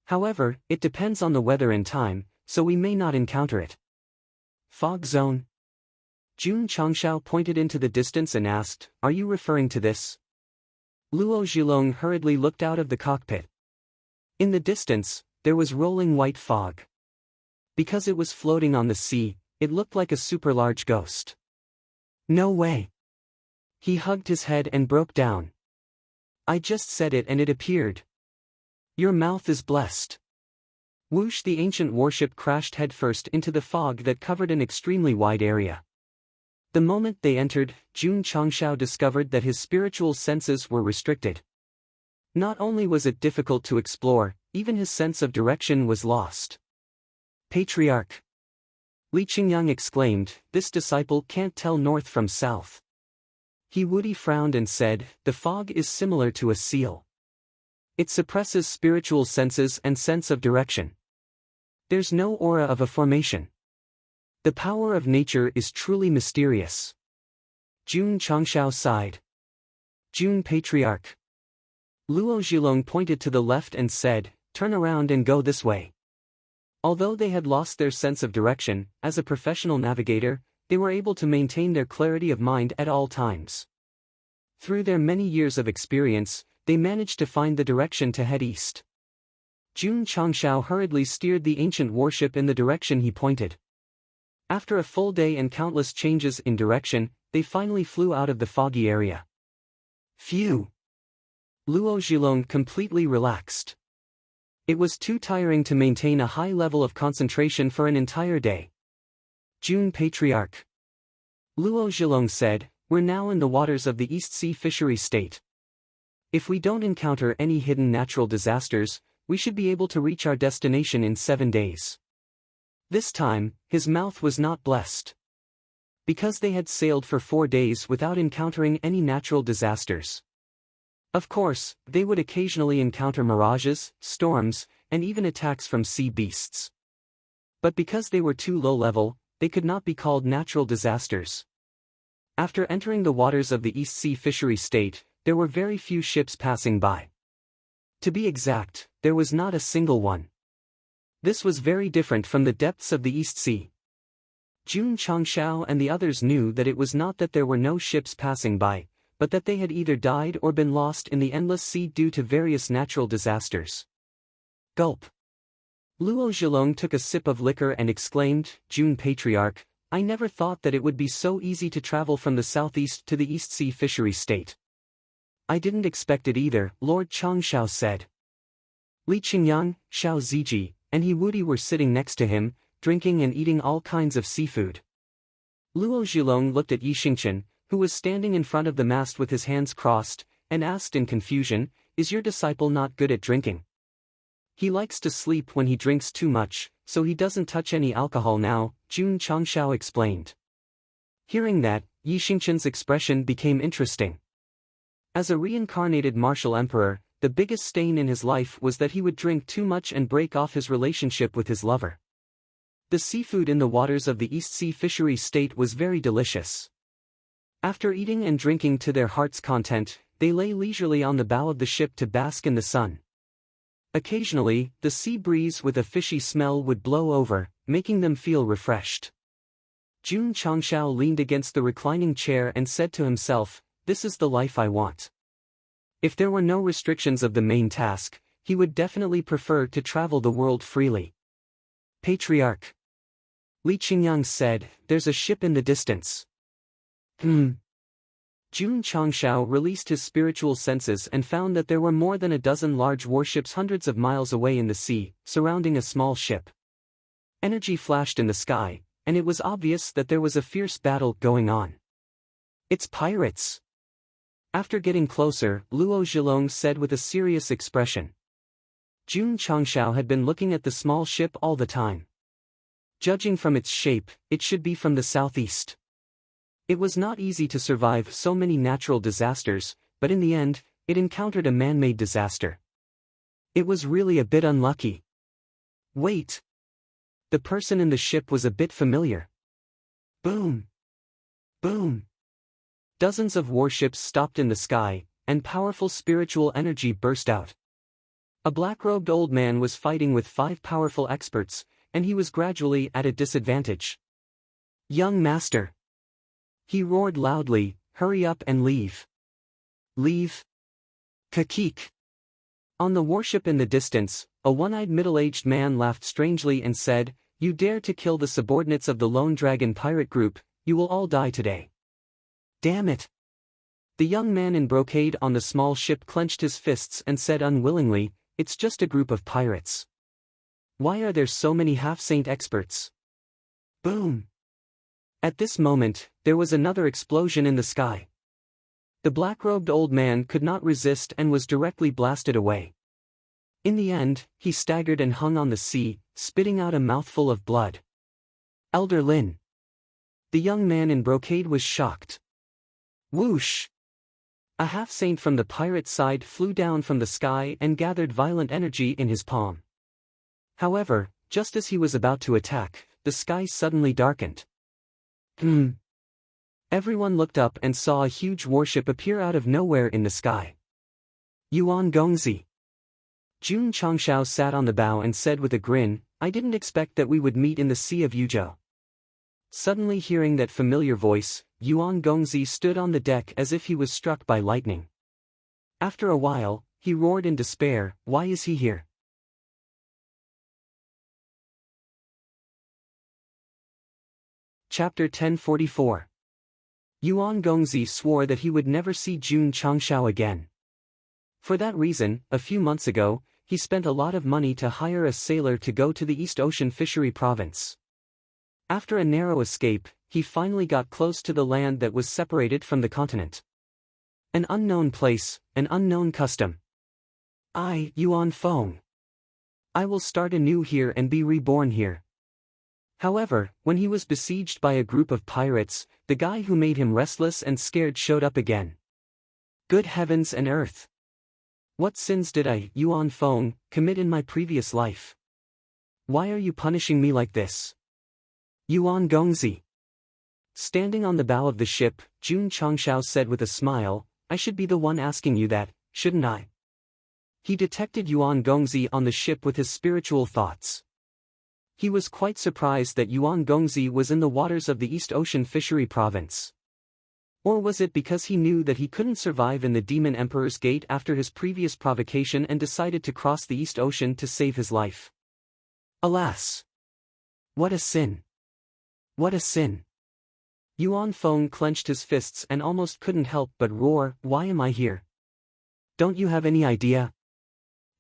However, it depends on the weather and time, so we may not encounter it. Fog zone? Jun Changshao pointed into the distance and asked, "Are you referring to this?" Luo Zhilong hurriedly looked out of the cockpit. In the distance, there was rolling white fog. Because it was floating on the sea, it looked like a super large ghost. No way. He hugged his head and broke down. I just said it and it appeared. Your mouth is blessed. Whoosh! The ancient warship crashed headfirst into the fog that covered an extremely wide area. The moment they entered, Jun Changshao discovered that his spiritual senses were restricted. Not only was it difficult to explore, even his sense of direction was lost. Patriarch! Li Qingyang exclaimed, "This disciple can't tell north from south." He Wudi frowned and said, "The fog is similar to a seal. It suppresses spiritual senses and sense of direction. There's no aura of a formation. The power of nature is truly mysterious." Jun Changshao sighed. Jun Patriarch. Luo Zhilong pointed to the left and said, "Turn around and go this way." Although they had lost their sense of direction, as a professional navigator, they were able to maintain their clarity of mind at all times. Through their many years of experience, they managed to find the direction to head east. Jun Changshao hurriedly steered the ancient warship in the direction he pointed. After a full day and countless changes in direction, they finally flew out of the foggy area. Phew! Luo Zhilong completely relaxed. It was too tiring to maintain a high level of concentration for an entire day. Jun Patriarch. Luo Zhilong said, "We're now in the waters of the East Sea Fishery State. If we don't encounter any hidden natural disasters, we should be able to reach our destination in 7 days." This time, his mouth was not blessed. Because they had sailed for 4 days without encountering any natural disasters. Of course, they would occasionally encounter mirages, storms, and even attacks from sea beasts. But because they were too low level, they could not be called natural disasters. After entering the waters of the East Sea Fishery State, there were very few ships passing by. To be exact, there was not a single one. This was very different from the depths of the East Sea. Jun Changshao and the others knew that it was not that there were no ships passing by, but that they had either died or been lost in the endless sea due to various natural disasters. Gulp. Luo Zhilong took a sip of liquor and exclaimed, "Jun Patriarch, I never thought that it would be so easy to travel from the southeast to the East Sea Fishery State." "I didn't expect it either," Lord Changshao said. Li Qingyang, Xiao Ziji, and He Wudi were sitting next to him, drinking and eating all kinds of seafood. Luo Zhilong looked at Yi Xingchen, who was standing in front of the mast with his hands crossed, and asked in confusion, "Is your disciple not good at drinking? He likes to sleep when he drinks too much, so he doesn't touch any alcohol now," Jun Changshao explained. Hearing that, Yi Xingchen's expression became interesting. As a reincarnated martial emperor, the biggest stain in his life was that he would drink too much and break off his relationship with his lover. The seafood in the waters of the East Sea Fishery State was very delicious. After eating and drinking to their heart's content, they lay leisurely on the bow of the ship to bask in the sun. Occasionally, the sea breeze with a fishy smell would blow over, making them feel refreshed. Jun Changshao leaned against the reclining chair and said to himself, "This is the life I want." If there were no restrictions of the main task, he would definitely prefer to travel the world freely. Patriarch. Li Qingyang said, "There's a ship in the distance." Jun Changshao released his spiritual senses and found that there were more than a dozen large warships hundreds of miles away in the sea, surrounding a small ship. Energy flashed in the sky, and it was obvious that there was a fierce battle going on. "It's pirates!" After getting closer, Luo Zhilong said with a serious expression. Jun Changshao had been looking at the small ship all the time. Judging from its shape, it should be from the southeast. It was not easy to survive so many natural disasters, but in the end, it encountered a man-made disaster. It was really a bit unlucky. Wait! The person in the ship was a bit familiar. Boom! Boom! Dozens of warships stopped in the sky, and powerful spiritual energy burst out. A black-robed old man was fighting with 5 powerful experts, and he was gradually at a disadvantage. "Young master!" he roared loudly, "hurry up and leave." "Leave?" Kakik. On the warship in the distance, a one-eyed middle-aged man laughed strangely and said, "You dare to kill the subordinates of the Lone Dragon pirate group, you will all die today." "Damn it!" The young man in brocade on the small ship clenched his fists and said unwillingly, "It's just a group of pirates. Why are there so many half-saint experts?" Boom! At this moment, there was another explosion in the sky. The black-robed old man could not resist and was directly blasted away. In the end, he staggered and hung on the sea, spitting out a mouthful of blood. "Elder Lin." The young man in brocade was shocked. Whoosh! A half-saint from the pirate side flew down from the sky and gathered violent energy in his palm. However, just as he was about to attack, the sky suddenly darkened. Everyone looked up and saw a huge warship appear out of nowhere in the sky. Yuan Gongzi. Jun Changshao sat on the bow and said with a grin, "I didn't expect that we would meet in the Sea of Yuzhou." Suddenly hearing that familiar voice, Yuan Gongzi stood on the deck as if he was struck by lightning. After a while, he roared in despair, "Why is he here?" Chapter 1044. Yuan Gongzi swore that he would never see Jun Changshao again. For that reason, a few months ago, he spent a lot of money to hire a sailor to go to the East Ocean Fishery Province. After a narrow escape, he finally got close to the land that was separated from the continent. An unknown place, an unknown custom. I, Yuan Feng. I will start anew here and be reborn here. However, when he was besieged by a group of pirates, the guy who made him restless and scared showed up again. Good heavens and earth! What sins did I, Yuan Feng, commit in my previous life? Why are you punishing me like this? Yuan Gongzi. Standing on the bow of the ship, Jun Changshao said with a smile, "I should be the one asking you that, shouldn't I?" He detected Yuan Gongzi on the ship with his spiritual thoughts. He was quite surprised that Yuan Gongzi was in the waters of the East Ocean Fishery Province. Or was it because he knew that he couldn't survive in the Demon Emperor's Gate after his previous provocation and decided to cross the East Ocean to save his life? Alas! What a sin! What a sin! Yuan Feng clenched his fists and almost couldn't help but roar, "Why am I here? Don't you have any idea?"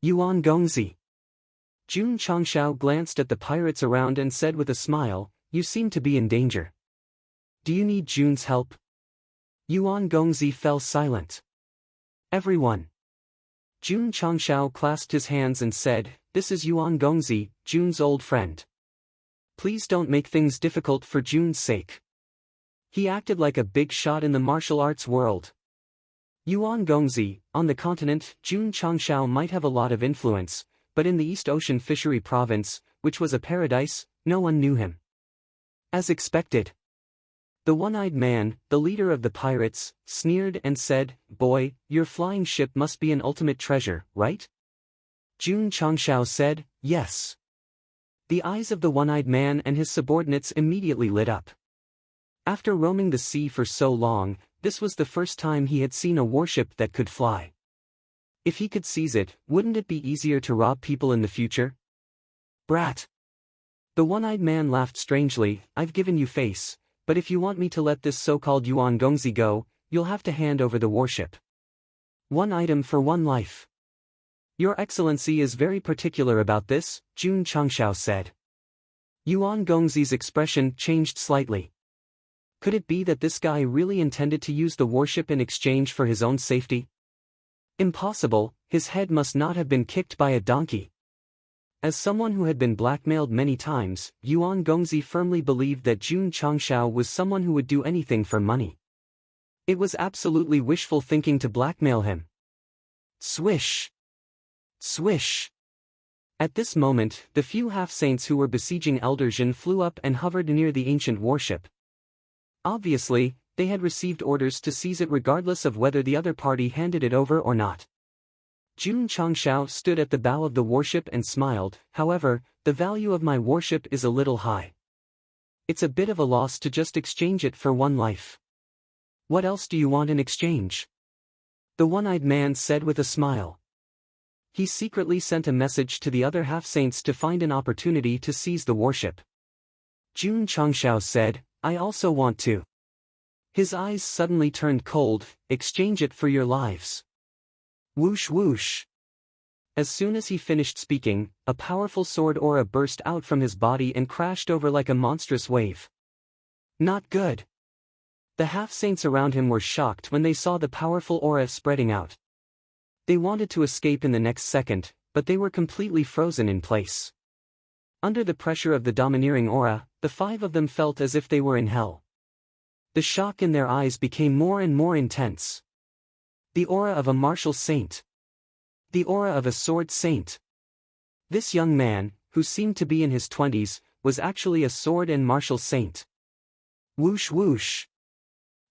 Yuan Gongzi. Jun Changshao glanced at the pirates around and said with a smile, "You seem to be in danger. Do you need Jun's help?" Yuan Gongzi fell silent. Everyone. Jun Changshao clasped his hands and said, "This is Yuan Gongzi, Jun's old friend. Please don't make things difficult for Jun's sake. He acted like a big shot in the martial arts world." Yuan Gongzi, on the continent, Jun Changshao might have a lot of influence, but in the East Ocean Fishery Province, which was a paradise, no one knew him. As expected. The one-eyed man, the leader of the pirates, sneered and said, "Boy, your flying ship must be an ultimate treasure, right?" Jun Changshao said, "Yes." The eyes of the one-eyed man and his subordinates immediately lit up. After roaming the sea for so long, this was the first time he had seen a warship that could fly. If he could seize it, wouldn't it be easier to rob people in the future? Brat! The one-eyed man laughed strangely, "I've given you face, but if you want me to let this so-called Yuan Gongzi go, you'll have to hand over the warship. One item for one life." "Your Excellency is very particular about this," Jun Changshao said. Yuan Gongzi's expression changed slightly. Could it be that this guy really intended to use the warship in exchange for his own safety? Impossible, his head must not have been kicked by a donkey. As someone who had been blackmailed many times, Yuan Gongzi firmly believed that Jun Changshao was someone who would do anything for money. It was absolutely wishful thinking to blackmail him. Swish! Swish! At this moment, the few half-saints who were besieging Elder Jin flew up and hovered near the ancient warship. Obviously, they had received orders to seize it regardless of whether the other party handed it over or not. Jun Changshao stood at the bow of the warship and smiled. However, the value of my warship is a little high. It's a bit of a loss to just exchange it for one life. What else do you want in exchange? The one-eyed man said with a smile. He secretly sent a message to the other half-saints to find an opportunity to seize the warship. Jun Changshao said, I also want to. His eyes suddenly turned cold. Exchange it for your lives. Whoosh whoosh. As soon as he finished speaking, a powerful sword aura burst out from his body and crashed over like a monstrous wave. Not good. The half-saints around him were shocked when they saw the powerful aura spreading out. They wanted to escape in the next second, but they were completely frozen in place. Under the pressure of the domineering aura, the 5 of them felt as if they were in hell. The shock in their eyes became more and more intense. The aura of a martial saint. The aura of a sword saint. This young man, who seemed to be in his 20s, was actually a sword and martial saint. Whoosh whoosh.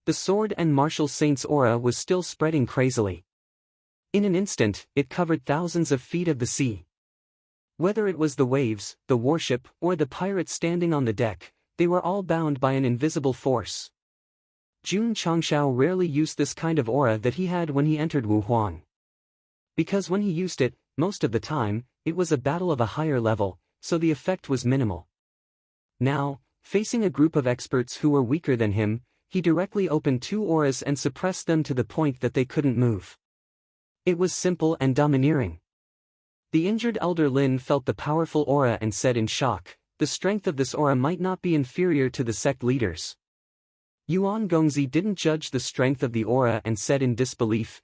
The sword and martial saint's aura was still spreading crazily. In an instant, it covered thousands of feet of the sea. Whether it was the waves, the warship, or the pirates standing on the deck, they were all bound by an invisible force. Jun Changshao rarely used this kind of aura that he had when he entered Wuhuang. Because when he used it, most of the time, it was a battle of a higher level, so the effect was minimal. Now, facing a group of experts who were weaker than him, he directly opened 2 auras and suppressed them to the point that they couldn't move. It was simple and domineering. The injured elder Lin felt the powerful aura and said in shock, the strength of this aura might not be inferior to the sect leaders. Yuan Gongzi didn't judge the strength of the aura and said in disbelief,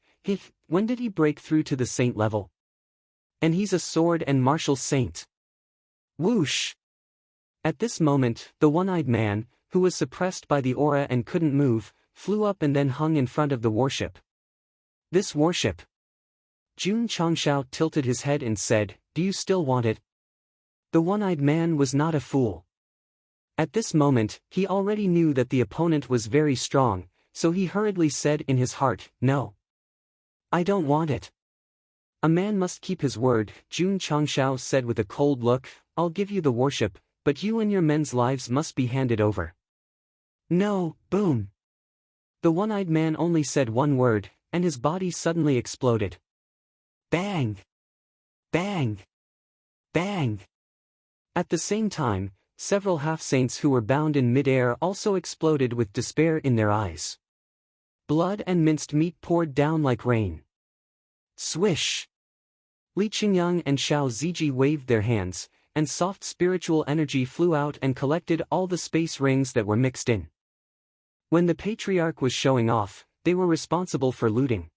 when did he break through to the saint level? And he's a sword and martial saint. Whoosh! At this moment, the one-eyed man, who was suppressed by the aura and couldn't move, flew up and then hung in front of the warship. This warship. Jun Changshao tilted his head and said, do you still want it? The one-eyed man was not a fool. At this moment, he already knew that the opponent was very strong, so he hurriedly said in his heart, no. I don't want it. A man must keep his word, Jun Changshao said with a cold look, I'll give you the warship, but you and your men's lives must be handed over. No, boom. The one-eyed man only said one word, and his body suddenly exploded. Bang! Bang! Bang! At the same time, several half-saints who were bound in mid-air also exploded with despair in their eyes. Blood and minced meat poured down like rain. Swish! Li Qingyang and Xiao Ziji waved their hands, and soft spiritual energy flew out and collected all the space rings that were mixed in. When the patriarch was showing off, they were responsible for looting.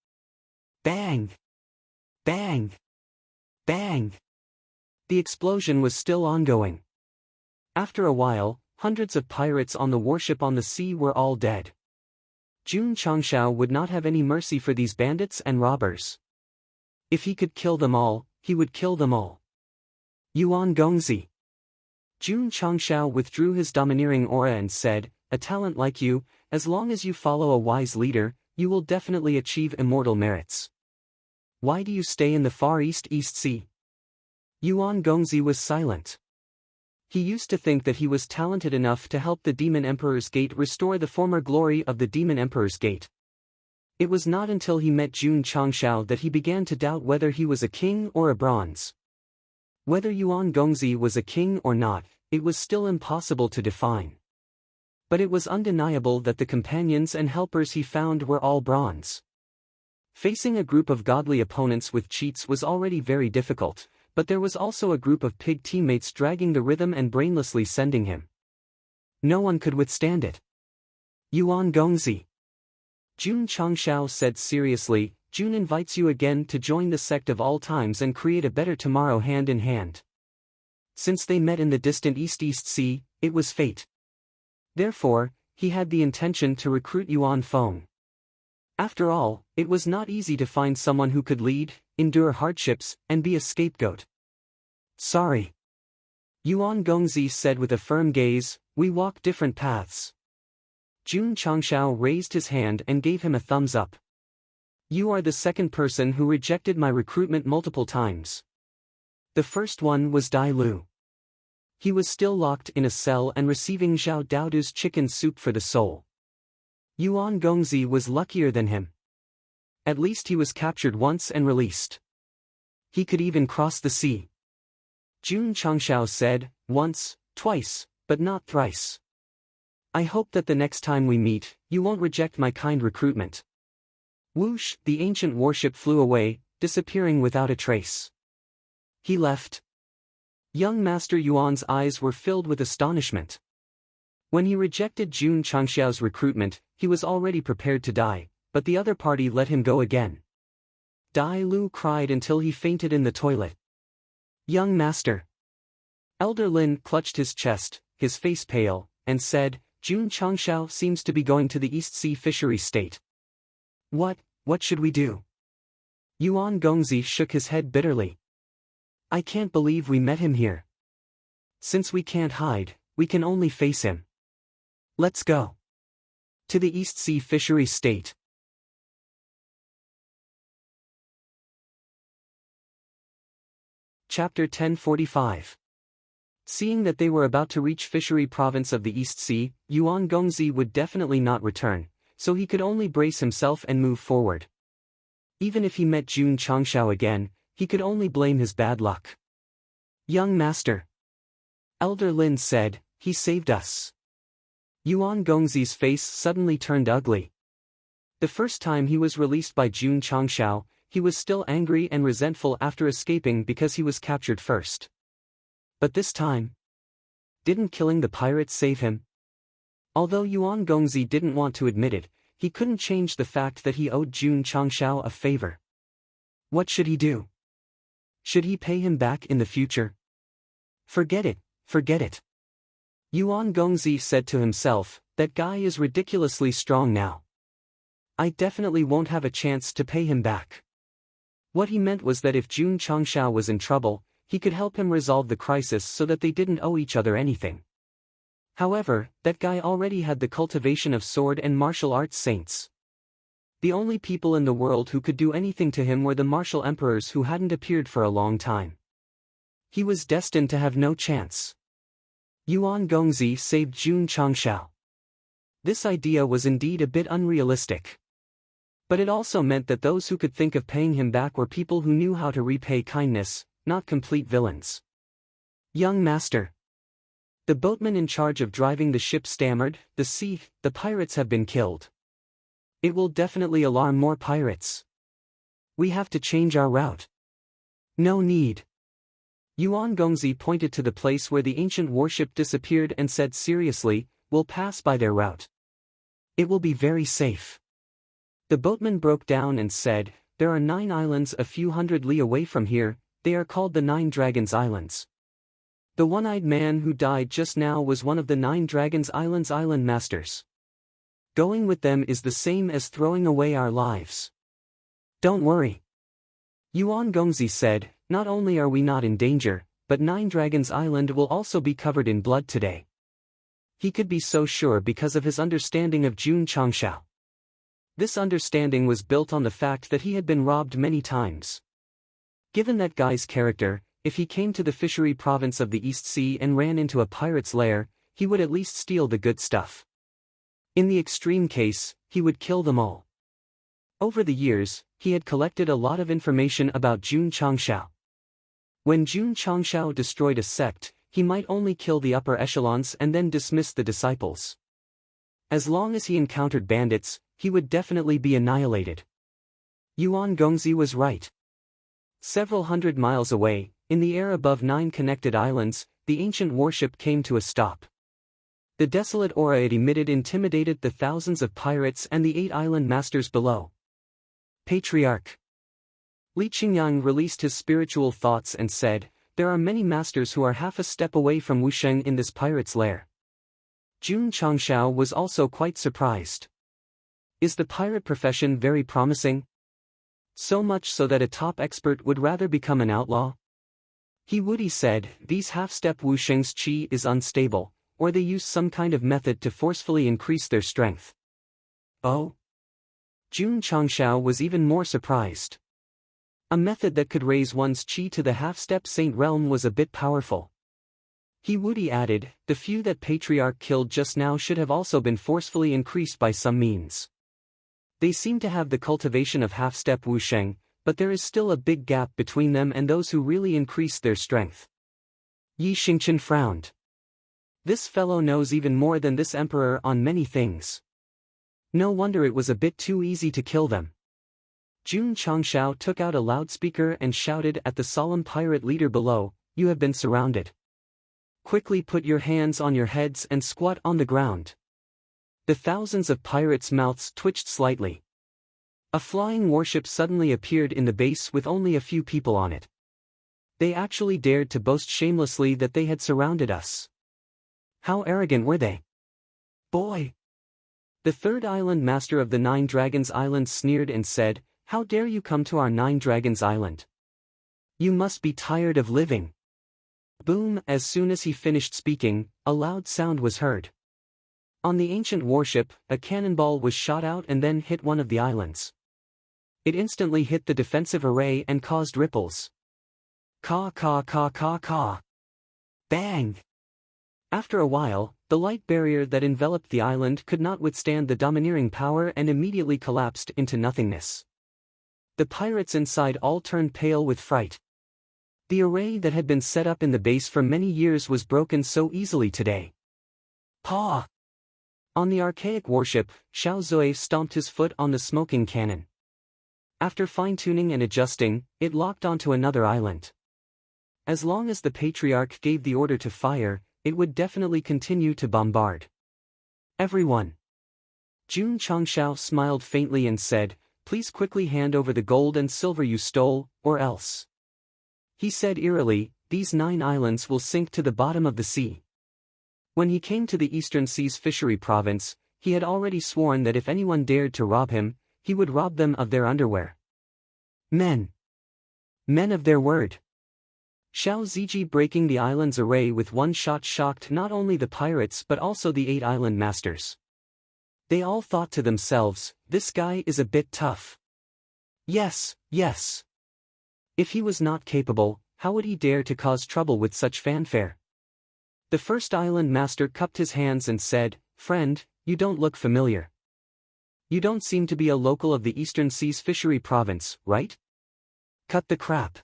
Bang! Bang! Bang! The explosion was still ongoing. After a while, hundreds of pirates on the warship on the sea were all dead. Jun Changshao would not have any mercy for these bandits and robbers. If he could kill them all, he would kill them all. Yuan Gongzi. Jun Changshao withdrew his domineering aura and said, a talent like you, as long as you follow a wise leader, you will definitely achieve immortal merits. Why do you stay in the Far East Sea? Yuan Gongzi was silent. He used to think that he was talented enough to help the Demon Emperor's Gate restore the former glory of the Demon Emperor's Gate. It was not until he met Jun Changshao that he began to doubt whether he was a king or a bronze. Whether Yuan Gongzi was a king or not, it was still impossible to define. But it was undeniable that the companions and helpers he found were all bronze. Facing a group of godly opponents with cheats was already very difficult, but there was also a group of pig teammates dragging the rhythm and brainlessly sending him. No one could withstand it. Yuan Gongzi. Jun Changshao said seriously, Jun invites you again to join the sect of all times and create a better tomorrow hand in hand. Since they met in the distant East Sea, it was fate. Therefore, he had the intention to recruit Yuan Feng. After all, it was not easy to find someone who could lead, endure hardships, and be a scapegoat. Sorry. Yuan Gongzi said with a firm gaze, we walk different paths. Jun Changshao raised his hand and gave him a thumbs up. You are the second person who rejected my recruitment multiple times. The first one was Dai Lu. He was still locked in a cell and receiving Zhao Daodu's chicken soup for the soul. Yuan Gongzi was luckier than him. At least he was captured once and released. He could even cross the sea. Jun Changshao said, once, twice, but not thrice. I hope that the next time we meet, you won't reject my kind recruitment. Whoosh, the ancient warship flew away, disappearing without a trace. He left. Young Master Yuan's eyes were filled with astonishment. When he rejected Jun Changxiao's recruitment, he was already prepared to die, but the other party let him go again. Dai Lu cried until he fainted in the toilet. Young Master. Elder Lin clutched his chest, his face pale, and said, Jun Changxiao seems to be going to the East Sea Fishery State. What should we do? Yuan Gongzi shook his head bitterly. I can't believe we met him here. Since we can't hide, we can only face him. Let's go. To the East Sea Fishery State. Chapter 1045. Seeing that they were about to reach Fishery Province of the East Sea, Yuan Gongzi would definitely not return, so he could only brace himself and move forward. Even if he met Jun Changxiao again, he could only blame his bad luck. Young Master. Elder Lin said, he saved us. Yuan Gongzi's face suddenly turned ugly. The first time he was released by Jun Changxiao, he was still angry and resentful after escaping because he was captured first. But this time, didn't killing the pirates save him? Although Yuan Gongzi didn't want to admit it, he couldn't change the fact that he owed Jun Changxiao a favor. What should he do? Should he pay him back in the future? Forget it, forget it. Yuan Gongzi said to himself, that guy is ridiculously strong now. I definitely won't have a chance to pay him back. What he meant was that if Jun Changxiao was in trouble, he could help him resolve the crisis so that they didn't owe each other anything. However, that guy already had the cultivation of sword and martial arts saints. The only people in the world who could do anything to him were the martial emperors who hadn't appeared for a long time. He was destined to have no chance. Yuan Gongzi saved Jun Changxiao. This idea was indeed a bit unrealistic. But it also meant that those who could think of paying him back were people who knew how to repay kindness, not complete villains. Young Master. The boatman in charge of driving the ship stammered, the pirates have been killed. It will definitely alarm more pirates. We have to change our route. No need. Yuan Gongzi pointed to the place where the ancient warship disappeared and said seriously, we'll pass by their route. It will be very safe. The boatman broke down and said, there are 9 islands a few hundred li away from here, they are called the 9 Dragons Islands. The one-eyed man who died just now was one of the 9 Dragons Islands island masters. Going with them is the same as throwing away our lives. Don't worry. Yuan Gongzi said, not only are we not in danger, but 9 Dragons Island will also be covered in blood today. He could be so sure because of his understanding of Jun Changxiao. This understanding was built on the fact that he had been robbed many times. Given that guy's character, if he came to the fishery province of the East Sea and ran into a pirate's lair, he would at least steal the good stuff. In the extreme case, he would kill them all. Over the years, he had collected a lot of information about Jun Changxiao. When Jun Changxiao destroyed a sect, he might only kill the upper echelons and then dismiss the disciples. As long as he encountered bandits, he would definitely be annihilated. Yuan Gongzi was right. Several hundred miles away, in the air above 9 connected islands, the ancient warship came to a stop. The desolate aura it emitted intimidated the thousands of pirates and the 8 island masters below. Patriarch. Li Qingyang released his spiritual thoughts and said, there are many masters who are half a step away from Wusheng in this pirate's lair. Jun Changxiao was also quite surprised. Is the pirate profession very promising? So much so that a top expert would rather become an outlaw? He said, these half-step Wusheng's qi is unstable, or they used some kind of method to forcefully increase their strength. Oh? Jun Changshao was even more surprised. A method that could raise one's qi to the half-step saint realm was a bit powerful. He woody added, the few that Patriarch killed just now should have also been forcefully increased by some means. They seem to have the cultivation of half-step wusheng, but there is still a big gap between them and those who really increased their strength. Yi Xingchen frowned. This fellow knows even more than this emperor on many things. No wonder it was a bit too easy to kill them. Jun Changshao took out a loudspeaker and shouted at the solemn pirate leader below, "You have been surrounded. Quickly put your hands on your heads and squat on the ground." The thousands of pirates' mouths twitched slightly. A flying warship suddenly appeared in the base with only a few people on it. They actually dared to boast shamelessly that they had surrounded us. How arrogant were they? Boy! The third island master of the Nine Dragons Island sneered and said, "How dare you come to our Nine Dragons Island? You must be tired of living." Boom! As soon as he finished speaking, a loud sound was heard. On the ancient warship, a cannonball was shot out and then hit one of the islands. It instantly hit the defensive array and caused ripples. Caw caw caw caw caw. Bang! After a while, the light barrier that enveloped the island could not withstand the domineering power and immediately collapsed into nothingness. The pirates inside all turned pale with fright. The array that had been set up in the base for many years was broken so easily today. Paw! On the archaic warship, Xiao Zui stomped his foot on the smoking cannon. After fine-tuning and adjusting, it locked onto another island. As long as the Patriarch gave the order to fire, it would definitely continue to bombard. Everyone! Jun Changshao smiled faintly and said, "Please quickly hand over the gold and silver you stole, or else." He said eerily, "These 9 islands will sink to the bottom of the sea." When he came to the Eastern Sea's fishery province, he had already sworn that if anyone dared to rob him, he would rob them of their underwear. Men! Men of their word! Xiao Ziji breaking the island's array with one shot shocked not only the pirates but also the 8 island masters. They all thought to themselves, this guy is a bit tough. Yes, yes. If he was not capable, how would he dare to cause trouble with such fanfare? The first island master cupped his hands and said, "Friend, you don't look familiar. You don't seem to be a local of the Eastern Sea's fishery province, right?" "Cut the crap,"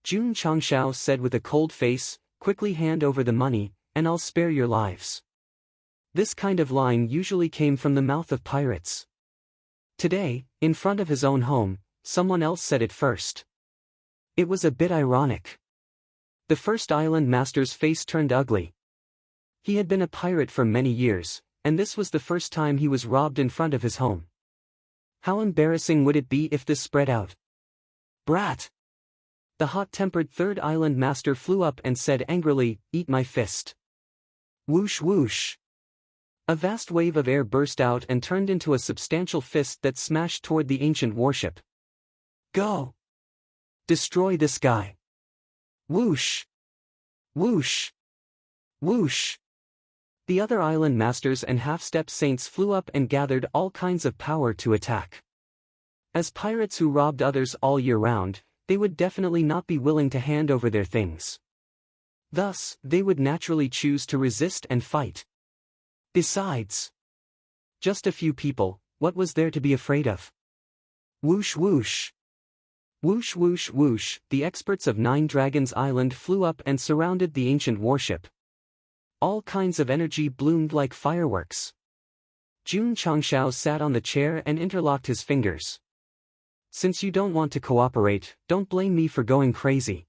Jun Changshao said with a cold face, "Quickly hand over the money, and I'll spare your lives." This kind of line usually came from the mouth of pirates. Today, in front of his own home, someone else said it first. It was a bit ironic. The first island master's face turned ugly. He had been a pirate for many years, and this was the first time he was robbed in front of his home. How embarrassing would it be if this spread out? Brat! The hot-tempered third island master flew up and said angrily, "Eat my fist." Whoosh whoosh! A vast wave of air burst out and turned into a substantial fist that smashed toward the ancient warship. Go! Destroy this guy! Whoosh! Whoosh! Whoosh! The other island masters and half-step saints flew up and gathered all kinds of power to attack. As pirates who robbed others all year round, they would definitely not be willing to hand over their things. Thus, they would naturally choose to resist and fight. Besides, just a few people, what was there to be afraid of? Whoosh whoosh! Whoosh whoosh whoosh! The experts of Nine Dragons Island flew up and surrounded the ancient warship. All kinds of energy bloomed like fireworks. Jun Changshao sat on the chair and interlocked his fingers. "Since you don't want to cooperate, don't blame me for going crazy."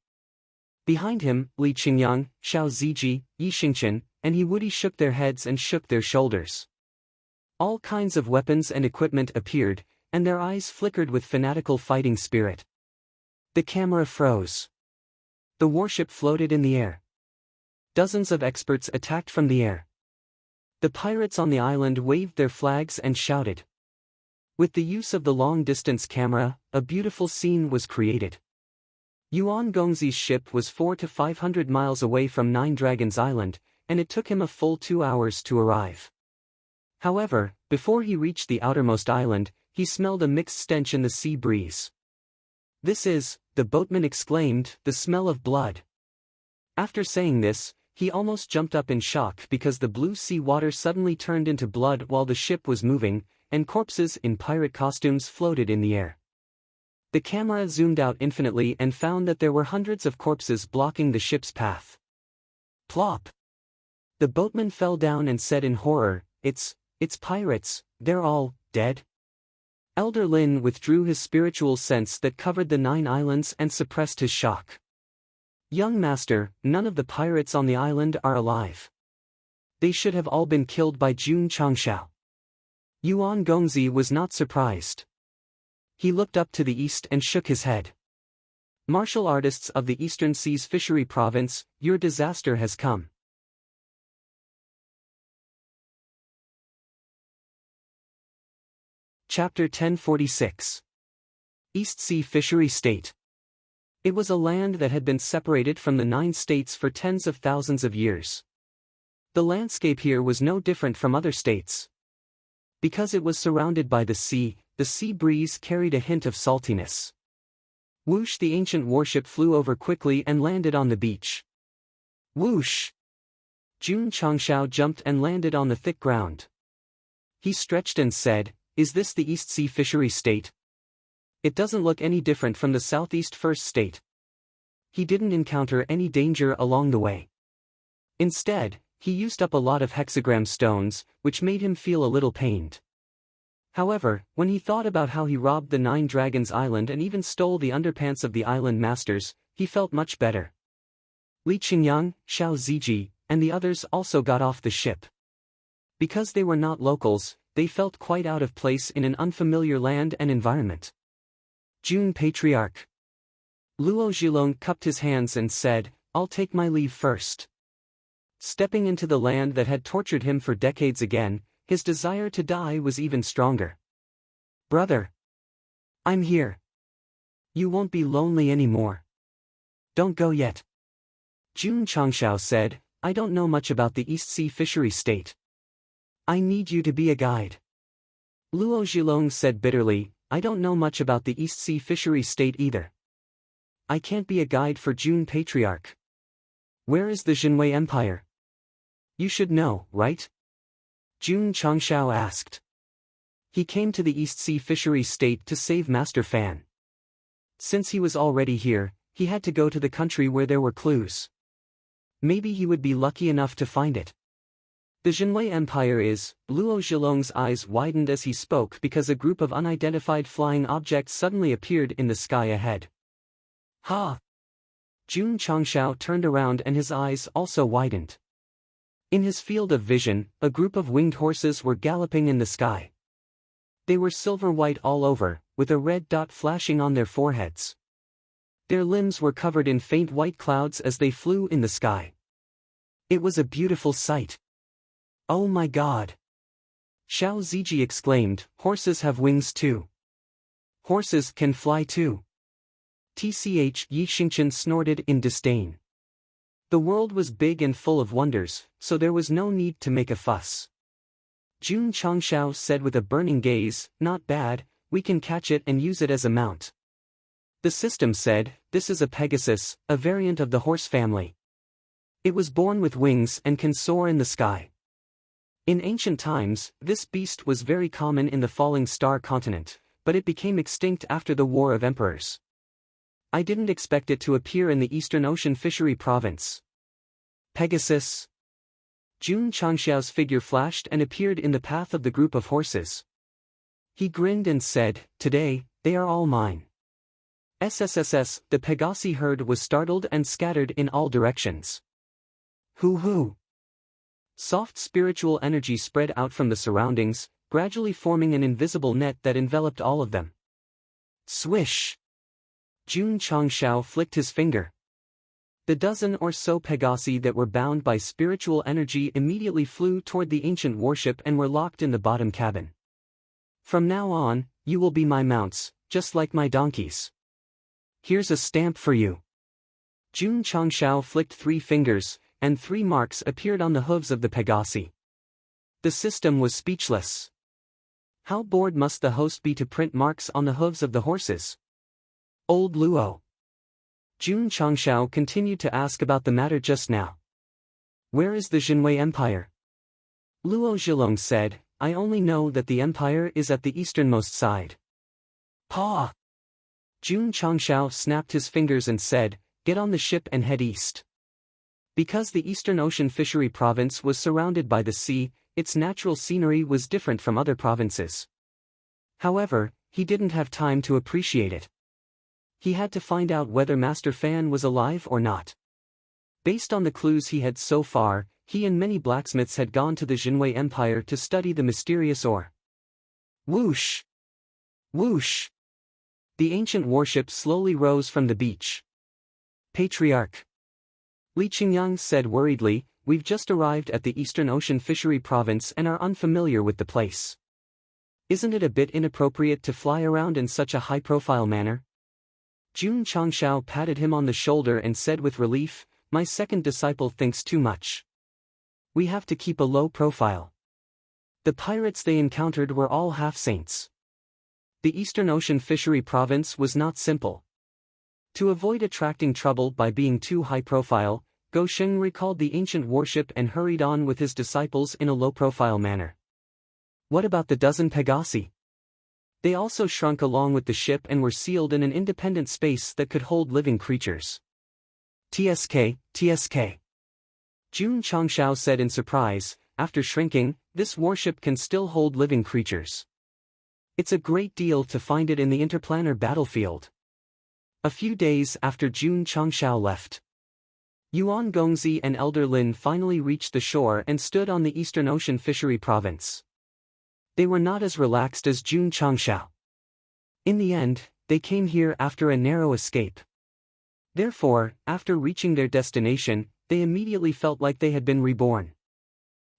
Behind him, Li Qingyang, Xiao Ziji, Yi Xingchen, and He Woody shook their heads and shook their shoulders. All kinds of weapons and equipment appeared, and their eyes flickered with fanatical fighting spirit. The camera froze. The warship floated in the air. Dozens of experts attacked from the air. The pirates on the island waved their flags and shouted. With the use of the long-distance camera, a beautiful scene was created. Yuan Gongzi's ship was 400 to 500 miles away from Nine Dragons Island, and it took him a full 2 hours to arrive. However, before he reached the outermost island, he smelled a mixed stench in the sea breeze. "This is," the boatman exclaimed, "the smell of blood." After saying this, he almost jumped up in shock because the blue sea water suddenly turned into blood while the ship was moving, and corpses in pirate costumes floated in the air. The camera zoomed out infinitely and found that there were hundreds of corpses blocking the ship's path. Plop! The boatman fell down and said in horror, It's pirates, they're all dead." Elder Lin withdrew his spiritual sense that covered the 9 islands and suppressed his shock. "Young master, none of the pirates on the island are alive. They should have all been killed by Jun Changshao." Yuan Gongzi was not surprised. He looked up to the east and shook his head. "Martial artists of the Eastern Seas Fishery Province, your disaster has come." Chapter 1046. East Sea Fishery State. It was a land that had been separated from the 9 states for tens of thousands of years. The landscape here was no different from other states. Because it was surrounded by the sea breeze carried a hint of saltiness. Whoosh! The ancient warship flew over quickly and landed on the beach. Whoosh! Jun Changshao jumped and landed on the thick ground. He stretched and said, "Is this the East Sea Fishery State? It doesn't look any different from the Southeast First State." He didn't encounter any danger along the way. Instead, he used up a lot of hexagram stones, which made him feel a little pained. However, when he thought about how he robbed the 9 Dragons Island and even stole the underpants of the island masters, he felt much better. Li Qingyang, Xiao Ziji, and the others also got off the ship. Because they were not locals, they felt quite out of place in an unfamiliar land and environment. Jun Patriarch. Luo Zhilong cupped his hands and said, "I'll take my leave first." Stepping into the land that had tortured him for decades again, his desire to die was even stronger. "Brother. I'm here. You won't be lonely anymore. Don't go yet." Jun Changshao said, "I don't know much about the East Sea Fishery State. I need you to be a guide." Luo Zhilong said bitterly, "I don't know much about the East Sea Fishery State either. I can't be a guide for Jun Patriarch. Where is the Jinwei Empire? You should know, right?" Jun Changshao asked. He came to the East Sea Fishery State to save Master Fan. Since he was already here, he had to go to the country where there were clues. Maybe he would be lucky enough to find it. "The Jinwei Empire is..." Luo Zhilong's eyes widened as he spoke because a group of unidentified flying objects suddenly appeared in the sky ahead. "Ha!" Jun Changshao turned around and his eyes also widened. In his field of vision, a group of winged horses were galloping in the sky. They were silver-white all over, with a red dot flashing on their foreheads. Their limbs were covered in faint white clouds as they flew in the sky. It was a beautiful sight. "Oh my God!" Xiao Ziji exclaimed, "Horses have wings too. Horses can fly too." Tch! Yi Xingchen snorted in disdain. The world was big and full of wonders, so there was no need to make a fuss. Jun Changshao said with a burning gaze, "Not bad, we can catch it and use it as a mount." The system said, "This is a Pegasus, a variant of the horse family. It was born with wings and can soar in the sky." In ancient times, this beast was very common in the Falling Star continent, but it became extinct after the War of Emperors. I didn't expect it to appear in the Eastern Ocean Fishery Province. Pegasus. Jun Changshao's figure flashed and appeared in the path of the group of horses. He grinned and said, "Today, they are all mine." SSSS, the Pegasi herd was startled and scattered in all directions. Hoo-hoo. Soft spiritual energy spread out from the surroundings, gradually forming an invisible net that enveloped all of them. Swish! Jun Changshao flicked his finger. The dozen or so Pegasi that were bound by spiritual energy immediately flew toward the ancient warship and were locked in the bottom cabin. "From now on, you will be my mounts, just like my donkeys. Here's a stamp for you." Jun Changshao flicked 3 fingers, and 3 marks appeared on the hooves of the Pegasi. The system was speechless. How bored must the host be to print marks on the hooves of the horses? Old Luo. Jun Changshao continued to ask about the matter just now. Where is the Jinwei Empire? Luo Zhilong said, I only know that the empire is at the easternmost side. Pa! Jun Changshao snapped his fingers and said, get on the ship and head east. Because the Eastern Ocean Fishery Province was surrounded by the sea, its natural scenery was different from other provinces. However, he didn't have time to appreciate it. He had to find out whether Master Fan was alive or not. Based on the clues he had so far, he and many blacksmiths had gone to the Jinwei Empire to study the mysterious ore. Whoosh! Whoosh! The ancient warship slowly rose from the beach. Patriarch. Li Qingyang said worriedly, we've just arrived at the Eastern Ocean Fishery Province and are unfamiliar with the place. Isn't it a bit inappropriate to fly around in such a high-profile manner? Jun Changshao patted him on the shoulder and said with relief, my second disciple thinks too much. We have to keep a low profile. The pirates they encountered were all half-saints. The Eastern Ocean Fishery Province was not simple. To avoid attracting trouble by being too high-profile, Go Sheng recalled the ancient warship and hurried on with his disciples in a low-profile manner. What about the dozen Pegasi? They also shrunk along with the ship and were sealed in an independent space that could hold living creatures. TSK, TSK. Jun Changshao said in surprise, after shrinking, this warship can still hold living creatures. It's a great deal to find it in the interplanar battlefield. A few days after Jun Changshao left, Yuan Gongzi and Elder Lin finally reached the shore and stood on the Eastern Ocean Fishery Province. They were not as relaxed as Jun Changshao. In the end, they came here after a narrow escape. Therefore, after reaching their destination, they immediately felt like they had been reborn.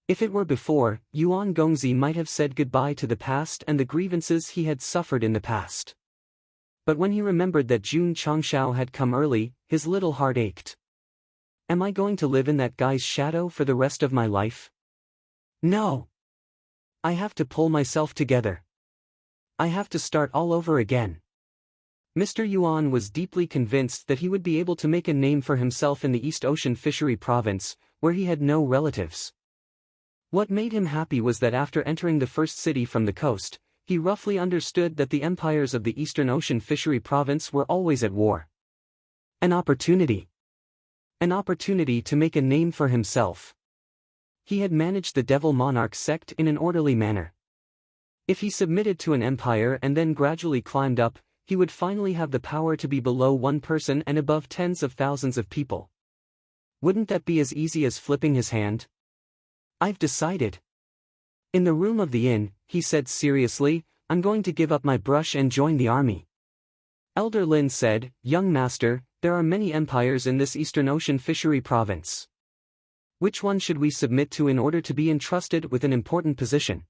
If it were before, Yuan Gongzi might have said goodbye to the past and the grievances he had suffered in the past. But when he remembered that Jun Changshao had come early, his little heart ached. Am I going to live in that guy's shadow for the rest of my life? No. I have to pull myself together. I have to start all over again. Mr. Yuan was deeply convinced that he would be able to make a name for himself in the East Ocean Fishery Province, where he had no relatives. What made him happy was that after entering the first city from the coast, he roughly understood that the empires of the Eastern Ocean Fishery Province were always at war. An opportunity. An opportunity to make a name for himself. He had managed the Devil Monarch sect in an orderly manner. If he submitted to an empire and then gradually climbed up, he would finally have the power to be below one person and above tens of thousands of people. Wouldn't that be as easy as flipping his hand? I've decided. In the room of the inn, he said seriously, I'm going to give up my brush and join the army. Elder Lin said, young master, there are many empires in this Eastern Ocean Fishery Province. Which one should we submit to in order to be entrusted with an important position?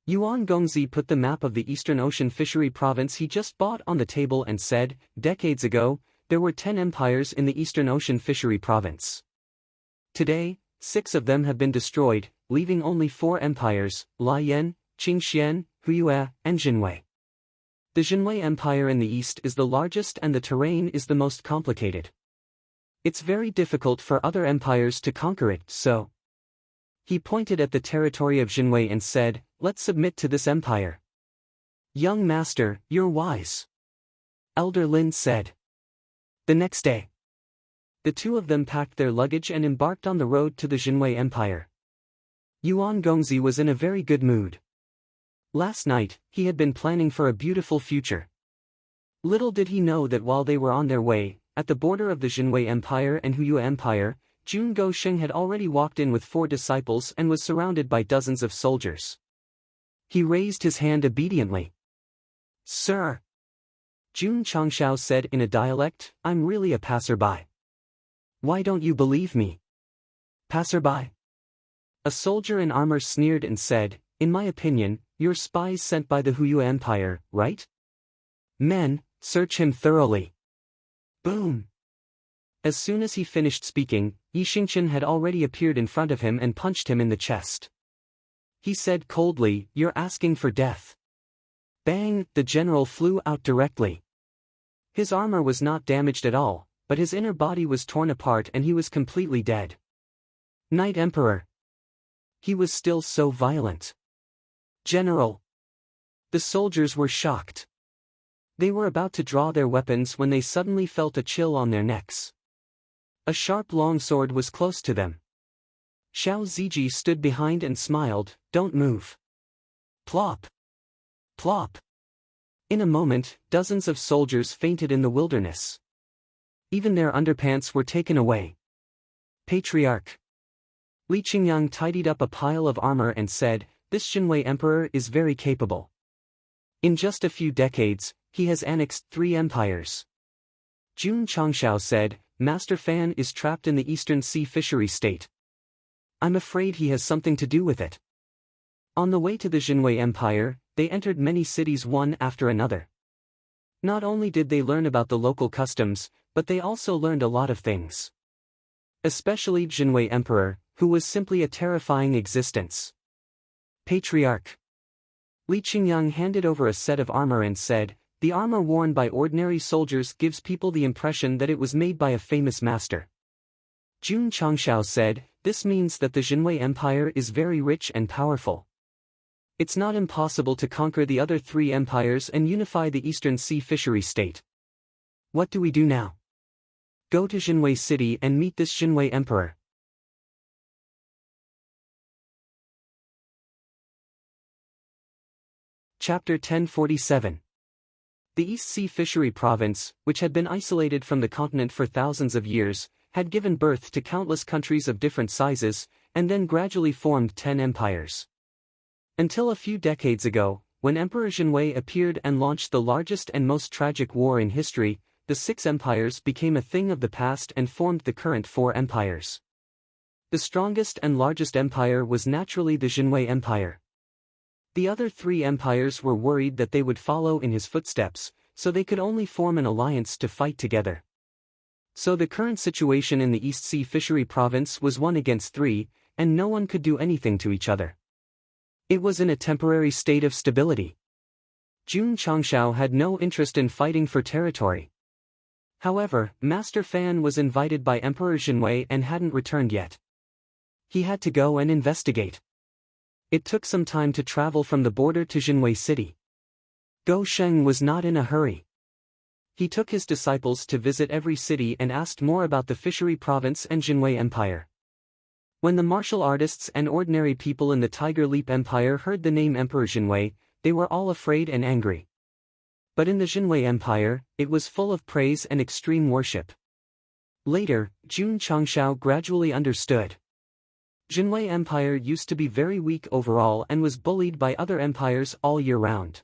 Yuan Gongzi put the map of the Eastern Ocean Fishery Province he just bought on the table and said, decades ago, there were 10 empires in the Eastern Ocean Fishery Province. Today, 6 of them have been destroyed, leaving only 4 empires, Liyan, Qingxian, Huyue, and Jinwei. The Jinwei Empire in the east is the largest and the terrain is the most complicated. It's very difficult for other empires to conquer it, so. He pointed at the territory of Jinwei and said, let's submit to this empire. Young master, you're wise. Elder Lin said. The next day, the two of them packed their luggage and embarked on the road to the Jinwei Empire. Yuan Gongzi was in a very good mood. Last night, he had been planning for a beautiful future. Little did he know that while they were on their way, at the border of the Jinwei Empire and Huyue Empire, Jun Gosheng had already walked in with 4 disciples and was surrounded by dozens of soldiers. He raised his hand obediently. Sir. Jun Changshao said in a dialect, I'm really a passerby. Why don't you believe me? Passerby? A soldier in armor sneered and said, in my opinion, you're spies sent by the Huyue Empire, right? Men, search him thoroughly. Boom. As soon as he finished speaking, Yi Xingqian had already appeared in front of him and punched him in the chest. He said coldly, "You're asking for death." Bang! The general flew out directly. His armor was not damaged at all, but his inner body was torn apart and he was completely dead. Knight Emperor. He was still so violent. General. The soldiers were shocked. They were about to draw their weapons when they suddenly felt a chill on their necks. A sharp longsword was close to them. Xiao Ziji stood behind and smiled, "Don't move." Plop. Plop. In a moment, dozens of soldiers fainted in the wilderness. Even their underpants were taken away. Patriarch. Li Qingyang tidied up a pile of armor and said, "This Xinwei emperor is very capable. In just a few decades, he has annexed 3 empires." Jun Changshao said, "Master Fan is trapped in the Eastern Sea fishery state. I'm afraid he has something to do with it." On the way to the Xinwei Empire, they entered many cities one after another. Not only did they learn about the local customs, but they also learned a lot of things. Especially Xinwei Emperor, who was simply a terrifying existence. Patriarch. Li Qingyang handed over a set of armor and said, "The armor worn by ordinary soldiers gives people the impression that it was made by a famous master." Jun Changshao said, "This means that the Xinwei Empire is very rich and powerful. It's not impossible to conquer the other 3 empires and unify the Eastern Sea fishery state. What do we do now? Go to Xinwei City and meet this Xinwei Emperor." Chapter 1047. The East Sea Fishery Province, which had been isolated from the continent for thousands of years, had given birth to countless countries of different sizes, and then gradually formed 10 empires. Until a few decades ago, when Emperor Xinwei appeared and launched the largest and most tragic war in history, the 6 empires became a thing of the past and formed the current 4 empires. The strongest and largest empire was naturally the Xinwei Empire. The other 3 empires were worried that they would follow in his footsteps, so they could only form an alliance to fight together. So the current situation in the East Sea Fishery Province was 1 against 3, and no one could do anything to each other. It was in a temporary state of stability. Jun Changshao had no interest in fighting for territory. However, Master Fan was invited by Emperor Xinwei and hadn't returned yet. He had to go and investigate. It took some time to travel from the border to Xinwei City. Go Sheng was not in a hurry. He took his disciples to visit every city and asked more about the fishery province and Xinwei Empire. When the martial artists and ordinary people in the Tiger Leap Empire heard the name Emperor Xinwei, they were all afraid and angry. But in the Xinwei Empire, it was full of praise and extreme worship. Later, Jun Changshao gradually understood. Xinwei Empire used to be very weak overall and was bullied by other empires all year round.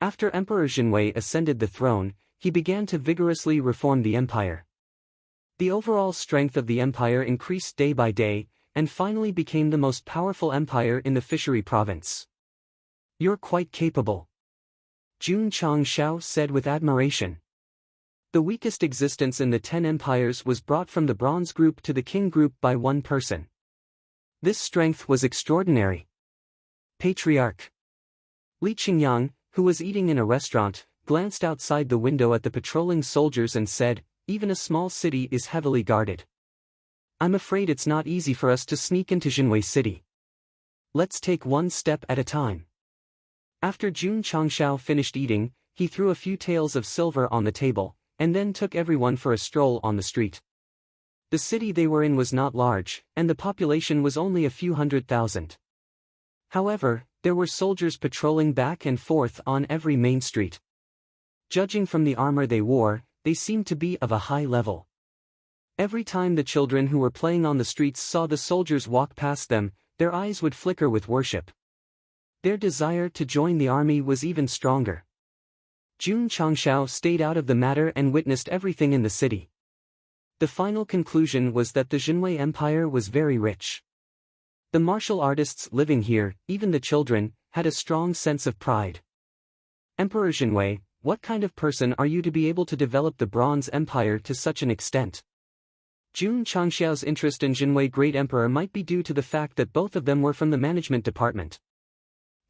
After Emperor Xinwei ascended the throne, he began to vigorously reform the empire. The overall strength of the empire increased day by day, and finally became the most powerful empire in the fishery province. "You're quite capable," Jun Changshao said with admiration. The weakest existence in the 10 empires was brought from the Bronze Group to the King Group by 1 person. This strength was extraordinary. Patriarch. Li Qingyang, who was eating in a restaurant, glanced outside the window at the patrolling soldiers and said, "Even a small city is heavily guarded. I'm afraid it's not easy for us to sneak into Xinwei City. Let's take 1 step at a time." After Jun Changshao finished eating, he threw a few taels of silver on the table, and then took everyone for a stroll on the street. The city they were in was not large, and the population was only a few 100,000. However, there were soldiers patrolling back and forth on every main street. Judging from the armor they wore, they seemed to be of a high level. Every time the children who were playing on the streets saw the soldiers walk past them, their eyes would flicker with worship. Their desire to join the army was even stronger. Jun Changshao stayed out of the matter and witnessed everything in the city. The final conclusion was that the Xinwei Empire was very rich. The martial artists living here, even the children, had a strong sense of pride. "Emperor Xinwei, what kind of person are you to be able to develop the Bronze Empire to such an extent?" Jun Changxiao's interest in Jinwei Great Emperor might be due to the fact that both of them were from the management department.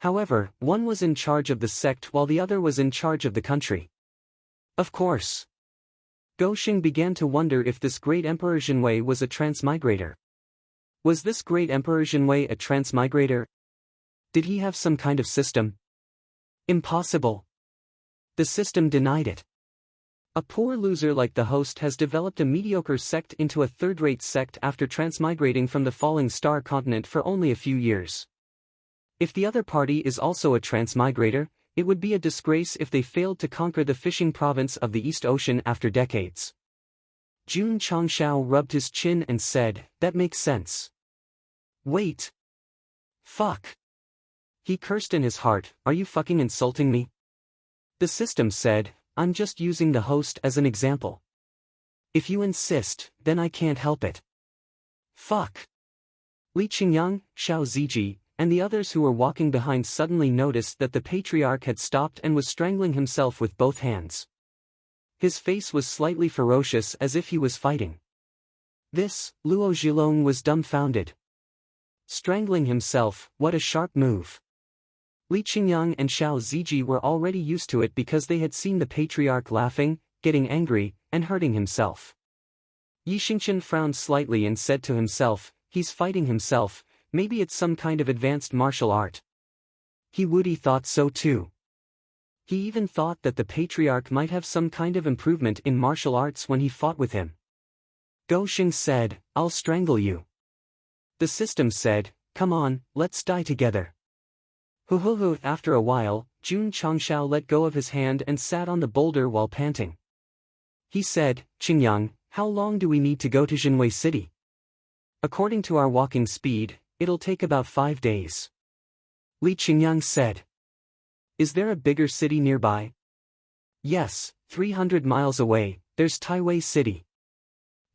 However, one was in charge of the sect while the other was in charge of the country. Of course. Gou Xing began to wonder if this great Emperor Jinwei was a transmigrator. Was this great Emperor Jinwei a transmigrator? Did he have some kind of system? Impossible. The system denied it. A poor loser like the host has developed a mediocre sect into a third-rate sect after transmigrating from the falling star continent for only a few years. If the other party is also a transmigrator, it would be a disgrace if they failed to conquer the fishing province of the East Ocean after decades. Jun Changxiao rubbed his chin and said, "That makes sense." Wait. Fuck. He cursed in his heart, "Are you fucking insulting me?" The system said, "I'm just using the host as an example. If you insist, then I can't help it." Fuck. Li Qingyang, Xiao Ziji, and the others who were walking behind suddenly noticed that the patriarch had stopped and was strangling himself with both hands. His face was slightly ferocious as if he was fighting. This, Luo Zhilong was dumbfounded. Strangling himself, what a sharp move. Li Qingyang and Xiao Ziji were already used to it because they had seen the patriarch laughing, getting angry, and hurting himself. Yi Xingqian frowned slightly and said to himself, "He's fighting himself, maybe it's some kind of advanced martial art." He thought so too. He even thought that the patriarch might have some kind of improvement in martial arts when he fought with him. Gou Xing said, "I'll strangle you." The system said, "Come on, let's die together." After a while, Jun Changxiao let go of his hand and sat on the boulder while panting. He said, "Qingyang, how long do we need to go to Jinwei City?" "According to our walking speed, it'll take about 5 days." Li Qingyang said. "Is there a bigger city nearby?" "Yes, 300 miles away, there's Taiwei City.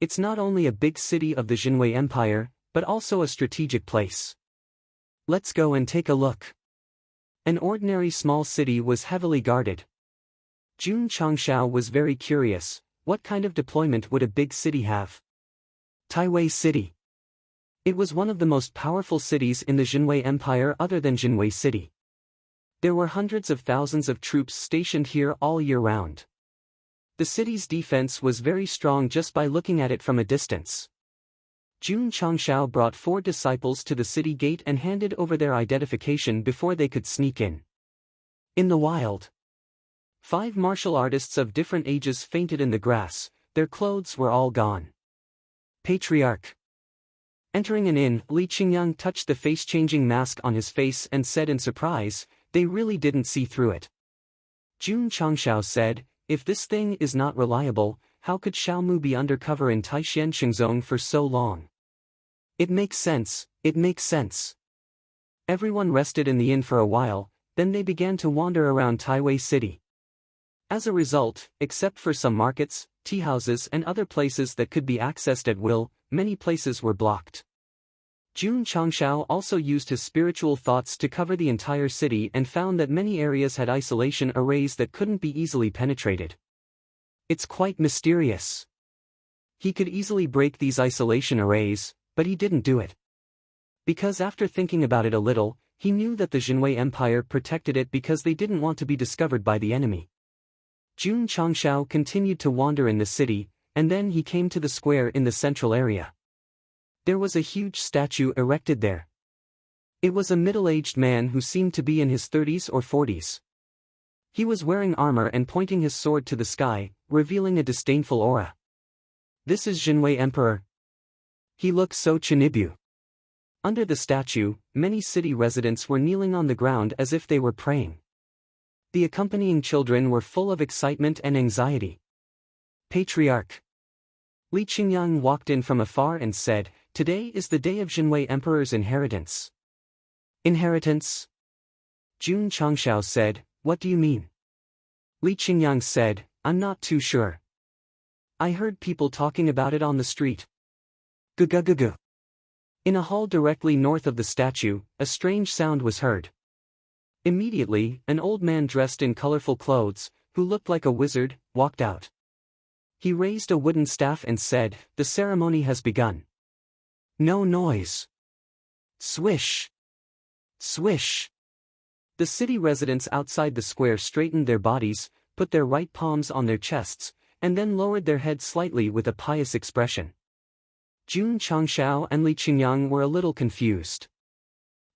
It's not only a big city of the Jinwei Empire, but also a strategic place. Let's go and take a look." An ordinary small city was heavily guarded. Jun Changxiao was very curious, what kind of deployment would a big city have? Taiwei City. It was one of the most powerful cities in the Jinwei Empire other than Jinwei City. There were hundreds of thousands of troops stationed here all year round. The city's defense was very strong just by looking at it from a distance. Jun Changxiao brought 4 disciples to the city gate and handed over their identification before they could sneak in. In the wild, 5 martial artists of different ages fainted in the grass, their clothes were all gone. Patriarch. Entering an inn, Li Qingyang touched the face-changing mask on his face and said in surprise, "They really didn't see through it." Jun Changxiao said, "If this thing is not reliable, how could Xiaomu be undercover in Taishan Xingzong for so long?" "It makes sense, it makes sense." Everyone rested in the inn for a while, then they began to wander around Taiwei City. As a result, except for some markets, tea houses and other places that could be accessed at will, many places were blocked. Jun Changxiao also used his spiritual thoughts to cover the entire city and found that many areas had isolation arrays that couldn't be easily penetrated. It's quite mysterious. He could easily break these isolation arrays, but he didn't do it. Because after thinking about it a little, he knew that the Jinwei Empire protected it because they didn't want to be discovered by the enemy. Jun Changxiao continued to wander in the city, and then he came to the square in the central area. There was a huge statue erected there. It was a middle-aged man who seemed to be in his 30s or 40s. He was wearing armor and pointing his sword to the sky, revealing a disdainful aura. "This is Jinwei Emperor. He looks so Chinibu." Under the statue, many city residents were kneeling on the ground as if they were praying. The accompanying children were full of excitement and anxiety. Patriarch. Li Qingyang walked in from afar and said, "Today is the day of Jinwei Emperor's inheritance." "Inheritance?" Jun Changxiao said, "What do you mean?" Li Qingyang said, "I'm not too sure. I heard people talking about it on the street." Gugugugu. In a hall directly north of the statue, a strange sound was heard. Immediately, an old man dressed in colorful clothes, who looked like a wizard, walked out. He raised a wooden staff and said, "The ceremony has begun." No noise. Swish. Swish. The city residents outside the square straightened their bodies, put their right palms on their chests, and then lowered their heads slightly with a pious expression. Jun Changshao and Li Qingyang were a little confused.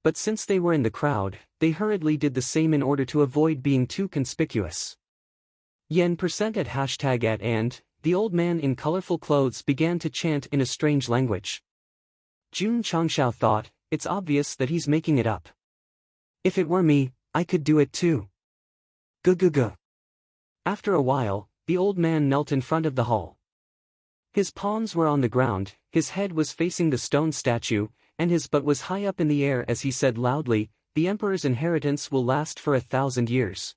But since they were in the crowd, they hurriedly did the same in order to avoid being too conspicuous. Yen % at hashtag at and, the old man in colorful clothes began to chant in a strange language. Jun Changshao thought, it's obvious that he's making it up. If it were me, I could do it too. Gugugu. After a while, the old man knelt in front of the hall. His palms were on the ground, his head was facing the stone statue, and his butt was high up in the air as he said loudly, "The emperor's inheritance will last for 1,000 years."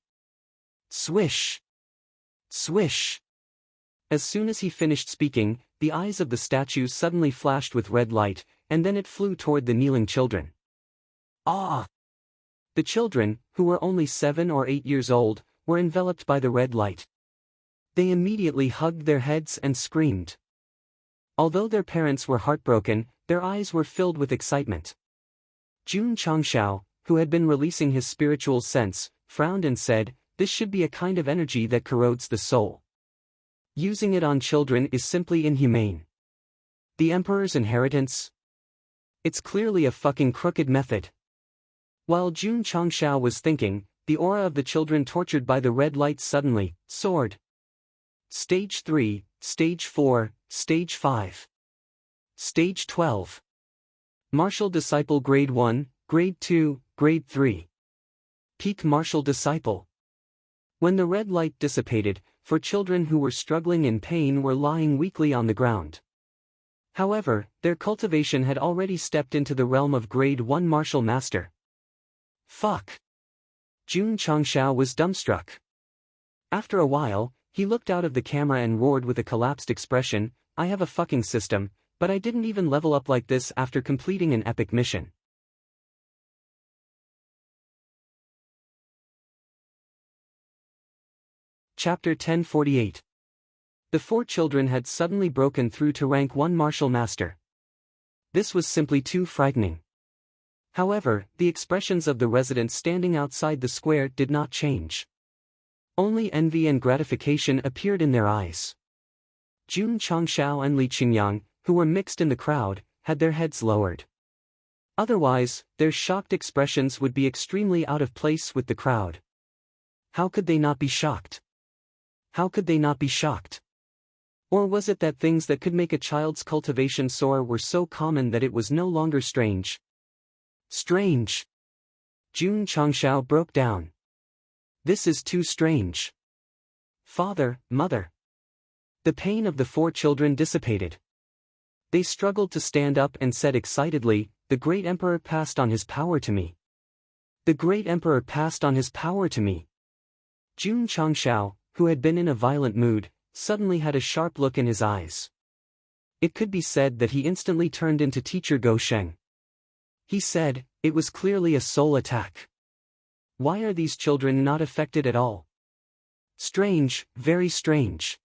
Swish. Swish. As soon as he finished speaking, the eyes of the statue suddenly flashed with red light, and then it flew toward the kneeling children. Ah! The children, who were only 7 or 8 years old, were enveloped by the red light. They immediately hugged their heads and screamed. Although their parents were heartbroken, their eyes were filled with excitement. Jun Changshao, who had been releasing his spiritual sense, frowned and said, "This should be a kind of energy that corrodes the soul. Using it on children is simply inhumane. The emperor's inheritance? It's clearly a fucking crooked method." While Jun Changshao was thinking, the aura of the children tortured by the red light suddenly soared. Stage 3, Stage 4, Stage 5. Stage 12. Martial Disciple Grade 1, Grade 2, Grade 3. Peak Martial Disciple. When the red light dissipated, for children who were struggling in pain were lying weakly on the ground. However, their cultivation had already stepped into the realm of Grade 1 Martial Master. Fuck. Jun Changshao was dumbstruck. After a while, he looked out of the camera and roared with a collapsed expression, "I have a fucking system, but I didn't even level up like this after completing an epic mission." Chapter 1048. The 4 children had suddenly broken through to rank 1 Martial Master. This was simply too frightening. However, the expressions of the residents standing outside the square did not change. Only envy and gratification appeared in their eyes. Jun Changshao and Li Qingyang, who were mixed in the crowd, had their heads lowered. Otherwise, their shocked expressions would be extremely out of place with the crowd. How could they not be shocked? How could they not be shocked? Or was it that things that could make a child's cultivation soar were so common that it was no longer strange? Strange. Jun Changshao broke down. This is too strange. Father, mother. The pain of the 4 children dissipated. They struggled to stand up and said excitedly, "The great emperor passed on his power to me. The great emperor passed on his power to me." Jun Changshao, who had been in a violent mood, suddenly had a sharp look in his eyes. It could be said that he instantly turned into Teacher Go Sheng. He said, "It was clearly a soul attack. Why are these children not affected at all? Strange, very strange."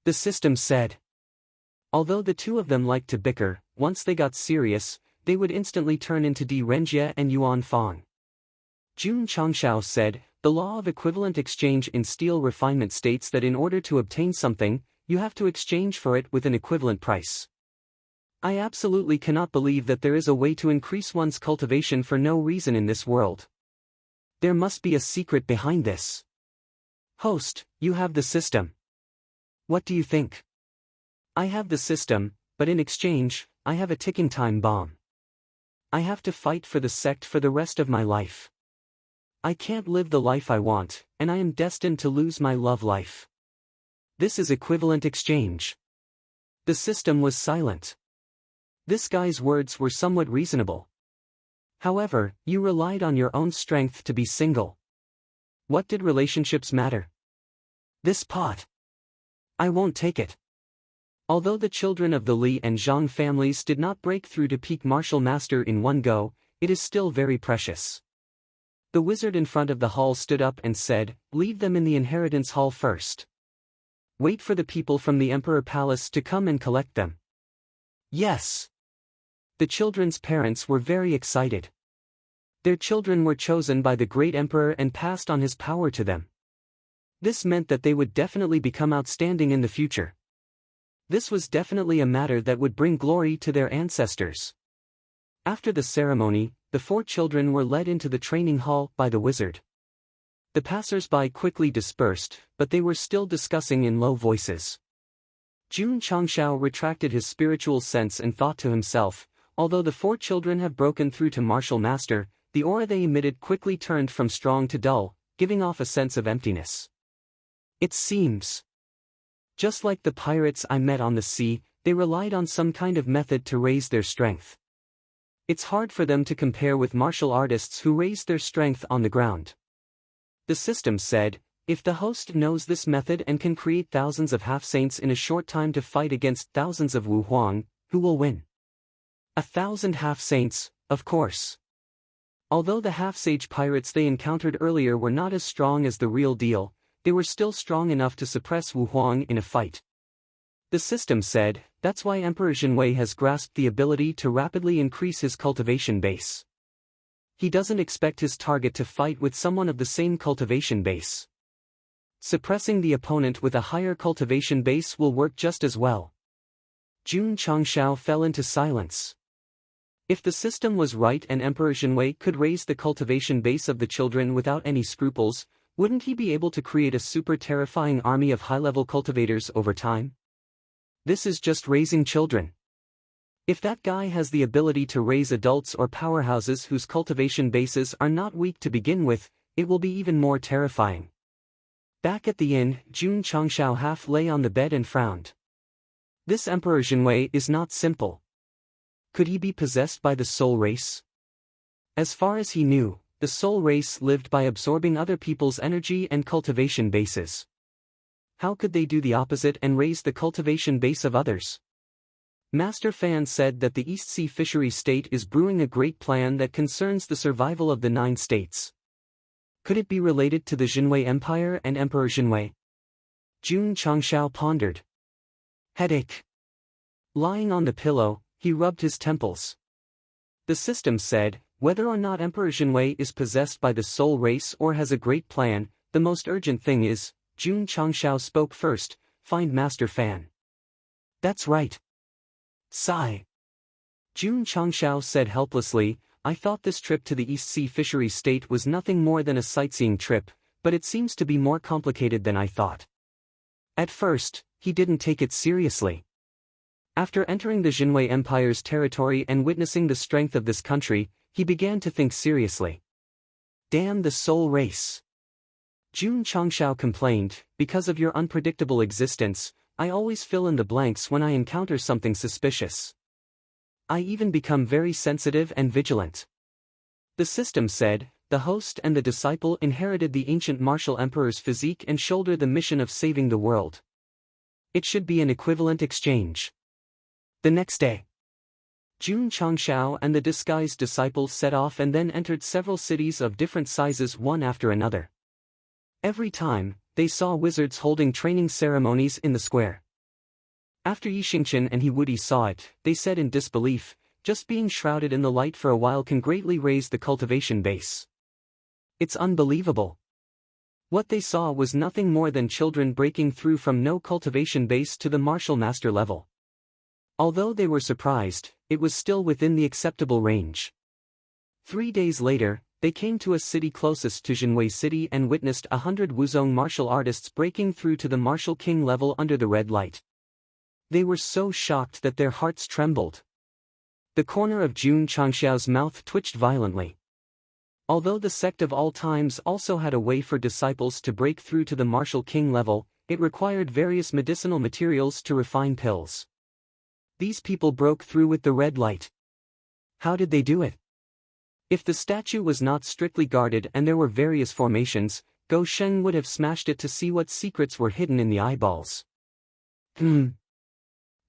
The system said. Although the 2 of them liked to bicker, once they got serious, they would instantly turn into Di Renjie and Yuan Fang. Jun Changshao said, "The law of equivalent exchange in steel refinement states that in order to obtain something, you have to exchange for it with an equivalent price. I absolutely cannot believe that there is a way to increase one's cultivation for no reason in this world. There must be a secret behind this. Host, you have the system. What do you think?" "I have the system, but in exchange, I have a ticking time bomb. I have to fight for the sect for the rest of my life. I can't live the life I want, and I am destined to lose my love life. This is equivalent exchange." The system was silent. This guy's words were somewhat reasonable. However, you relied on your own strength to be single. What did relationships matter? This pot. I won't take it. Although the children of the Li and Zhang families did not break through to peak martial master in one go, it is still very precious. The wizard in front of the hall stood up and said, "Leave them in the inheritance hall first." Wait for the people from the Emperor Palace to come and collect them. Yes. The children's parents were very excited. Their children were chosen by the great emperor and passed on his power to them. This meant that they would definitely become outstanding in the future. This was definitely a matter that would bring glory to their ancestors. After the ceremony, the 4 children were led into the training hall by the wizard. The passers-by quickly dispersed, but they were still discussing in low voices. Jun Changshao retracted his spiritual sense and thought to himself, although the 4 children have broken through to martial master, the aura they emitted quickly turned from strong to dull, giving off a sense of emptiness. It seems. Just like the pirates I met on the sea, they relied on some kind of method to raise their strength. It's hard for them to compare with martial artists who raised their strength on the ground. The system said, if the host knows this method and can create thousands of half-saints in a short time to fight against thousands of Wu Huang, who will win? 1,000 half-saints, of course. Although the half-sage pirates they encountered earlier were not as strong as the real deal, they were still strong enough to suppress Wu Huang in a fight. The system said, that's why Emperor Jinwei has grasped the ability to rapidly increase his cultivation base. He doesn't expect his target to fight with someone of the same cultivation base. Suppressing the opponent with a higher cultivation base will work just as well. Jun Changshao fell into silence. If the system was right and Emperor Jinwei could raise the cultivation base of the children without any scruples, wouldn't he be able to create a super terrifying army of high-level cultivators over time? This is just raising children. If that guy has the ability to raise adults or powerhouses whose cultivation bases are not weak to begin with, it will be even more terrifying. Back at the inn, Jun Changshao half lay on the bed and frowned. This Emperor Jinwei is not simple. Could he be possessed by the soul race? As far as he knew, the soul race lived by absorbing other people's energy and cultivation bases. How could they do the opposite and raise the cultivation base of others? Master Fan said that the East Sea Fishery State is brewing a great plan that concerns the survival of the 9 states. Could it be related to the Jinwei Empire and Emperor Jinwei? Jun Changshao pondered. Headache. Lying on the pillow, he rubbed his temples. The system said, whether or not Emperor Jinwei is possessed by the soul race or has a great plan, the most urgent thing is, Jun Changshao spoke first, find Master Fan. That's right. Sigh. Jun Changshao said helplessly, I thought this trip to the East Sea Fishery State was nothing more than a sightseeing trip, but it seems to be more complicated than I thought. At first, he didn't take it seriously. After entering the Jinwei Empire's territory and witnessing the strength of this country, he began to think seriously. Damn the soul race. Jun Changshao complained, because of your unpredictable existence, I always fill in the blanks when I encounter something suspicious. I even become very sensitive and vigilant. The system said, the host and the disciple inherited the ancient martial emperor's physique and shoulder the mission of saving the world. It should be an equivalent exchange. The next day, Jun Changshao and the disguised disciple set off and then entered several cities of different sizes one after another. Every time, they saw wizards holding training ceremonies in the square. After Yi Xingqian and He Wudi saw it, they said in disbelief, just being shrouded in the light for a while can greatly raise the cultivation base. It's unbelievable. What they saw was nothing more than children breaking through from no cultivation base to the martial master level. Although they were surprised, it was still within the acceptable range. 3 days later, they came to a city closest to Jinwei City and witnessed 100 Wuzong martial artists breaking through to the martial king level under the red light. They were so shocked that their hearts trembled. The corner of Jun Changshao's mouth twitched violently. Although the sect of all times also had a way for disciples to break through to the martial king level, it required various medicinal materials to refine pills. These people broke through with the red light. How did they do it? If the statue was not strictly guarded and there were various formations, Go Sheng would have smashed it to see what secrets were hidden in the eyeballs.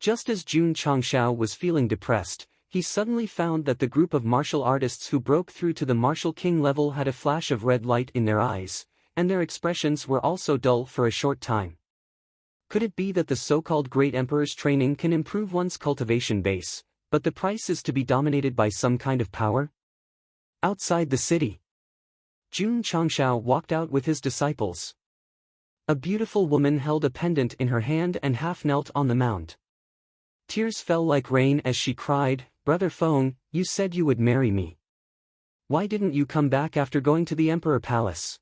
Just as Jun Changshao was feeling depressed, he suddenly found that the group of martial artists who broke through to the martial king level had a flash of red light in their eyes, and their expressions were also dull for a short time. Could it be that the so-called Great Emperor's training can improve one's cultivation base, but the price is to be dominated by some kind of power? Outside the city, Jun Changshao walked out with his disciples. A beautiful woman held a pendant in her hand and half knelt on the mound. Tears fell like rain as she cried, "Brother Feng, you said you would marry me. Why didn't you come back after going to the Emperor Palace?"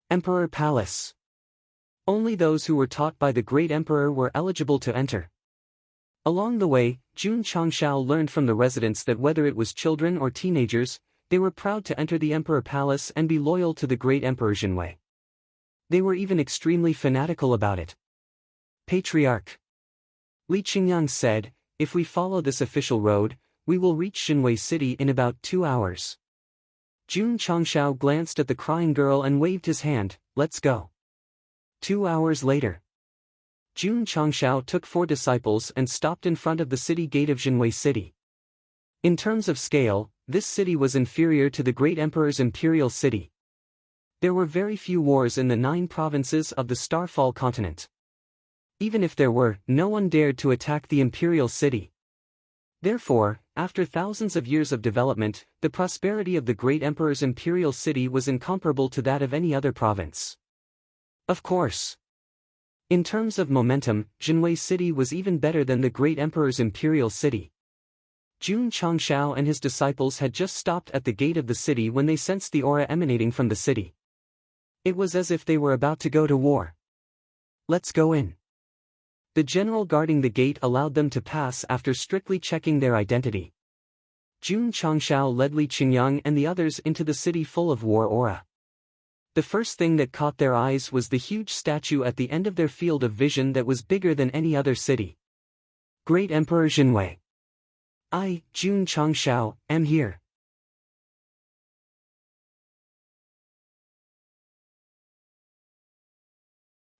Emperor Palace. Only those who were taught by the great emperor were eligible to enter. Along the way, Jun Changshao learned from the residents that whether it was children or teenagers, they were proud to enter the Emperor Palace and be loyal to the great Emperor Jinwei. They were even extremely fanatical about it. Patriarch Li Qingyang said, "If we follow this official road, we will reach Jinwei City in about 2 hours." Jun Changshao glanced at the crying girl and waved his hand, "Let's go." 2 hours later, Jun Changshao took 4 disciples and stopped in front of the city gate of Jinwei City. In terms of scale, this city was inferior to the great emperor's imperial city. There were very few wars in the 9 provinces of the Starfall continent. Even if there were, no one dared to attack the imperial city. Therefore, after thousands of years of development, the prosperity of the great emperor's imperial city was incomparable to that of any other province. Of course, in terms of momentum, Jinwei City was even better than the great emperor's imperial city. Jun Changshao and his disciples had just stopped at the gate of the city when they sensed the aura emanating from the city. It was as if they were about to go to war. "Let's go in." The general guarding the gate allowed them to pass after strictly checking their identity. Jun Changshao led Li Qingyang and the others into the city full of war aura. The first thing that caught their eyes was the huge statue at the end of their field of vision that was bigger than any other city. Great Emperor Jinwei. I, Jun Changshao, am here.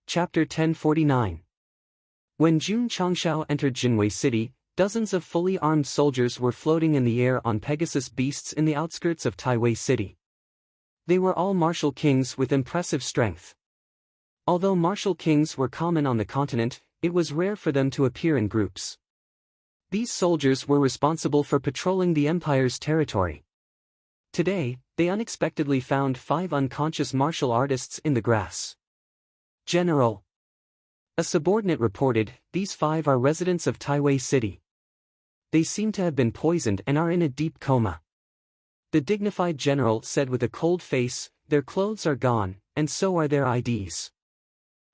Chapter 1049. When Jun Changshao entered Jinwei City, dozens of fully armed soldiers were floating in the air on Pegasus beasts in the outskirts of Taiwei City. They were all martial kings with impressive strength. Although martial kings were common on the continent, it was rare for them to appear in groups. These soldiers were responsible for patrolling the empire's territory. Today, they unexpectedly found 5 unconscious martial artists in the grass. "General," a subordinate reported, "these 5 are residents of Taiwei City. They seem to have been poisoned and are in a deep coma." The dignified general said with a cold face, "Their clothes are gone, and so are their IDs.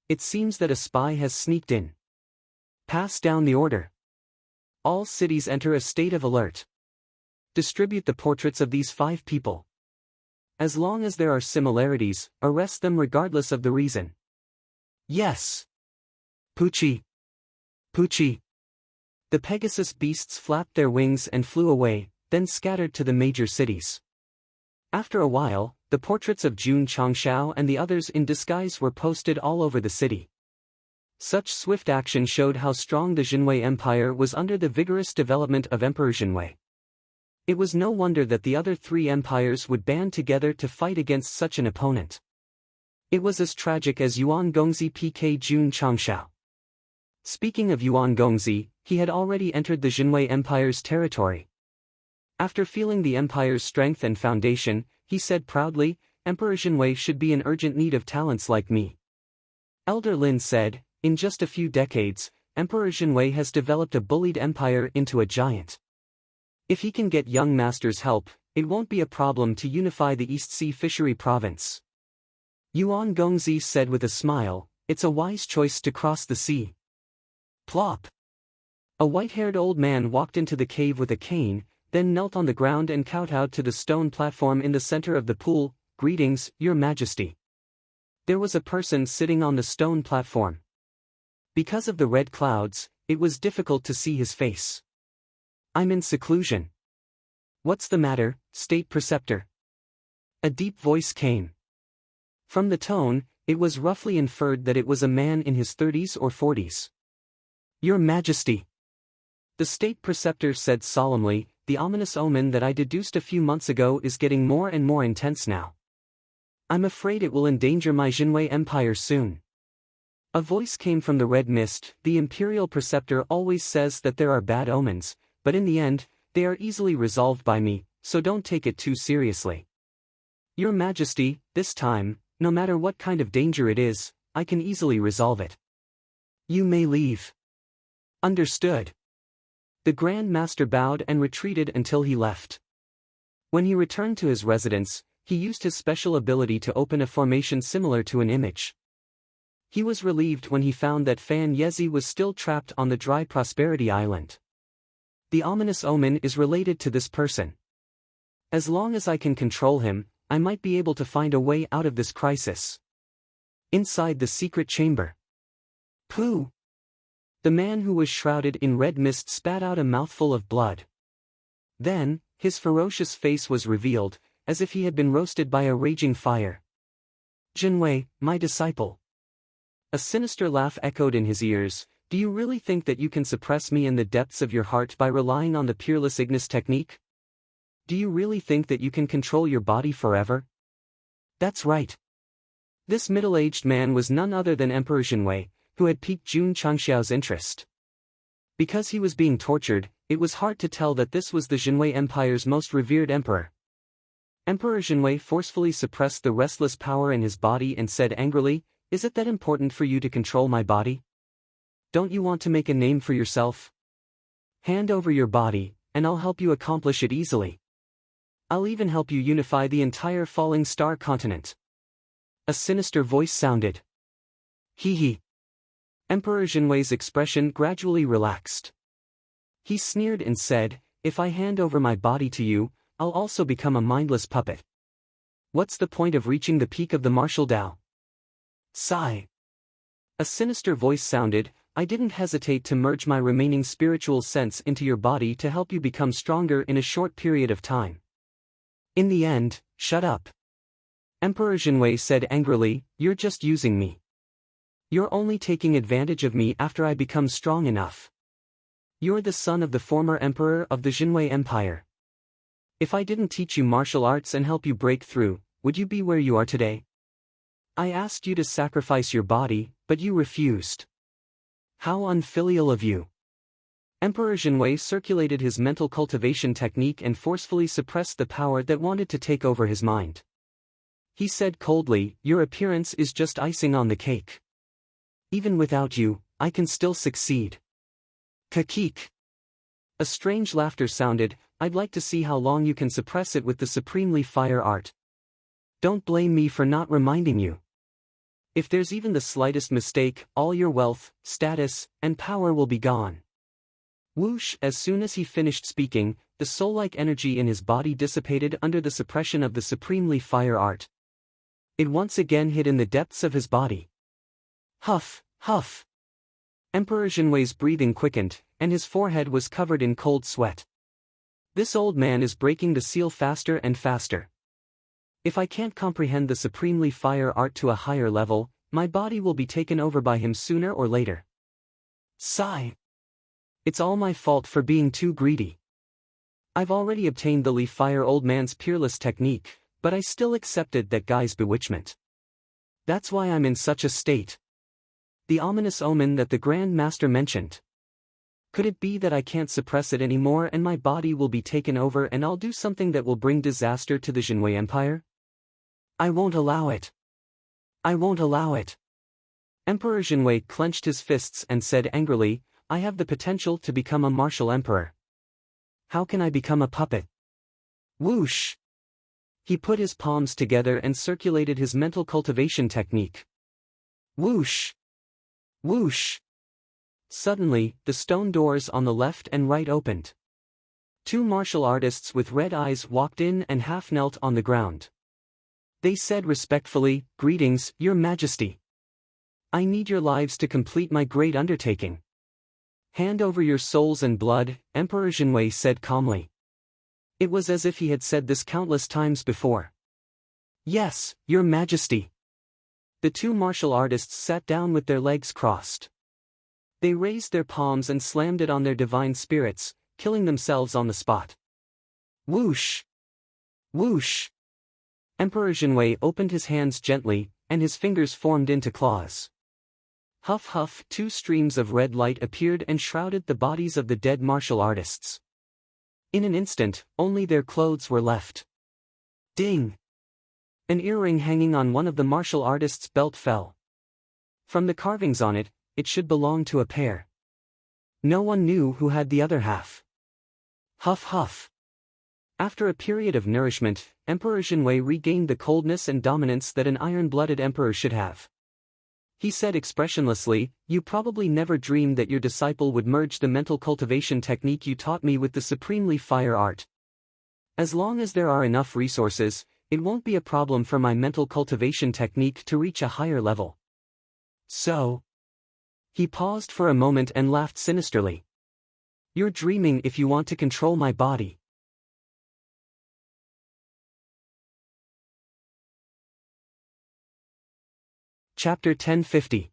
It seems that a spy has sneaked in. Pass down the order. All cities enter a state of alert. Distribute the portraits of these 5 people. As long as there are similarities, arrest them regardless of the reason." "Yes." Puchi. Puchi. The Pegasus beasts flapped their wings and flew away, then scattered to the major cities. After a while, the portraits of Jun Changshao and the others in disguise were posted all over the city. Such swift action showed how strong the Jinwei Empire was under the vigorous development of Emperor Jinwei. It was no wonder that the other 3 empires would band together to fight against such an opponent. It was as tragic as Yuan Gongzi PK Jun Changshao. Speaking of Yuan Gongzi, he had already entered the Jinwei Empire's territory. After feeling the empire's strength and foundation, he said proudly, "Emperor Jinwei should be in urgent need of talents like me." Elder Lin said, "In just a few decades, Emperor Jinwei has developed a bullied empire into a giant. If he can get young masters' help, it won't be a problem to unify the East Sea Fishery Province." Yuan Gongzi said with a smile, "It's a wise choice to cross the sea." Plop! A white-haired old man walked into the cave with a cane, then knelt on the ground and kowtowed to the stone platform in the center of the pool. "Greetings, Your Majesty." There was a person sitting on the stone platform. Because of the red clouds, it was difficult to see his face. "I'm in seclusion." "What's the matter, State Preceptor?" A deep voice came. From the tone, it was roughly inferred that it was a man in his 30s or 40s. "Your Majesty," the State Preceptor said solemnly, "the ominous omen that I deduced a few months ago is getting more and more intense now. I'm afraid it will endanger my Jinwei Empire soon." A voice came from the red mist. The Imperial Preceptor always says that there are bad omens, but in the end, they are easily resolved by me, so don't take it too seriously. Your Majesty, this time, no matter what kind of danger it is, I can easily resolve it. You may leave. Understood. The Grand Master bowed and retreated until he left. When he returned to his residence, he used his special ability to open a formation similar to an image. He was relieved when he found that Fan Yezi was still trapped on the dry Prosperity Island. The ominous omen is related to this person. As long as I can control him, I might be able to find a way out of this crisis. Inside the secret chamber. Pooh! The man who was shrouded in red mist spat out a mouthful of blood. Then, his ferocious face was revealed, as if he had been roasted by a raging fire. Jinwei, my disciple. A sinister laugh echoed in his ears. Do you really think that you can suppress me in the depths of your heart by relying on the Peerless Ignis technique? Do you really think that you can control your body forever? That's right. This middle-aged man was none other than Emperor Jinwei, who had piqued Jun Changxiao's interest. Because he was being tortured, it was hard to tell that this was the Jinwei Empire's most revered emperor. Emperor Jinwei forcefully suppressed the restless power in his body and said angrily, "Is it that important for you to control my body? Don't you want to make a name for yourself? Hand over your body, and I'll help you accomplish it easily. I'll even help you unify the entire Falling Star continent." A sinister voice sounded. Hee hee. Emperor Jinwei's expression gradually relaxed. He sneered and said, "If I hand over my body to you, I'll also become a mindless puppet. What's the point of reaching the peak of the martial Tao?" Sigh. A sinister voice sounded, "I didn't hesitate to merge my remaining spiritual sense into your body to help you become stronger in a short period of time. In the end, shut up." Emperor Jinwei said angrily, "You're just using me. You're only taking advantage of me after I become strong enough. You're the son of the former emperor of the Jinwei Empire. If I didn't teach you martial arts and help you break through, would you be where you are today? I asked you to sacrifice your body, but you refused. How unfilial of you." Emperor Jinwei circulated his mental cultivation technique and forcefully suppressed the power that wanted to take over his mind. He said coldly, "Your appearance is just icing on the cake. Even without you, I can still succeed." Kakik. A strange laughter sounded. "I'd like to see how long you can suppress it with the supremely fire art. Don't blame me for not reminding you. If there's even the slightest mistake, all your wealth, status, and power will be gone." Whoosh! As soon as he finished speaking, the soul-like energy in his body dissipated under the suppression of the supremely fire art. It once again hid in the depths of his body. Huff, huff. Emperor Jinwei's breathing quickened, and his forehead was covered in cold sweat. This old man is breaking the seal faster and faster. If I can't comprehend the supremely fire art to a higher level, my body will be taken over by him sooner or later. Sigh. It's all my fault for being too greedy. I've already obtained the Leaf Fire old man's peerless technique, but I still accepted that guy's bewitchment. That's why I'm in such a state. The ominous omen that the Grand Master mentioned. Could it be that I can't suppress it anymore and my body will be taken over and I'll do something that will bring disaster to the Jinwei Empire? I won't allow it. I won't allow it. Emperor Jinwei clenched his fists and said angrily, "I have the potential to become a martial emperor. How can I become a puppet?" Whoosh! He put his palms together and circulated his mental cultivation technique. Whoosh! Whoosh! Suddenly, the stone doors on the left and right opened. Two martial artists with red eyes walked in and half knelt on the ground. They said respectfully, "Greetings, Your Majesty. I need your lives to complete my great undertaking." "Hand over your souls and blood," Emperor Jinwei said calmly. It was as if he had said this countless times before. "Yes, Your Majesty." The two martial artists sat down with their legs crossed. They raised their palms and slammed it on their divine spirits, killing themselves on the spot. Whoosh! Whoosh! Emperor Jinwei opened his hands gently, and his fingers formed into claws. Huff huff, two streams of red light appeared and shrouded the bodies of the dead martial artists. In an instant, only their clothes were left. Ding! An earring hanging on one of the martial artist's belt fell. From the carvings on it, it should belong to a pair. No one knew who had the other half. Huff huff. After a period of nourishment, Emperor Jinwei regained the coldness and dominance that an iron-blooded emperor should have. He said expressionlessly, "You probably never dreamed that your disciple would merge the mental cultivation technique you taught me with the supremely fire art. As long as there are enough resources, it won't be a problem for my mental cultivation technique to reach a higher level. So..." He paused for a moment and laughed sinisterly. "You're dreaming if you want to control my body." Chapter 1050.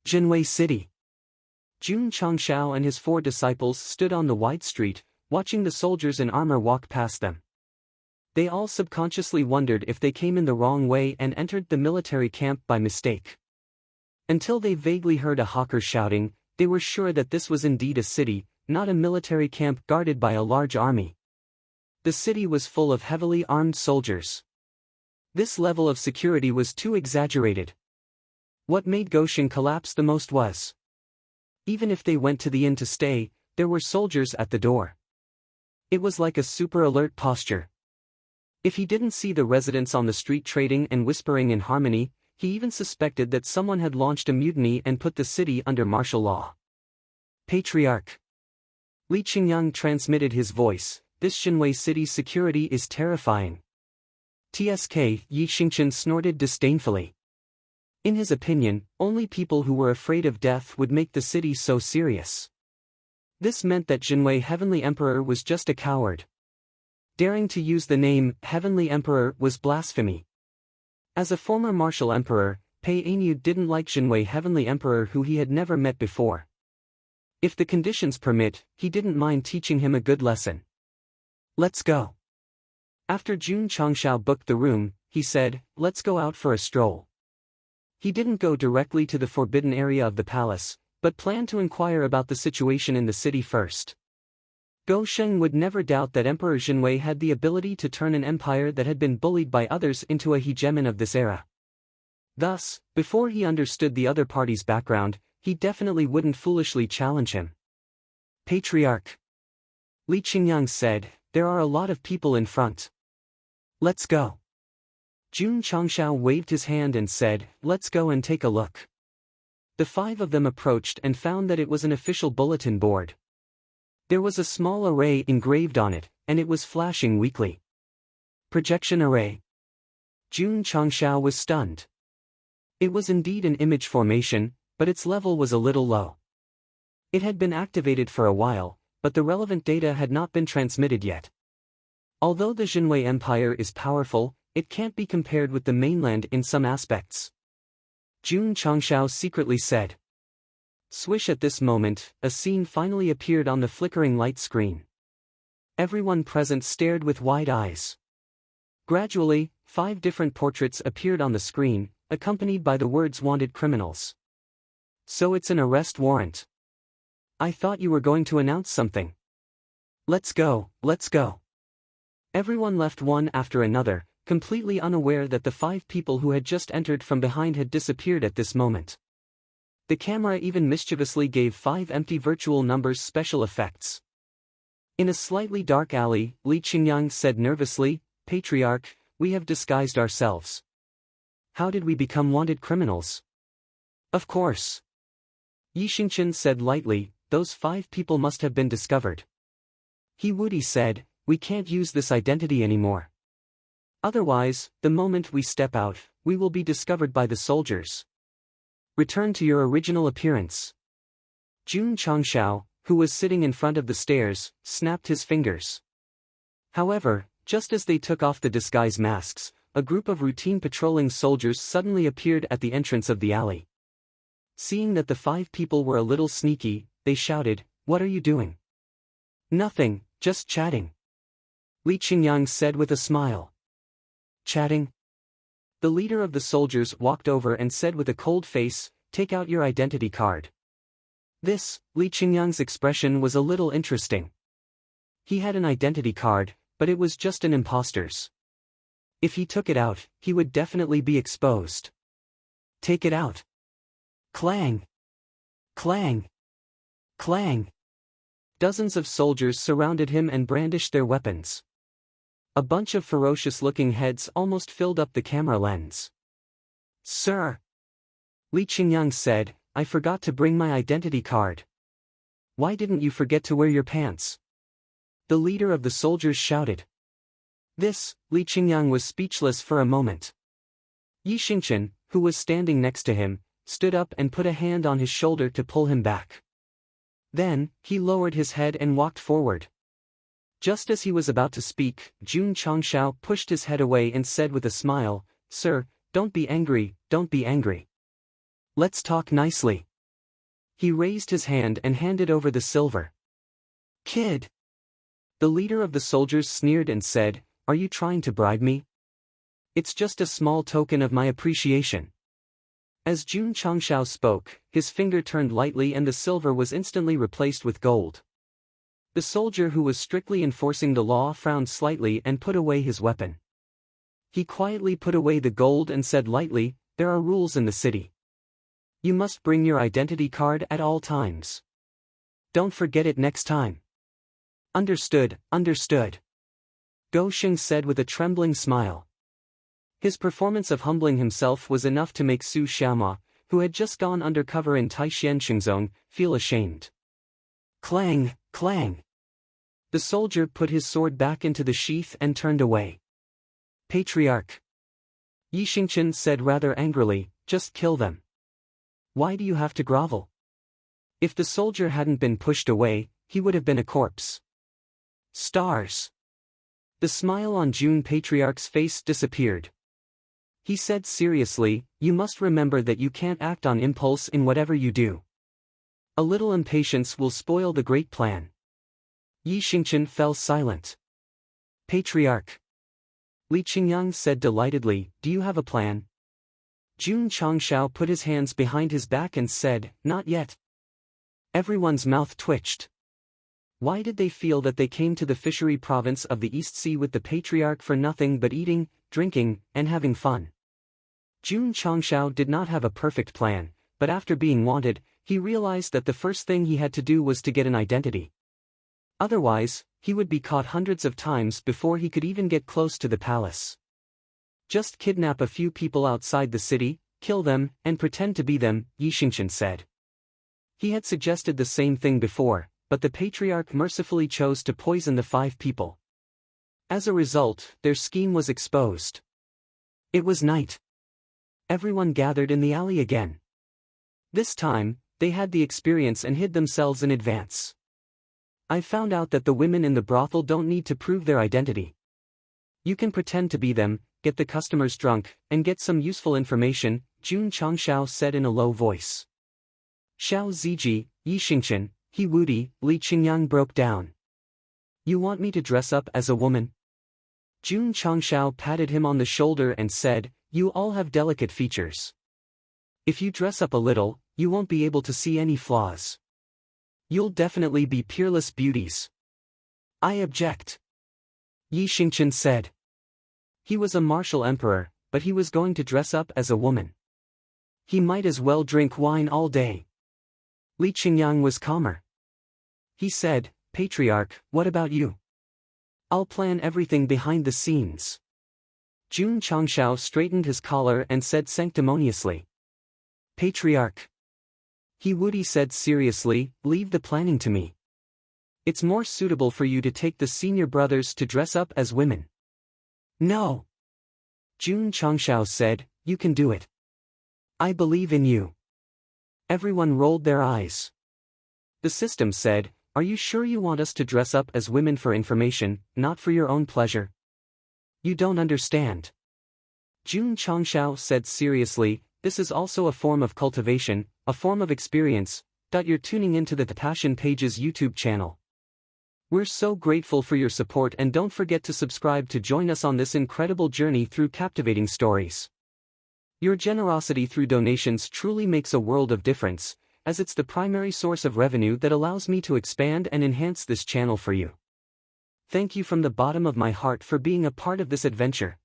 Jinwei City. Jun Changshao and his 4 disciples stood on the wide street, watching the soldiers in armor walk past them. They all subconsciously wondered if they came in the wrong way and entered the military camp by mistake. Until they vaguely heard a hawker shouting, they were sure that this was indeed a city, not a military camp guarded by a large army. The city was full of heavily armed soldiers. This level of security was too exaggerated. What made Goshen collapse the most was, even if they went to the inn to stay, there were soldiers at the door. It was like a super alert posture. If he didn't see the residents on the street trading and whispering in harmony, he even suspected that someone had launched a mutiny and put the city under martial law. Patriarch. Li Qingyang transmitted his voice, "This Jinwei city's security is terrifying." TSK, Yi Xingchen snorted disdainfully. In his opinion, only people who were afraid of death would make the city so serious. This meant that Jinwei Heavenly Emperor was just a coward. Daring to use the name Heavenly Emperor was blasphemy. As a former martial emperor, Pei Ainu didn't like Jinwei Heavenly Emperor, who he had never met before. If the conditions permit, he didn't mind teaching him a good lesson. "Let's go." After Jun Changshao booked the room, he said, "Let's go out for a stroll." He didn't go directly to the forbidden area of the palace, but planned to inquire about the situation in the city first. Go Sheng would never doubt that Emperor Jinwei had the ability to turn an empire that had been bullied by others into a hegemon of this era. Thus, before he understood the other party's background, he definitely wouldn't foolishly challenge him. "Patriarch," Li Qingyang said, "there are a lot of people in front. Let's go." Jun Changshao waved his hand and said, "Let's go and take a look." The 5 of them approached and found that it was an official bulletin board. There was a small array engraved on it, and it was flashing weakly. Projection array. Jun Changshao was stunned. It was indeed an image formation, but its level was a little low. It had been activated for a while, but the relevant data had not been transmitted yet. Although the Jinwei Empire is powerful, it can't be compared with the mainland in some aspects. Jun Changshao secretly said. Swish. At this moment, a scene finally appeared on the flickering light screen. Everyone present stared with wide eyes. Gradually, 5 different portraits appeared on the screen, accompanied by the words "Wanted Criminals." "So it's an arrest warrant. I thought you were going to announce something. Let's go, let's go." Everyone left one after another, completely unaware that the 5 people who had just entered from behind had disappeared at this moment. The camera even mischievously gave 5 empty virtual numbers special effects. In a slightly dark alley, Li Qingyang said nervously, "Patriarch, we have disguised ourselves. How did we become wanted criminals?" "Of course." Yi Xingchen said lightly, "Those 5 people must have been discovered." He Wudi said, "We can't use this identity anymore. Otherwise, the moment we step out, we will be discovered by the soldiers. Return to your original appearance." Jun Changshao, who was sitting in front of the stairs, snapped his fingers. However, just as they took off the disguise masks, a group of routine patrolling soldiers suddenly appeared at the entrance of the alley. Seeing that the 5 people were a little sneaky, they shouted, "What are you doing?" "Nothing, just chatting," Li Qingyang said with a smile. "Chatting?" The leader of the soldiers walked over and said with a cold face, take out your identity card. This, Li Qingyang's expression was a little interesting. He had an identity card, but it was just an imposter's. If he took it out, he would definitely be exposed. Take it out. Clang! Clang! Clang! Dozens of soldiers surrounded him and brandished their weapons. A bunch of ferocious-looking heads almost filled up the camera lens. Sir! Li Qingyang said, I forgot to bring my identity card. Why didn't you forget to wear your pants? The leader of the soldiers shouted. This, Li Qingyang was speechless for a moment. Yi Xingchen, who was standing next to him, stood up and put a hand on his shoulder to pull him back. Then, he lowered his head and walked forward. Just as he was about to speak, Jun Changshao pushed his head away and said with a smile, Sir, don't be angry, don't be angry. Let's talk nicely. He raised his hand and handed over the silver. Kid! The leader of the soldiers sneered and said, Are you trying to bribe me? It's just a small token of my appreciation. As Jun Changshao spoke, his finger turned lightly and the silver was instantly replaced with gold. The soldier who was strictly enforcing the law frowned slightly and put away his weapon. He quietly put away the gold and said lightly, There are rules in the city. You must bring your identity card at all times. Don't forget it next time. Understood, understood. Gou Xing said with a trembling smile. His performance of humbling himself was enough to make Su Xiaoma, who had just gone undercover in Taixuan Xingzong, feel ashamed. Clang, clang. The soldier put his sword back into the sheath and turned away. Patriarch. Yi Xingchen said rather angrily, just kill them. Why do you have to grovel? If the soldier hadn't been pushed away, he would have been a corpse. Stars. The smile on Jun Patriarch's face disappeared. He said seriously, You must remember that you can't act on impulse in whatever you do. A little impatience will spoil the great plan. Yi Xingchen fell silent. Patriarch. Li Qingyang said delightedly, Do you have a plan? Jun Changshao put his hands behind his back and said, Not yet. Everyone's mouth twitched. Why did they feel that they came to the fishery province of the East Sea with the Patriarch for nothing but eating, drinking, and having fun? Jun Changshao did not have a perfect plan, but after being wanted, he realized that the first thing he had to do was to get an identity. Otherwise, he would be caught hundreds of times before he could even get close to the palace. Just kidnap a few people outside the city, kill them, and pretend to be them, Yi Xingchen said. He had suggested the same thing before, but the Patriarch mercifully chose to poison the 5 people. As a result, their scheme was exposed. It was night. Everyone gathered in the alley again. This time, they had the experience and hid themselves in advance. I found out that the women in the brothel don't need to prove their identity. You can pretend to be them, get the customers drunk, and get some useful information, Jun Changshao said in a low voice. Xiao Ziji, Yi Xingchen, He Wudi, Li Qingyang broke down. You want me to dress up as a woman? Jun Changshao patted him on the shoulder and said, You all have delicate features. If you dress up a little, you won't be able to see any flaws. You'll definitely be peerless beauties. I object. Yi Xingchen said. He was a martial emperor, but he was going to dress up as a woman. He might as well drink wine all day. Li Qingyang was calmer. He said, Patriarch, what about you? I'll plan everything behind the scenes. Jun Changshao straightened his collar and said sanctimoniously. Patriarch. He Wudi said seriously, leave the planning to me. It's more suitable for you to take the senior brothers to dress up as women. No. Jun Changshao said, You can do it. I believe in you. Everyone rolled their eyes. The system said, Are you sure you want us to dress up as women for information, not for your own pleasure? You don't understand. Jun Changshao said seriously, This is also a form of cultivation, a form of experience. You're tuning into the Passion Pages YouTube channel. We're so grateful for your support and don't forget to subscribe to join us on this incredible journey through captivating stories. Your generosity through donations truly makes a world of difference, as it's the primary source of revenue that allows me to expand and enhance this channel for you. Thank you from the bottom of my heart for being a part of this adventure.